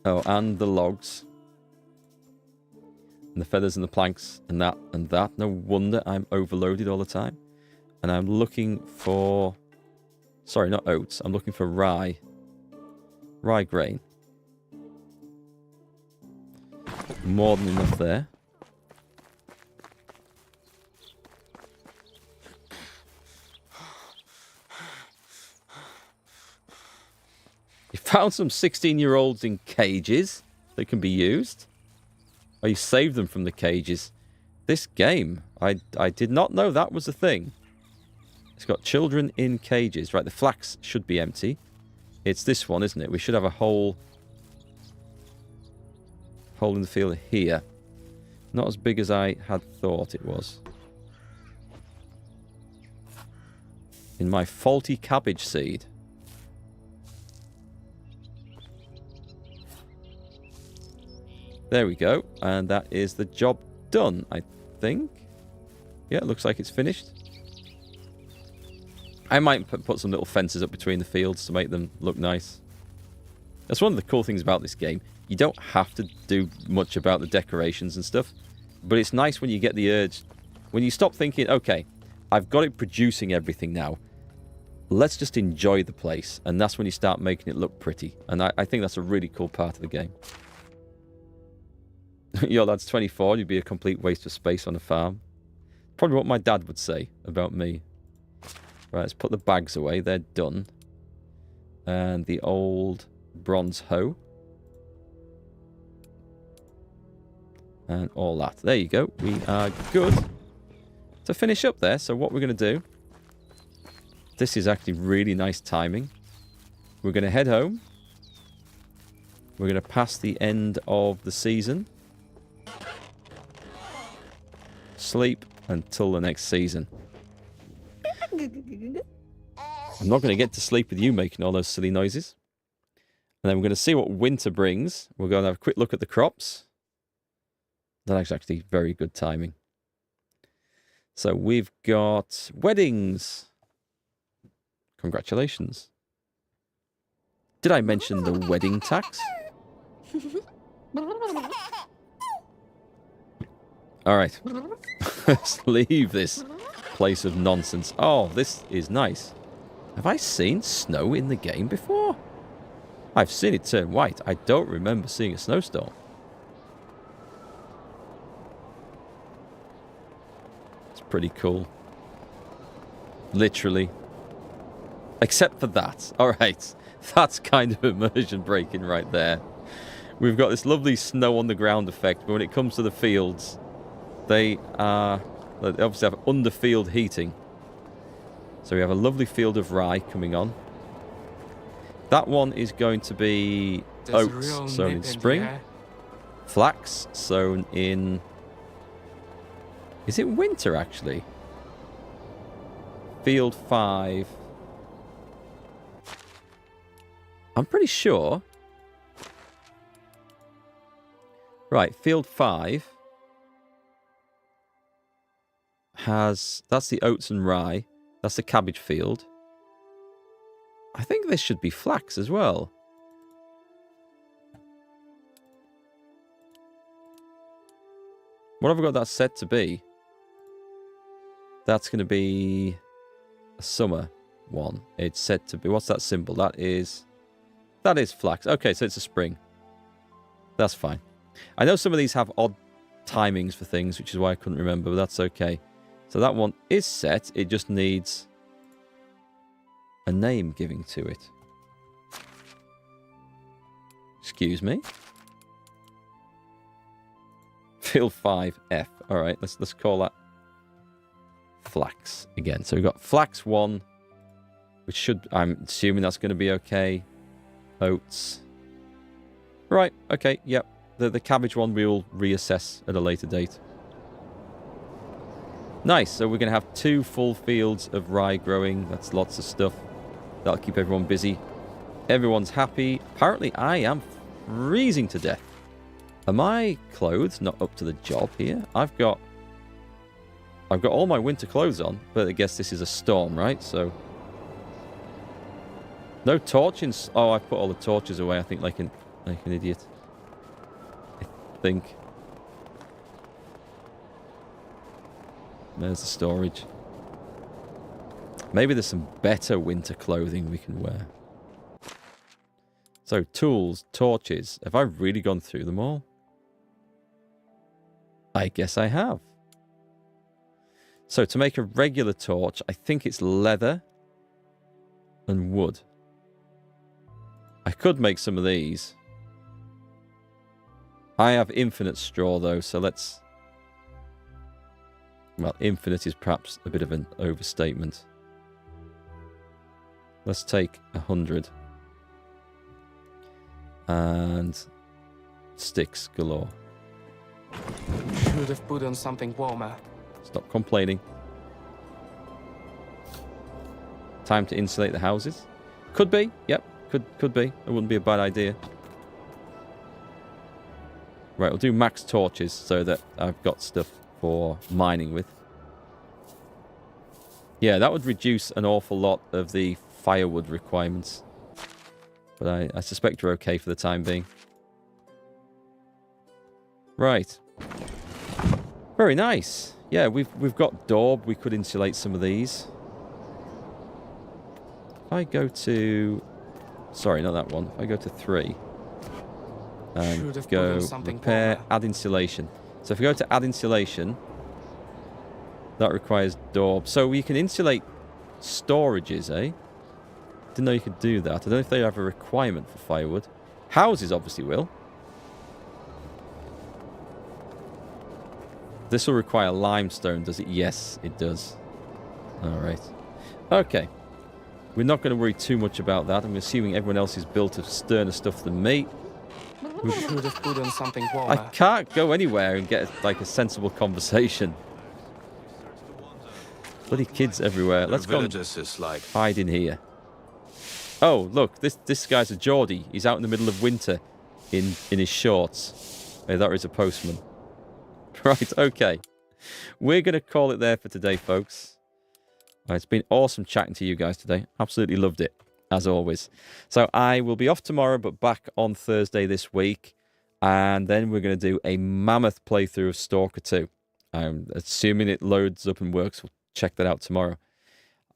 Oh, and the logs. And the feathers and the planks and that and that. No wonder I'm overloaded all the time. And I'm looking for... Sorry, not oats. I'm looking for rye. Rye grain. More than enough there. You found some 16-year-olds in cages that can be used. Or you saved them from the cages. This game, I did not know that was a thing. It's got children in cages. Right, the flax should be empty. It's this one, isn't it? We should have a hole in the field here. Not as big as I had thought it was. In my faulty cabbage seed. There we go. And that is the job done, I think. Yeah, it looks like it's finished. I might put some little fences up between the fields to make them look nice. That's one of the cool things about this game. You don't have to do much about the decorations and stuff. But it's nice when you get the urge. When you stop thinking, okay, I've got it producing everything now. Let's just enjoy the place. And that's when you start making it look pretty. And I think that's a really cool part of the game. Yo, that's 24. You'd be a complete waste of space on a farm. Probably what my dad would say about me. Right, let's put the bags away. They're done. And the old bronze hoe. And all that. There you go. We are good to finish up there. So what we're going to do... This is actually really nice timing. We're going to head home. We're going to pass the end of the season. Sleep until the next season. I'm not going to get to sleep with you making all those silly noises. And then we're going to see what winter brings. We're going to have a quick look at the crops. That's actually very good timing. So we've got weddings. Congratulations. Did I mention the wedding tax? Alright. Let's leave this place of nonsense. Oh, this is nice. Have I seen snow in the game before? I've seen it turn white. I don't remember seeing a snowstorm. It's pretty cool. Literally. Except for that. Alright. That's kind of immersion breaking right there. We've got this lovely snow on the ground effect, but when it comes to the fields, they obviously have under-field heating. So we have a lovely field of rye coming on. That one is going to be oats sown in spring. Flax sown in... Is it winter, actually? Field 5. I'm pretty sure. Right, field 5 has... That's the oats and rye. That's the cabbage field. I think this should be flax as well. What have I got that set to be? That's going to be a summer one. It's set to be... What's that symbol? That is flax. Okay, so it's a spring. That's fine. I know some of these have odd timings for things, which is why I couldn't remember, but that's okay. So that one is set. It just needs a name giving to it. Excuse me. Field 5F. All right, let's call that flax again. So we've got flax 1, which should... I'm assuming that's going to be okay. Oats. Right, okay, yep. The cabbage one we'll reassess at a later date. Nice, so we're going to have 2 full fields of rye growing. That's lots of stuff. That'll keep everyone busy. Everyone's happy. Apparently I am freezing to death. Are my clothes not up to the job here? I've got all my winter clothes on, but I guess this is a storm, right? So... No torches. Oh, I put all the torches away, I think, like an idiot. I think. There's the storage. Maybe there's some better winter clothing we can wear. So, tools, torches. Have I really gone through them all? I guess I have. So to make a regular torch, I think it's leather and wood. I could make some of these. I have infinite straw though, so let's... Well, infinite is perhaps a bit of an overstatement. Let's take 100. And sticks galore. Should have put on something warmer. Stop complaining. Time to insulate the houses. Could be. Yep. Could be. It wouldn't be a bad idea. Right, we'll do max torches so that I've got stuff for mining with. Yeah, that would reduce an awful lot of the firewood requirements. But I suspect we're okay for the time being. Right. Very nice. Yeah, we've got daub. We could insulate some of these. If I go to... Sorry, not that one. If I go to 3. And go repair, add insulation. So if we go to add insulation, that requires daub. So we can insulate storages, eh? Didn't know you could do that. I don't know if they have a requirement for firewood. Houses obviously will. This will require limestone, does it? Yes, it does. Alright. Okay. We're not going to worry too much about that. I'm assuming everyone else is built of sterner stuff than me. We should have put on something I warmer. can't go anywhere and get like a sensible conversation. Bloody kids everywhere. Let's go and hide in here. Oh, look, this guy's a Geordie. He's out in the middle of winter in his shorts. Hey, that is a postman. Right, okay. We're going to call it there for today, folks. It's been awesome chatting to you guys today. Absolutely loved it, as always. So I will be off tomorrow, but back on Thursday this week. And then we're going to do a mammoth playthrough of Stalker 2. I'm assuming it loads up and works. We'll check that out tomorrow.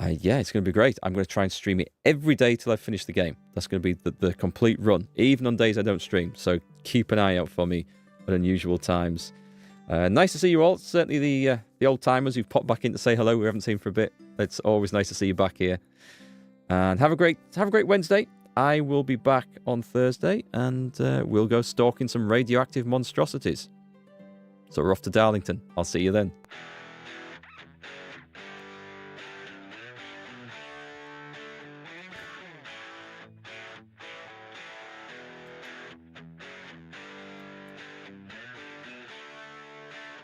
Yeah, it's going to be great. I'm going to try and stream it every day till I finish the game. That's going to be the complete run, even on days I don't stream. So keep an eye out for me at unusual times. Nice to see you all. Certainly the old timers who've popped back in to say hello. We haven't seen for a bit. It's always nice to see you back here. And have a great Wednesday. I will be back on Thursday, and we'll go stalking some radioactive monstrosities. So we're off to Darlington. I'll see you then.